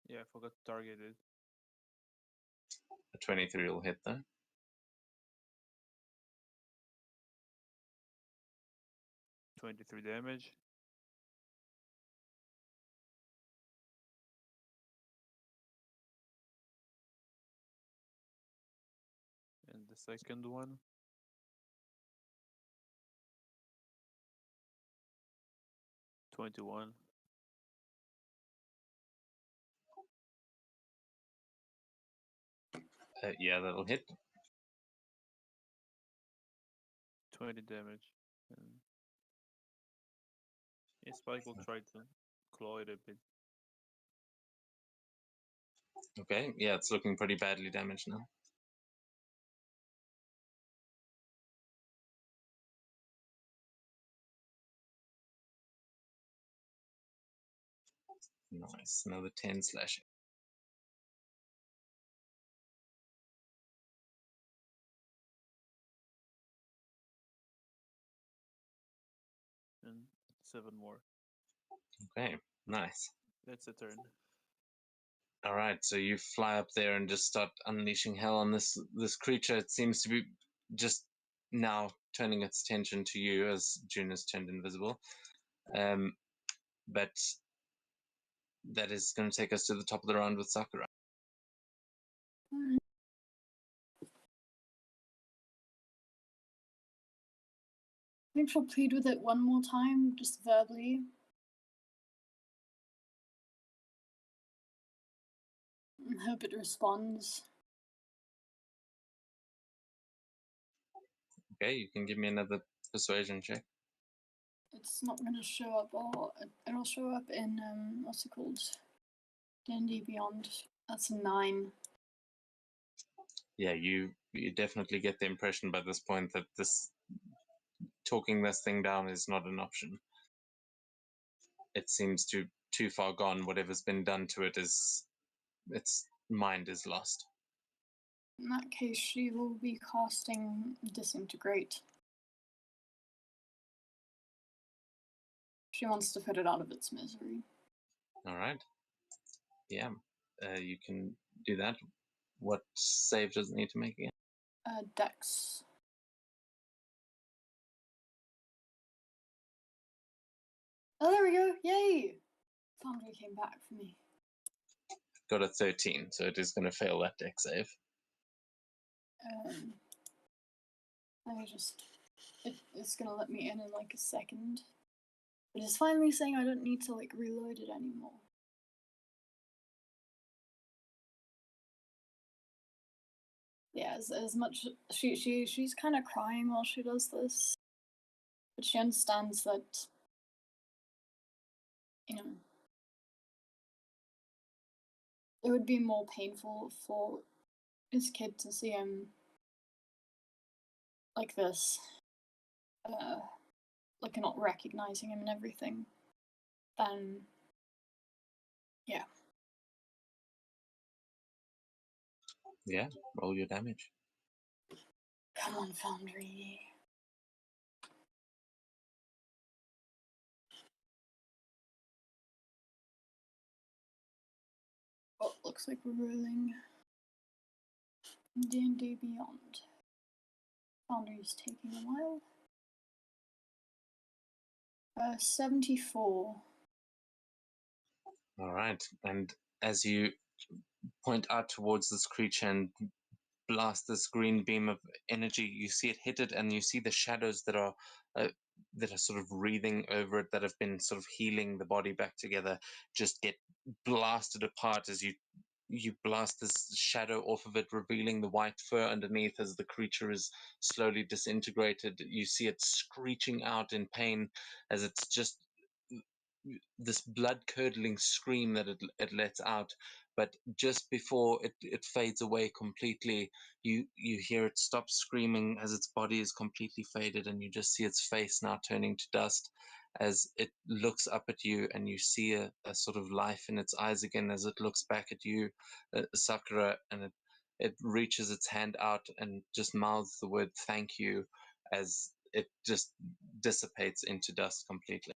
Yeah, I forgot to target it. A 23 will hit though. 23 damage. And the second one. $21. Yeah, that'll hit. 20 damage. And yeah, Spike will try to claw it a bit. Okay, yeah, it's looking pretty badly damaged now. Nice, another 10 slashing. And 7 more. Okay, nice. That's a turn. All right, so you fly up there and just start unleashing hell on this creature. It seems to be just now turning its attention to you as June has turned invisible. But that is going to take us to the top of the round with Sakura. I think she'll plead with it one more time, just verbally. And hope it responds. Okay, you can give me another persuasion check. It's not going to show up, or it'll show up in what's it called? D&D Beyond. That's a 9. Yeah, you definitely get the impression by this point that talking this thing down is not an option. It seems too far gone. Whatever's been done to it its mind is lost. In that case, she will be casting Disintegrate. She wants to put it out of its misery. All right. Yeah, you can do that. What save does it need to make again? Dex. Oh, there we go! Yay! Foundry came back for me. Got a 13, so it is going to fail that deck save. Let me just. It's gonna let me in like a second. But it's finally saying I don't need to like reload it anymore. Yeah, as much she's kind of crying while she does this, but she understands that, you know, it would be more painful for his kid to see him like this, like not recognizing him and everything, than, yeah. Yeah, roll your damage. Come on, Foundry. Oh, looks like we're rolling D&D Beyond. Foundry's taking a while. 74. All right, and as you point out towards this creature and blast this green beam of energy, you see it hit it, and you see the shadows that are sort of wreathing over it, that have been sort of healing the body back together, just get blasted apart as you blast this shadow off of it, revealing the white fur underneath as the creature is slowly disintegrated. You see it screeching out in pain as it's just this blood-curdling scream that it lets out. But just before it fades away completely, you hear it stop screaming as its body is completely faded, and you just see its face now turning to dust as it looks up at you, and you see a sort of life in its eyes again as it looks back at you, Sakura, and it reaches its hand out and just mouths the word thank you as it just dissipates into dust completely.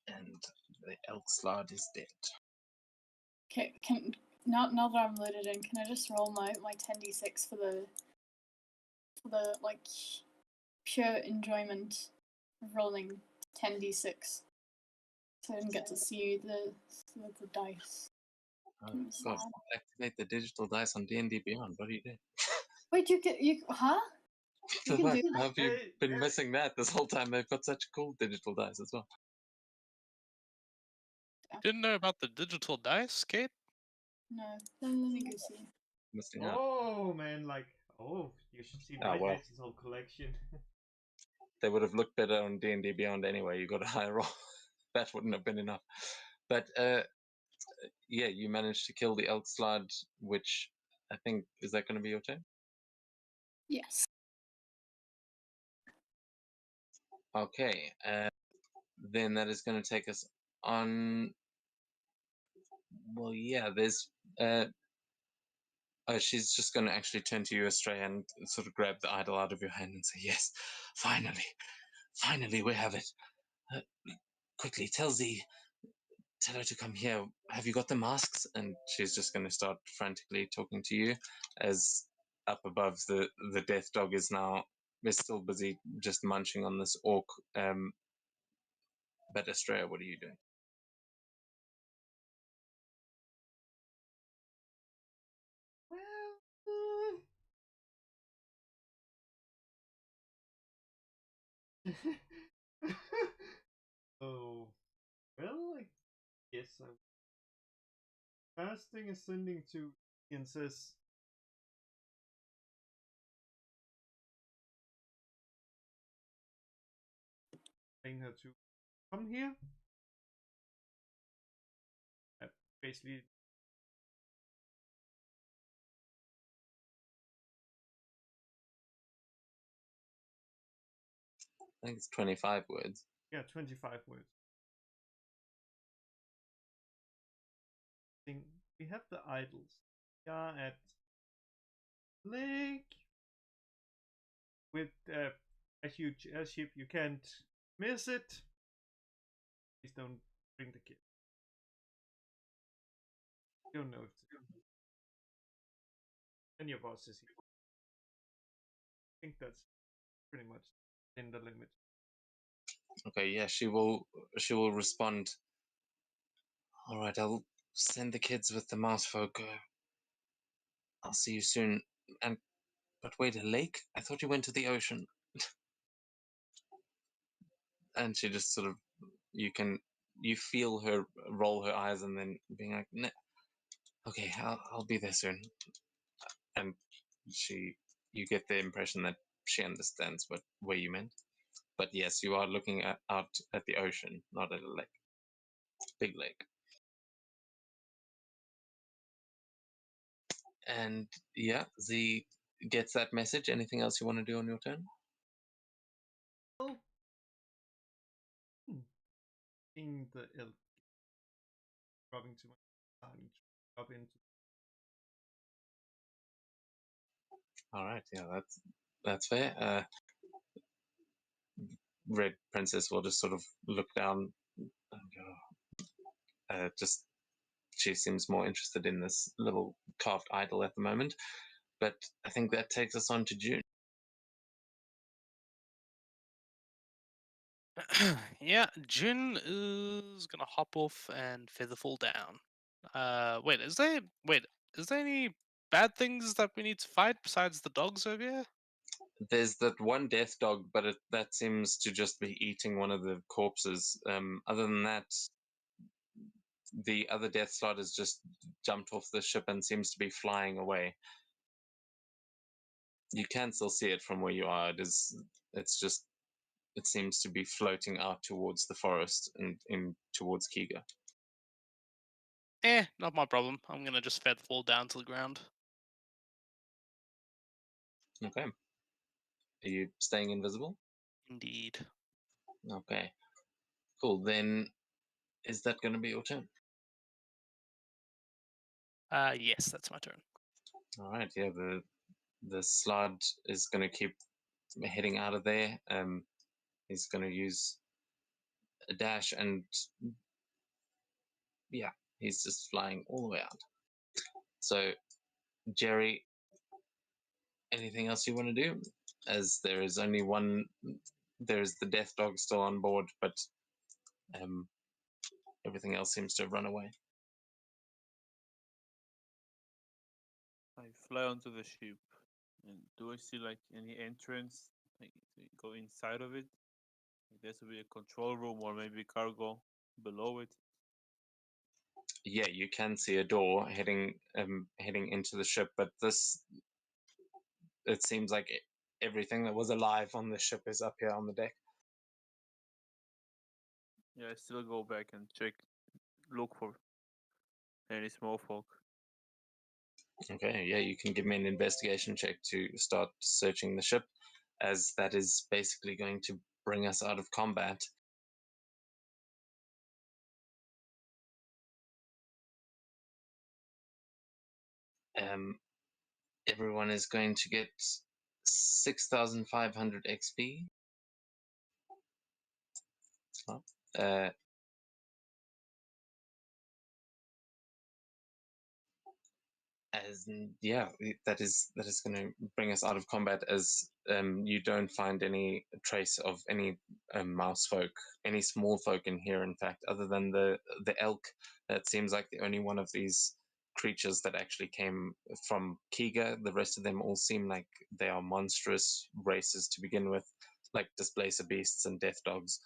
And the elk slard is dead. Okay, now that I'm loaded in, can I just roll my 10d6 for the like pure enjoyment of rolling 10d6? So I didn't get to see the dice. God, activate the digital dice on D&D Beyond. What are you doing? Wait, huh? You can do How that? have you been missing that this whole time? They've got such cool digital dice as well. Didn't know about the digital dice, Kate? No, let me go see. Missing out. Oh man, like, oh, you should see my well. digital collection. They would have looked better on D&D Beyond anyway. You got a higher roll. That wouldn't have been enough. But yeah, you managed to kill the elk slard, which I think, is that going to be your turn? Yes. Okay, then that is going to take us on. Well, yeah, there's. Oh, she's just going to actually turn to you, Estrella, and sort of grab the idol out of your hand and say, "Yes, finally, we have it. Quickly, tell her to come here. Have you got the masks?" And she's just going to start frantically talking to you, as up above the death dog is still busy just munching on this orc. But Estrella, what are you doing? Oh, well, I guess I'm casting ascending to and says, telling her to come here. Basically, I think it's 25 words. yeah, 25 words. We have the idols. We are at lake with a huge airship. You can't miss it. Please don't bring the kid. Don't know if any of us is here. I think that's pretty much in the limit. Okay, yeah, she will respond. All right, I'll send the kids with the mouse folk. I'll see you soon. And but wait, a lake? I thought you went to the ocean. And she just sort of you feel her roll her eyes and then being like, "Nah, okay, I'll be there soon." And you get the impression that she understands where you meant. But yes, you are looking out at the ocean, not at a lake, big lake. And yeah, Z gets that message. Anything else you want to do on your turn? Oh, in the elk dropping too much time to drop into. All right, yeah, that's fair. Red Princess will just sort of look down and go, just she seems more interested in this little carved idol at the moment. But I think that takes us on to June. Yeah, Jin is gonna hop off and featherfall down. Is there any bad things that we need to fight besides the dogs over here? There's that one death dog, but that seems to just be eating one of the corpses. Other than that, the other Death Slot has just jumped off the ship and seems to be flying away. You can still see it from where you are. It seems to be floating out towards the forest and in towards Kiga. Not my problem. I'm gonna just featherfall down to the ground. Okay. Are you staying invisible? Indeed. Okay. Cool. Then is that going to be your turn? Yes, that's my turn. All right. Yeah. The Slud is going to keep heading out of there. He's going to use a dash and yeah, he's just flying all the way out. So, Jerry, anything else you want to do? As there is only one, there's the death dog still on board, but everything else seems to have run away. I fly onto the ship, and do I see like any entrance? Like to go inside of it? Like there should be a control room or maybe cargo below it. Yeah, you can see a door heading into the ship, but it seems like everything that was alive on the ship is up here on the deck. Yeah, I still go back and check, look for any small folk. Okay, yeah, you can give me an investigation check to start searching the ship, as that is basically going to bring us out of combat. Everyone is going to get 6,500 XP. That is going to bring us out of combat, as you don't find any trace of any mouse folk, any small folk in here. In fact, other than the elk, that seems like the only one of these creatures that actually came from Kiga. The rest of them all seem like they are monstrous races to begin with, like displacer beasts and death dogs.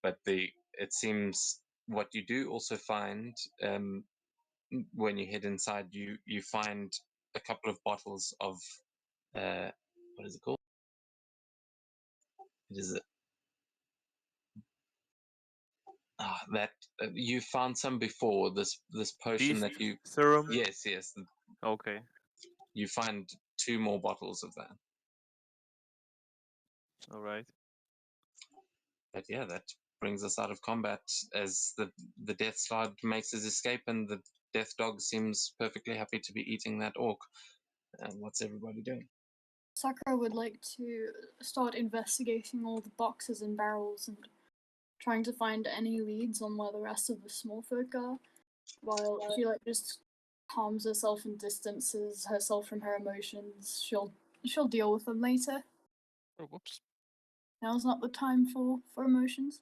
But it seems what you do also find when you head inside, you find a couple of bottles of what is it called? It is that you found some before this potion that you serum. yes Okay. you find 2 more bottles of that. All right. But yeah, that brings us out of combat as the Death Slide makes his escape, and the Death Dog seems perfectly happy to be eating that orc. What's everybody doing? Sakura would like to start investigating all the boxes and barrels and trying to find any leads on where the rest of the small folk are, while she just calms herself and distances herself from her emotions. She'll deal with them later. Oh, whoops. Now's not the time for emotions.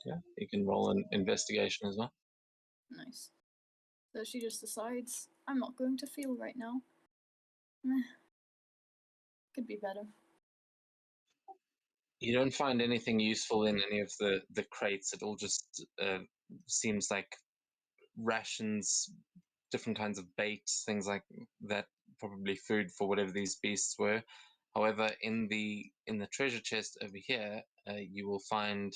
Yeah, you can roll an investigation as well. Nice. So she just decides, I'm not going to feel right now. Meh. Could be better. You don't find anything useful in any of the crates. It all just seems like rations, different kinds of bait, things like that. Probably food for whatever these beasts were. However, in the treasure chest over here, you will find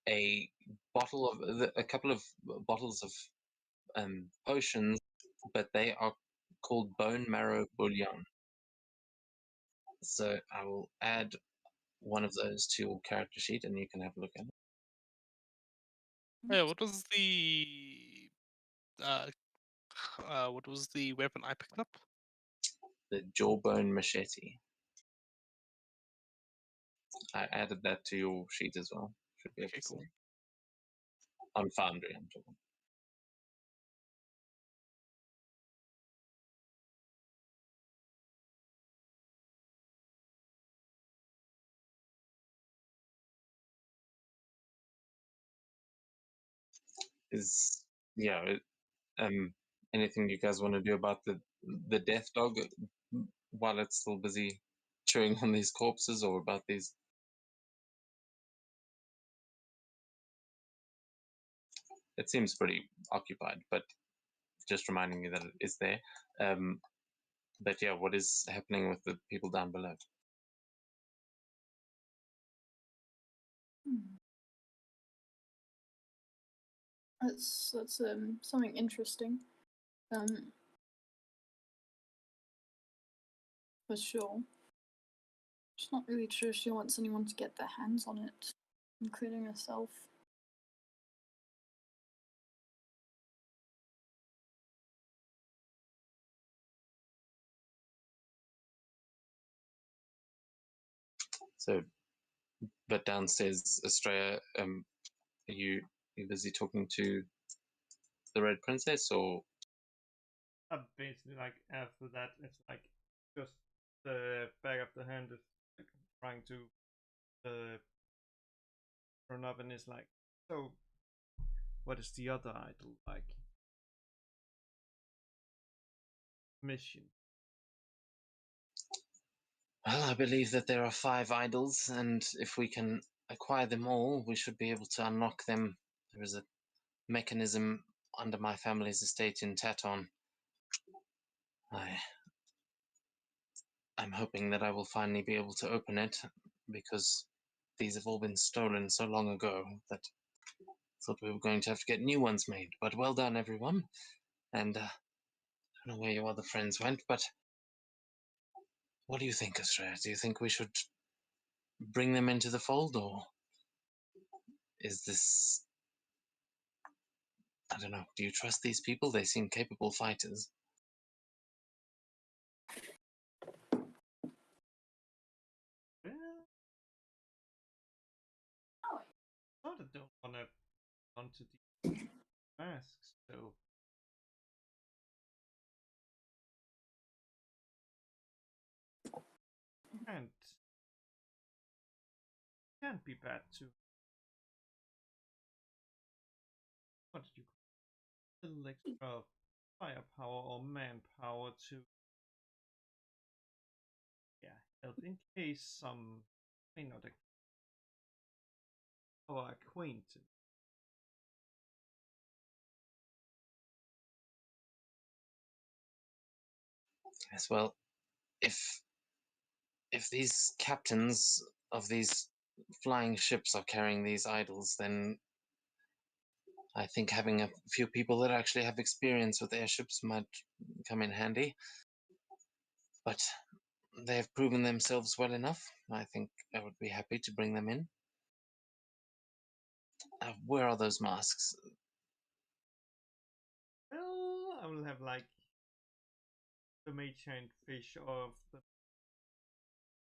a couple of bottles of potions, but they are called bone marrow bouillon. So I will add one of those to your character sheet, and you can have a look at it. Yeah, what was uh, what was the weapon I picked up? The jawbone machete. I added that to your sheet as well. Should be able Okay, to cool. see. On Foundry, I'm talking. Is anything you guys want to do about the death dog while it's still busy chewing on these corpses, or about these? It seems pretty occupied, but just reminding you that it is there. But yeah, what is happening with the people down below? Hmm. That's something interesting. For sure. She's not really sure she wants anyone to get their hands on it, including herself. So, but downstairs, Estrella, are you busy talking to the Red Princess, or? Basically, like after that, it's like just the back of the hand is like trying to run up and is like, so what is the other idol like? Mission. Well, I believe that there are 5 idols, and if we can acquire them all, we should be able to unlock them. There is a mechanism under my family's estate in Taton. I'm hoping that I will finally be able to open it, because these have all been stolen so long ago that I thought we were going to have to get new ones made. But well done, everyone. And I don't know where your other friends went, but what do you think, Estrella? Do you think we should bring them into the fold, or is this... I don't know. Do you trust these people? They seem capable fighters. Well, I sort of don't want to onto the masks, so and can't be bad too. What did you call it? A little extra firepower or manpower to, yeah, help in case some may not our acquaintance. Yes, well, if these captains of these flying ships are carrying these idols, then I think having a few people that actually have experience with airships might come in handy. But they have proven themselves well enough. I think I would be happy to bring them in. Where are those masks? Well, I will have like the mage hand fish off the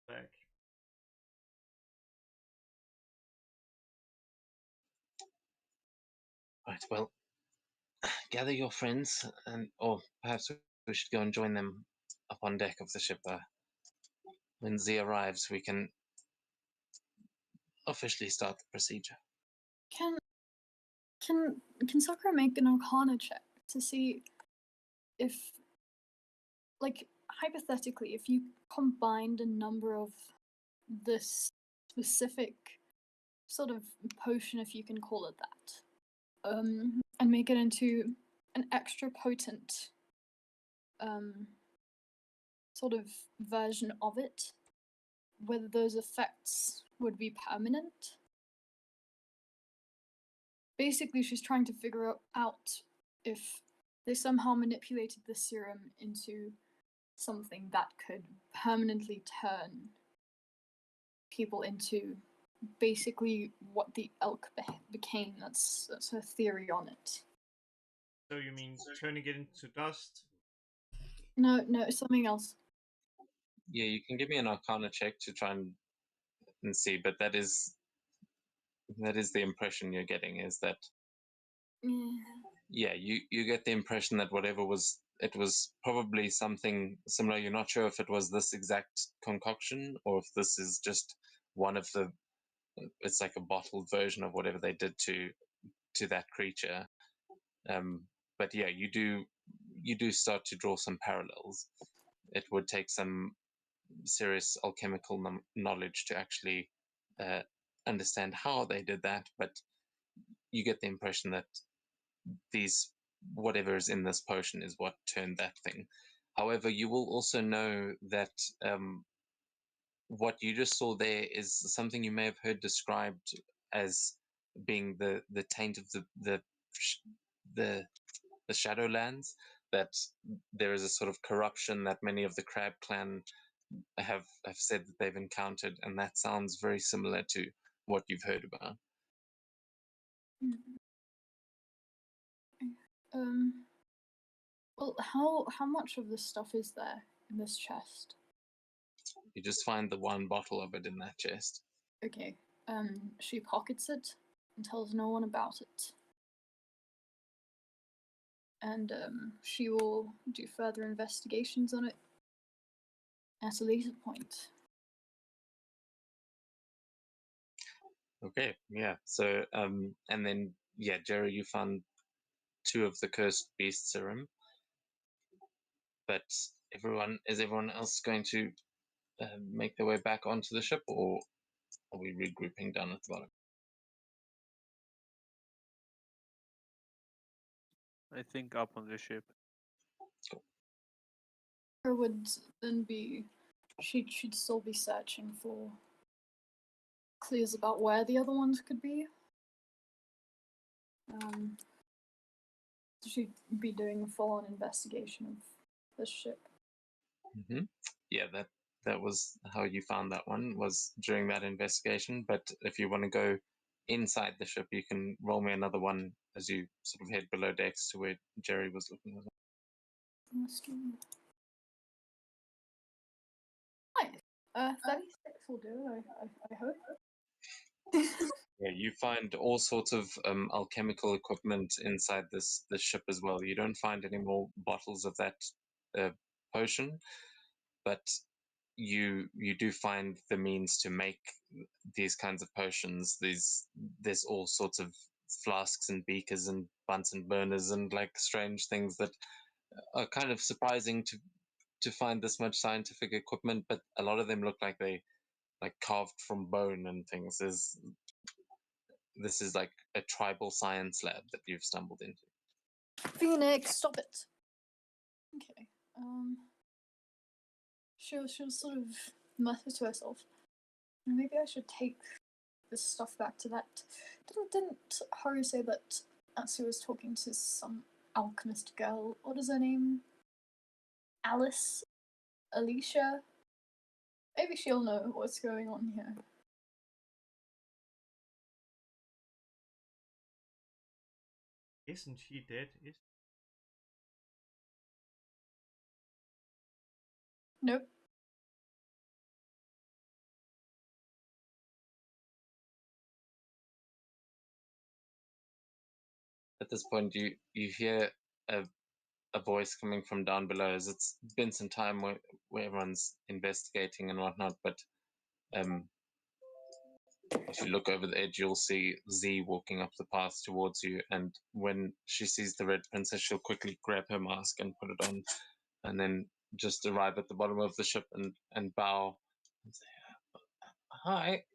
back. Right, well, gather your friends, or perhaps we should go and join them up on deck of the ship. When Z arrives, we can officially start the procedure. Can can Sakura make an Arcana check to see if, like, hypothetically, if you combined a number of this specific sort of potion, if you can call it that, and make it into an extra potent sort of version of it, whether those effects would be permanent. Basically, she's trying to figure out if they somehow manipulated the serum into something that could permanently turn people into basically what the elk became. That's her theory on it. So you mean turning it into dust? No, something else. Yeah, you can give me an Arcana check to try and see, but that is the impression you're getting, is that Yeah. you get the impression that whatever it was probably something similar. You're not sure if it was this exact concoction or if this is just one of the, it's like a bottled version of whatever they did to that creature. But yeah, you do start to draw some parallels. It would take some serious alchemical knowledge to actually understand how they did that, but you get the impression that whatever is in this potion is what turned that thing. However, you will also know that what you just saw there is something you may have heard described as being the taint of the Shadowlands. That there is a sort of corruption that many of the Crab Clan have said that they've encountered, and that sounds very similar to what you've heard about. Well, how much of this stuff is there in this chest? You just find the one bottle of it in that chest. Okay. She pockets it and tells no one about it. And she will do further investigations on it at a later point. Okay, yeah. So, and then, yeah, Jerry, you found 2 of the cursed beast serum. But is everyone else going to make their way back onto the ship, or are we regrouping down at the bottom? I think up on the ship. Or would then be, she'd still be searching for clues about where the other ones could be. She'd be doing a full-on investigation of the ship. Mm-hmm. Yeah, that was how you found that one, was during that investigation. But if you want to go inside the ship, you can roll me another one as you sort of head below decks to where Jerry was looking at. Nice. 36 will do, I hope. Yeah, you find all sorts of alchemical equipment inside this ship as well. You don't find any more bottles of that potion, but you do find the means to make these kinds of potions. There's all sorts of flasks and beakers and Bunsen burners and like strange things that are kind of surprising to find this much scientific equipment, but a lot of them look like they like carved from bone and things. This is like a tribal science lab that you've stumbled into. Phoenix, stop it. Okay. She'll sort of mutter to herself. Maybe I should take this stuff back to that. Didn't Haru say that Atsu was talking to some alchemist girl? What is her name? Alice? Alicia? Maybe she'll know what's going on here. Isn't she dead? Nope. at this point, you hear a voice coming from down below. As it's been some time where everyone's investigating and whatnot, but if you look over the edge, you'll see Z walking up the path towards you. And when she sees the Red Princess, she'll quickly grab her mask and put it on, and then just arrive at the bottom of the ship and bow and say, "Hi,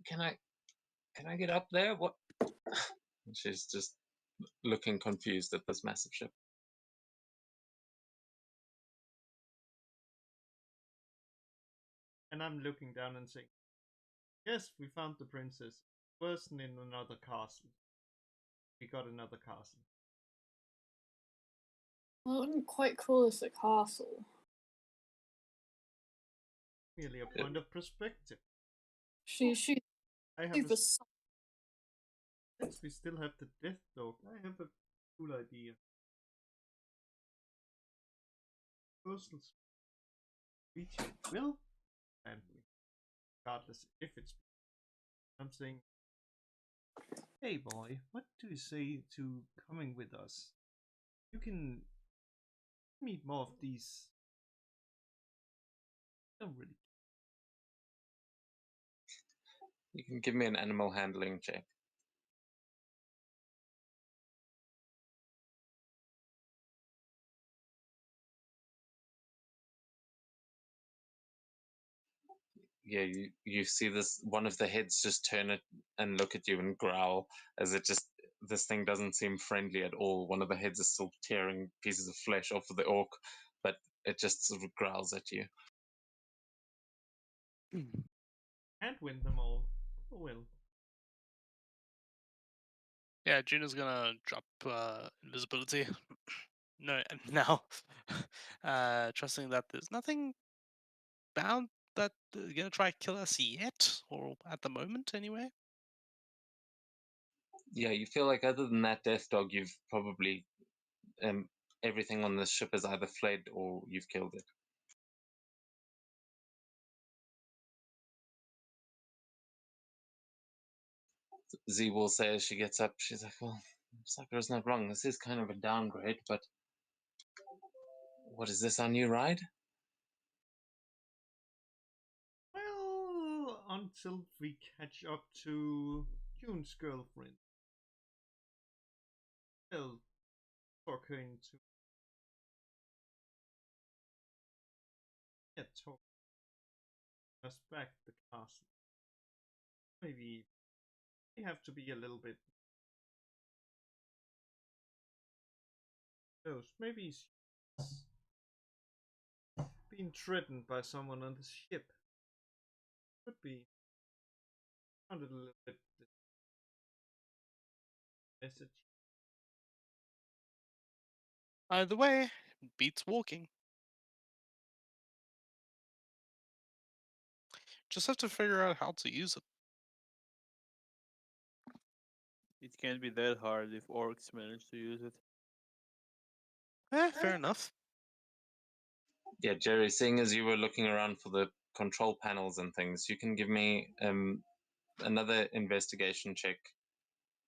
can I get up there? What?" She's just looking confused at this massive ship. And I'm looking down and saying, "Yes, we found the princess. Person in another castle. We got another castle." Well, I wouldn't quite call this a castle. Merely a point of perspective. She's I have super. since we still have the death dog, I have a cool idea. Coastal region will, and regardless if it's, I'm saying, "Hey boy, what do you say to coming with us? You can meet more of these." Don't really. You can give me an animal handling check. Yeah, you see this one of the heads just turn it and look at you and growl as it just this thing doesn't seem friendly at all. One of the heads is still tearing pieces of flesh off of the orc, but it just sort of growls at you. Can't win them all. Oh well. Yeah, Juno's gonna drop invisibility. No, now, trusting that there's nothing bound that gonna try to kill us yet, or at the moment anyway. Yeah, you feel like other than that death dog, you've probably everything on this ship has either fled or you've killed it. Z will say as she gets up, she's like, "Well, Sakura's not wrong. This is kind of a downgrade, but what is this, our new ride?" Well, until we catch up to June's girlfriend. Well, talk her into. Yeah, talk us back the castle. Maybe we have to be a little bit close. Maybe she's being threatened by someone on the ship. Could be. Sounded a little bit message. Either way, beats walking. Just have to figure out how to use it. It can't be that hard if orcs manage to use it. Fair enough. Yeah, Jerry, seeing as you were looking around for the control panels and things, you can give me another investigation check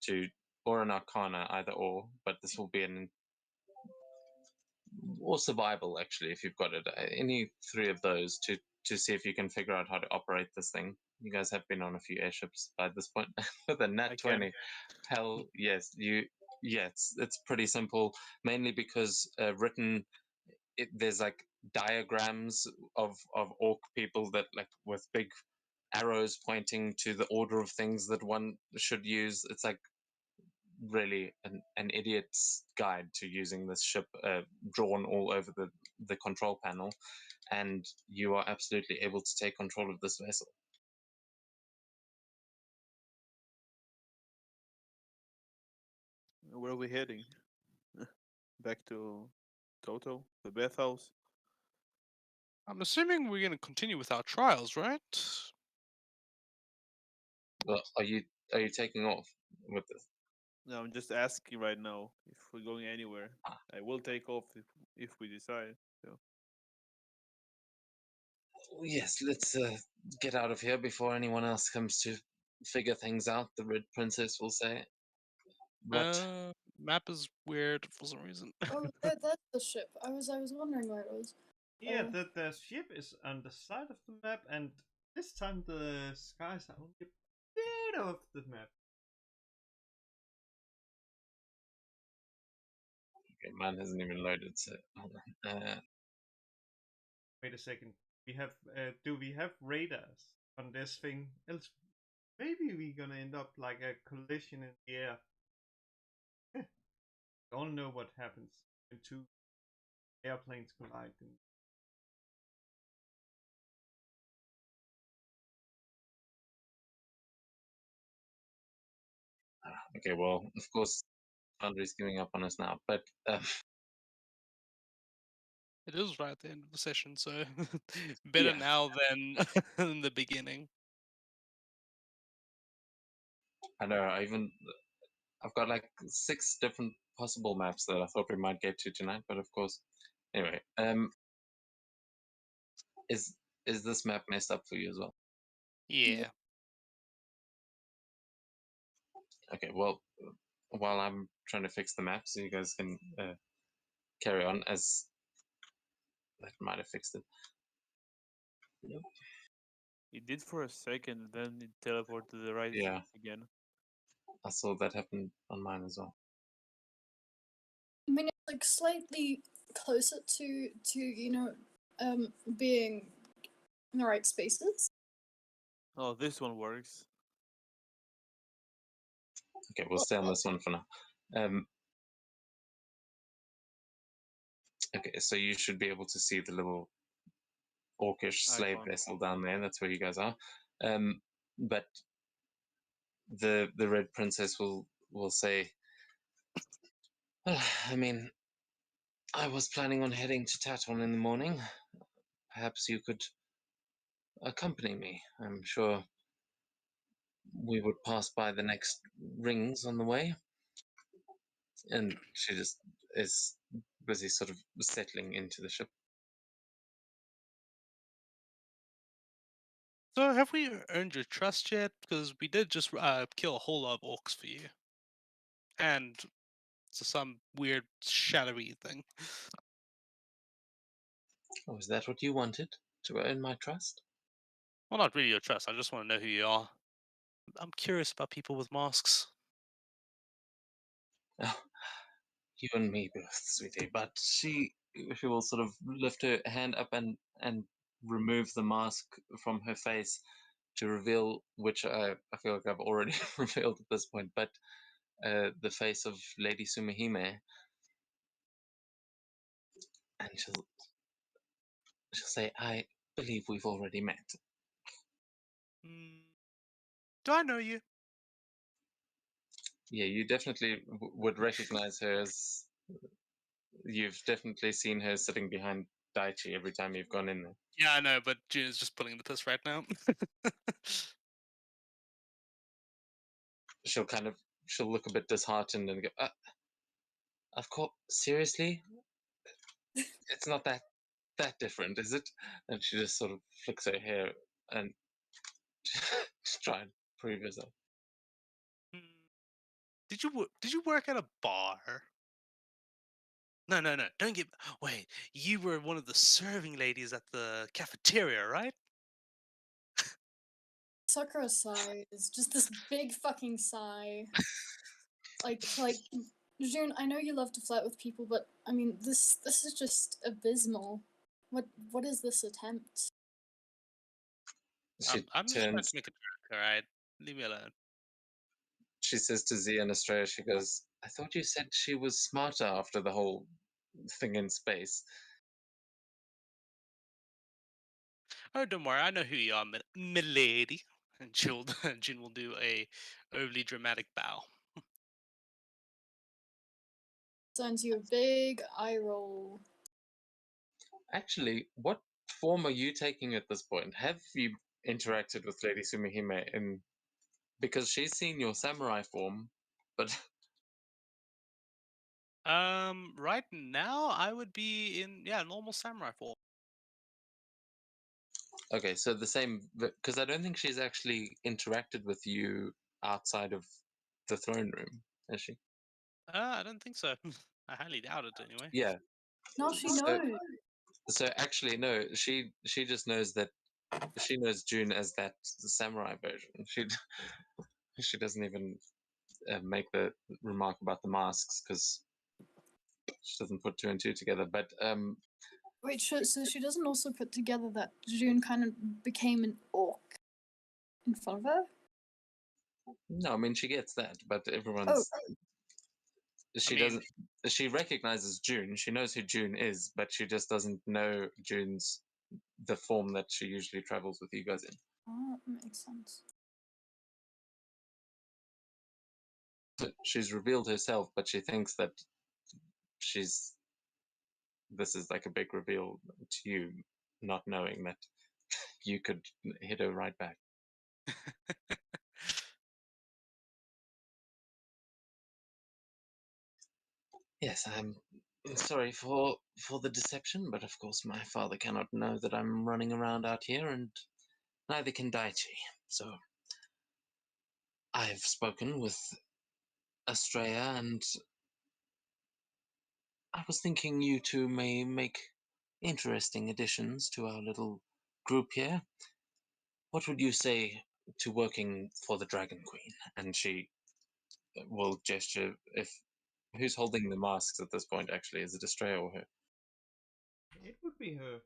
to, or an arcana, either or, but this will be an or survival actually if you've got it. Any three of those to see if you can figure out how to operate this thing. You guys have been on a few airships by this point. With a nat 20, hell yes, yeah, it's pretty simple. Mainly because there's like diagrams of orc people that like with big arrows pointing to the order of things that one should use. It's like really an idiot's guide to using this ship, drawn all over the control panel, and you are absolutely able to take control of this vessel. Where are we heading? Back to Toto, the bathhouse. I'm assuming we're gonna continue with our trials, right? Well, are you taking off with this? No, I'm just asking right now if we're going anywhere. I will take off if we decide. So Yes, let's get out of here before anyone else comes to figure things out, the Red Princess will say. What? Map is weird for some reason. Oh, that's the ship. I was wondering where it was. Yeah, Uh, the ship is on the side of the map, and this time the skies are only a bit off the map. Okay, mine hasn't even loaded, so hold on. Wait a second. We have do we have radars on this thing? Else maybe we're gonna end up like a collision in the air. We all know what happens when two airplanes collide. Okay, well, of course, Foundry's giving up on us now, but It is right at the end of the session, so better Yeah. now than in the beginning. I know. I've got like 6 different possible maps that I thought we might get to tonight, but of course, anyway. Is this map messed up for you as well? Yeah. Okay, well, while I'm trying to fix the map, so you guys can carry on, as that might have fixed it. Yep. It did for a second, then it teleported to the right Yeah. again. I saw that happen on mine as well. I mean, it's like slightly closer to being in the right spaces. Oh, this one works. Okay, we'll stay on this one for now. Okay, so you should be able to see the little orcish slave Icon. vessel down there. That's where you guys are. But the Red Princess will say, well, I mean, I was planning on heading to Taton in the morning. Perhaps you could accompany me. I'm sure we would pass by the next rings on the way. And she just is busy sort of settling into the ship. So have we earned your trust yet? Because we did just kill a whole lot of orcs for you, and so some weird shadowy thing. Oh, is that what you wanted? To earn my trust? Well, not really your trust. I just want to know who you are. I'm curious about people with masks. Oh, you and me both, sweetie. But she will sort of lift her hand up and remove the mask from her face to reveal, which I feel like I've already revealed at this point, but the face of Lady Sumihime. And she'll say, I believe we've already met. Mm, do I know you? Yeah, you definitely would recognize her as. You've definitely seen her sitting behind Daichi every time you've gone in there. Yeah, I know, but June is just pulling the piss right now. She'll look a bit disheartened and go, of course, seriously? It's not that different, is it? And she just sort of flicks her hair and just try and prove herself. Mm, did you work at a bar? No, don't get. Wait, you were one of the serving ladies at the cafeteria, right? Sakura sighs, just this big fucking sigh. Like, June, I know you love to flirt with people, but I mean, this is just abysmal. What is this attempt? She I'm just trying to turns, make a joke. All right, leave me alone. she says to Zia and Estrella, she goes, I thought you said she was smarter after the whole thing in space. Oh, don't worry, I know who you are, milady. And Jin will do a overly dramatic bow. Sends you a big eye roll. Actually, what form are you taking at this point? Have you interacted with Lady Sumihime in, because she's seen your samurai form, but Right now I would be in normal samurai form. okay, so the same, because I don't think she's actually interacted with you outside of the throne room, has she? I don't think so. I highly doubt it anyway. Yeah. Now she So, knows. so actually, no. She just knows that she knows June as that samurai version. She doesn't even make the remark about the masks because she doesn't put two and two together. But Wait, so she doesn't also put together that June kind of became an orc in front of her? no, I mean she gets that. But Oh, everyone's she mean- doesn't. She recognizes June. She knows who June is, but she just doesn't know June's the form that she usually travels with you guys in. that makes sense. So she's revealed herself, but she thinks that she's. This is like a big reveal to you, not knowing that you could hit her right back. Yes, I'm sorry for the deception, but of course my father cannot know that I'm running around out here, and neither can Daichi. So I've spoken with Estrella, and I was thinking you two may make interesting additions to our little group here. What would you say to working for the Dragon Queen? And she will gesture if who's holding the masks at this point. Actually, is it Estrella or her? It would be her.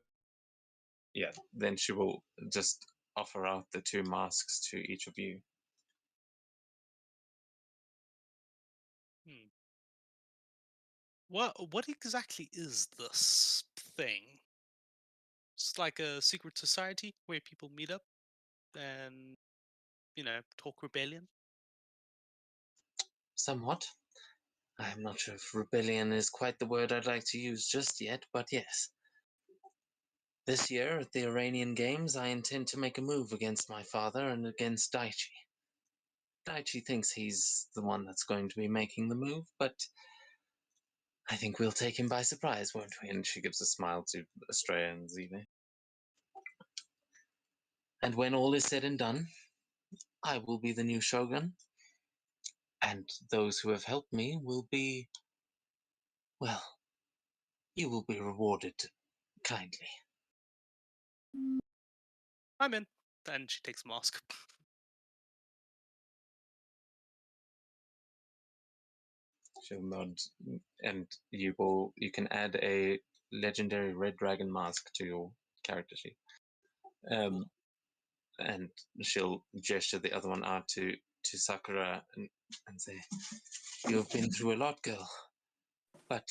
Yeah, then she will just offer out the two masks to each of you. Hmm. What exactly is this thing? It's like a secret society where people meet up and talk rebellion. Somewhat. I'm not sure if rebellion is quite the word I'd like to use just yet, but yes. This year at the Iranian Games, I intend to make a move against my father and against Daichi. Daichi thinks he's the one that's going to be making the move, but I think we'll take him by surprise, won't we? And she gives a smile to Estrella and Zive. And when all is said and done, I will be the new shogun, and those who have helped me will be, well, you will be rewarded kindly. I'm in. And she takes a mask. She'll nod, and you can add a legendary red dragon mask to your character sheet. And she'll gesture the other one out to Sakura and say, "You have been through a lot, girl, but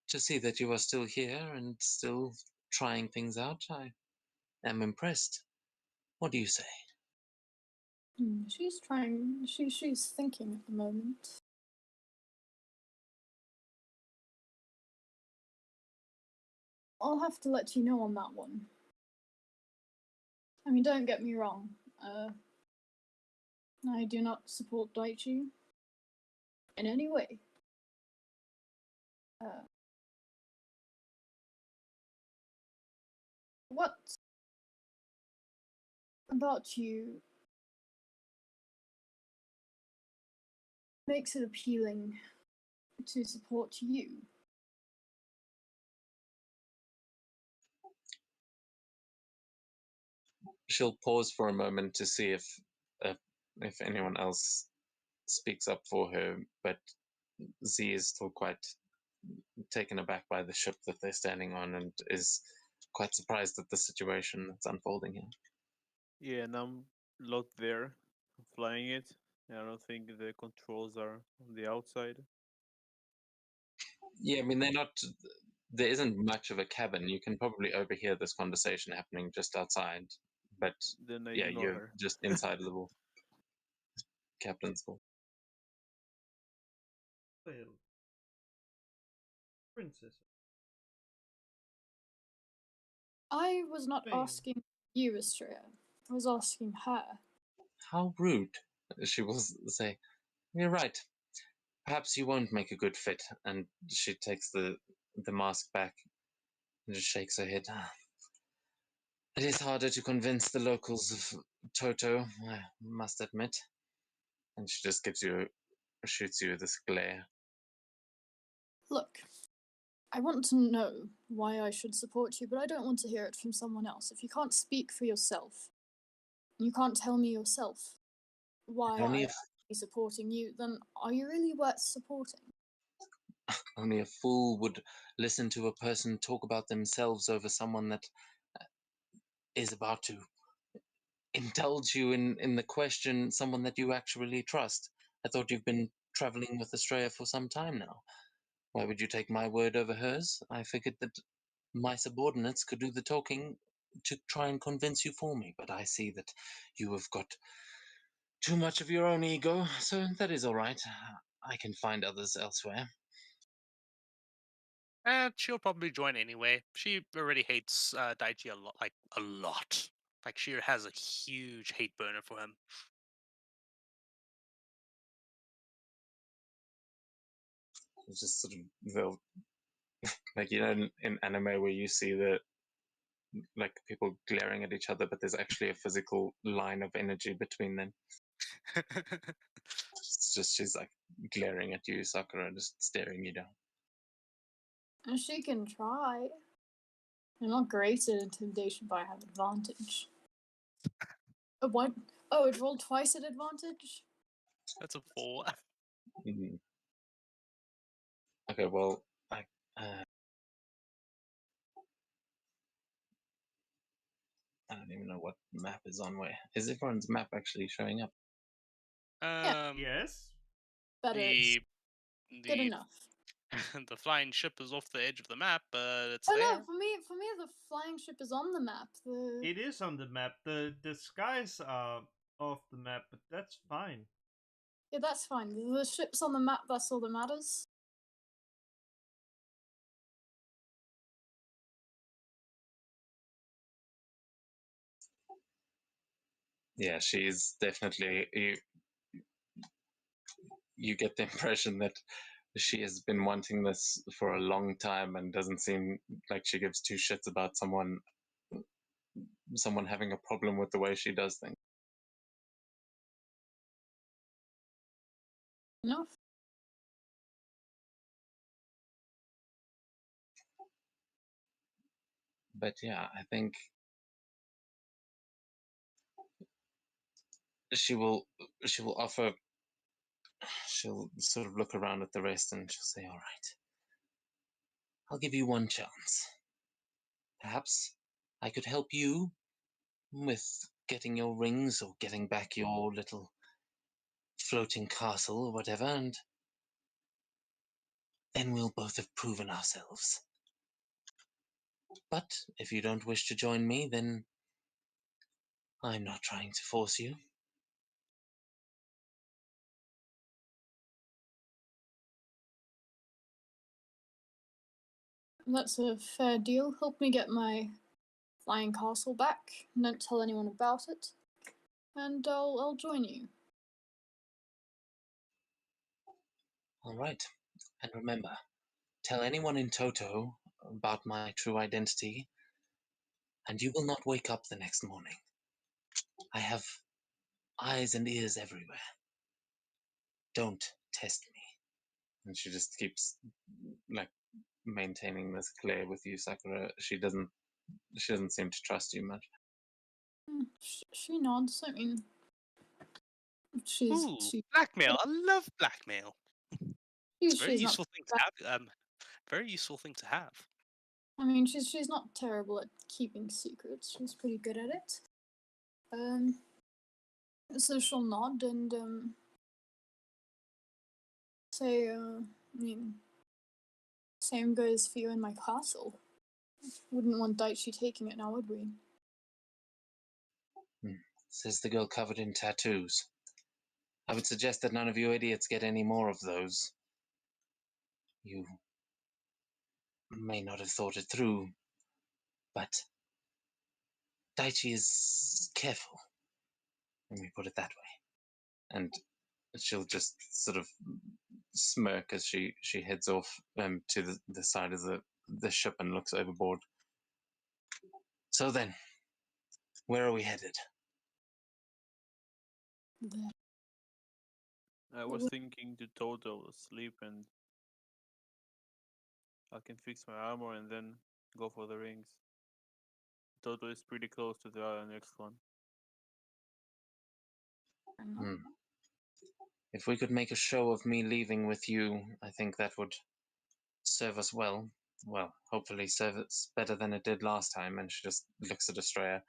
to see that you are still here and still trying things out, I am impressed. What do you say?" She's trying. She's thinking at the moment. I'll have to let you know on that one. I mean, don't get me wrong. I do not support Daichi in any way. What about you makes it appealing to support you? She'll pause for a moment to see if anyone else speaks up for her, but Z is still quite taken aback by the ship that they're standing on and is quite surprised at the situation that's unfolding here. Yeah, and I'm not there flying it. I don't think the controls are on the outside. Yeah, I mean, there isn't much of a cabin. You can probably overhear this conversation happening just outside, but Then I yeah, ignore you're her. just inside of the captain's hall. Well, princess. I was not Fame. asking you, Astria. I was asking her. How rude, she will say. You're right. Perhaps you won't make a good fit. And she takes the mask back and just shakes her head. It is harder to convince the locals of Toto, I must admit. And she just shoots you this glare. Look, I want to know why I should support you, but I don't want to hear it from someone else. If you can't speak for yourself, you can't tell me yourself why Only I if should be supporting you, then are you really worth supporting? only a fool would listen to a person talk about themselves over someone that is about to indulge you in the question, someone that you actually trust. I thought you've been traveling with Estrella for some time now. Why would you take my word over hers? I figured that my subordinates could do the talking to try and convince you for me, but I see that you have got too much of your own ego, so that is all right. I can find others elsewhere. And she'll probably join anyway. She already hates Daichi a lot, like a lot. Like she has a huge hate burner for him. It's just sort of they'll like in anime where you see the like people glaring at each other, but there's actually a physical line of energy between them. It's just she's like glaring at you, Sakura, just staring you down. And she can try. I'm not great at intimidation, but I have advantage. What? Oh, it rolled twice at advantage? That's a 4. Mhm. Okay, well, uh, I don't even know what map is on where. Is everyone's map actually showing up? Yes. Better. It's good The enough. the flying ship is off the edge of the map, but it's Oh there. no, for me, the flying ship is on the map. It is on the map. The skies are off the map, but that's fine. Yeah, that's fine. The ship's on the map. That's all that matters. Yeah, she's definitely you get the impression that she has been wanting this for a long time and doesn't seem like she gives two shits about someone having a problem with the way she does things. Enough. But yeah, I think she will offer, she'll sort of look around at the rest and she'll say, all right, I'll give you one chance. Perhaps I could help you with getting your rings or getting back your little floating castle or whatever, and then we'll both have proven ourselves. But if you don't wish to join me, then I'm not trying to force you. That's a fair deal. Help me get my flying castle back. Don't tell anyone about it, and I'll join you. All right. And remember, tell anyone in Toto about my true identity, and you will not wake up the next morning. I have eyes and ears everywhere. Don't test me. And she just keeps like maintaining this glare with you, Sakura. She doesn't seem to trust you much. She nods. I mean, Ooh, she blackmail! I love blackmail. It's a very she's not. useful thing to have. Very useful thing to have. I mean, she's not terrible at keeping secrets. She's pretty good at it. So she'll nod and say, I mean, same goes for you in my castle. Wouldn't want Daichi taking it now, would we? Says the girl covered in tattoos. I would suggest that none of you idiots get any more of those. You may not have thought it through, but Daichi is careful. Let me put it that way. And she'll just sort of smirk as she heads off to the side of the ship and looks overboard. So then, where are we headed? There. I was thinking to Toto sleep and I can fix my armor and then go for the rings. Toto is pretty close to the next one. Fair enough. Hmm. If we could make a show of me leaving with you, I think that would serve us well. Well, hopefully serve us better than it did last time. And she just looks at Estrella.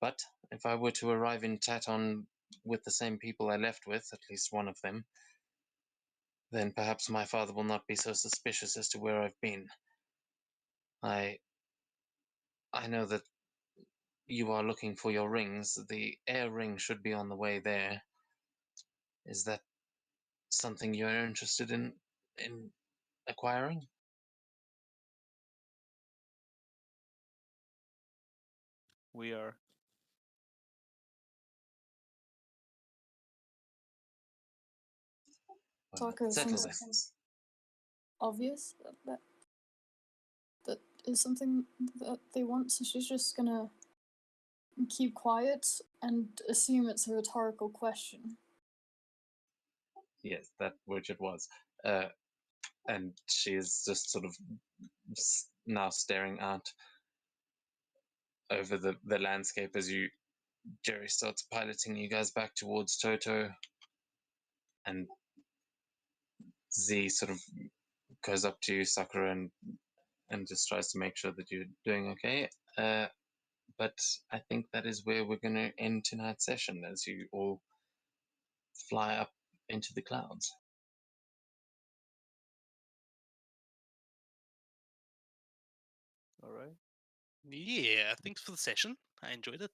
But if I were to arrive in Taton with the same people I left with, at least one of them, then perhaps my father will not be so suspicious as to where I've been. I know that you are looking for your rings. The air ring should be on the way there. Is that something you're interested in acquiring? We are. Well, Taco, that it settles seems it. obvious that is something that they want, so she's just gonna keep quiet and assume it's a rhetorical question. Yes, that which it was. And she is just sort of now staring out over the landscape as Jerry starts piloting you guys back towards Toto, and Z sort of goes up to you, Sakura, and just tries to make sure that you're doing okay. But I think that is where we're going to end tonight's session as you all fly up into the clouds. All right. Yeah, thanks for the session. I enjoyed it.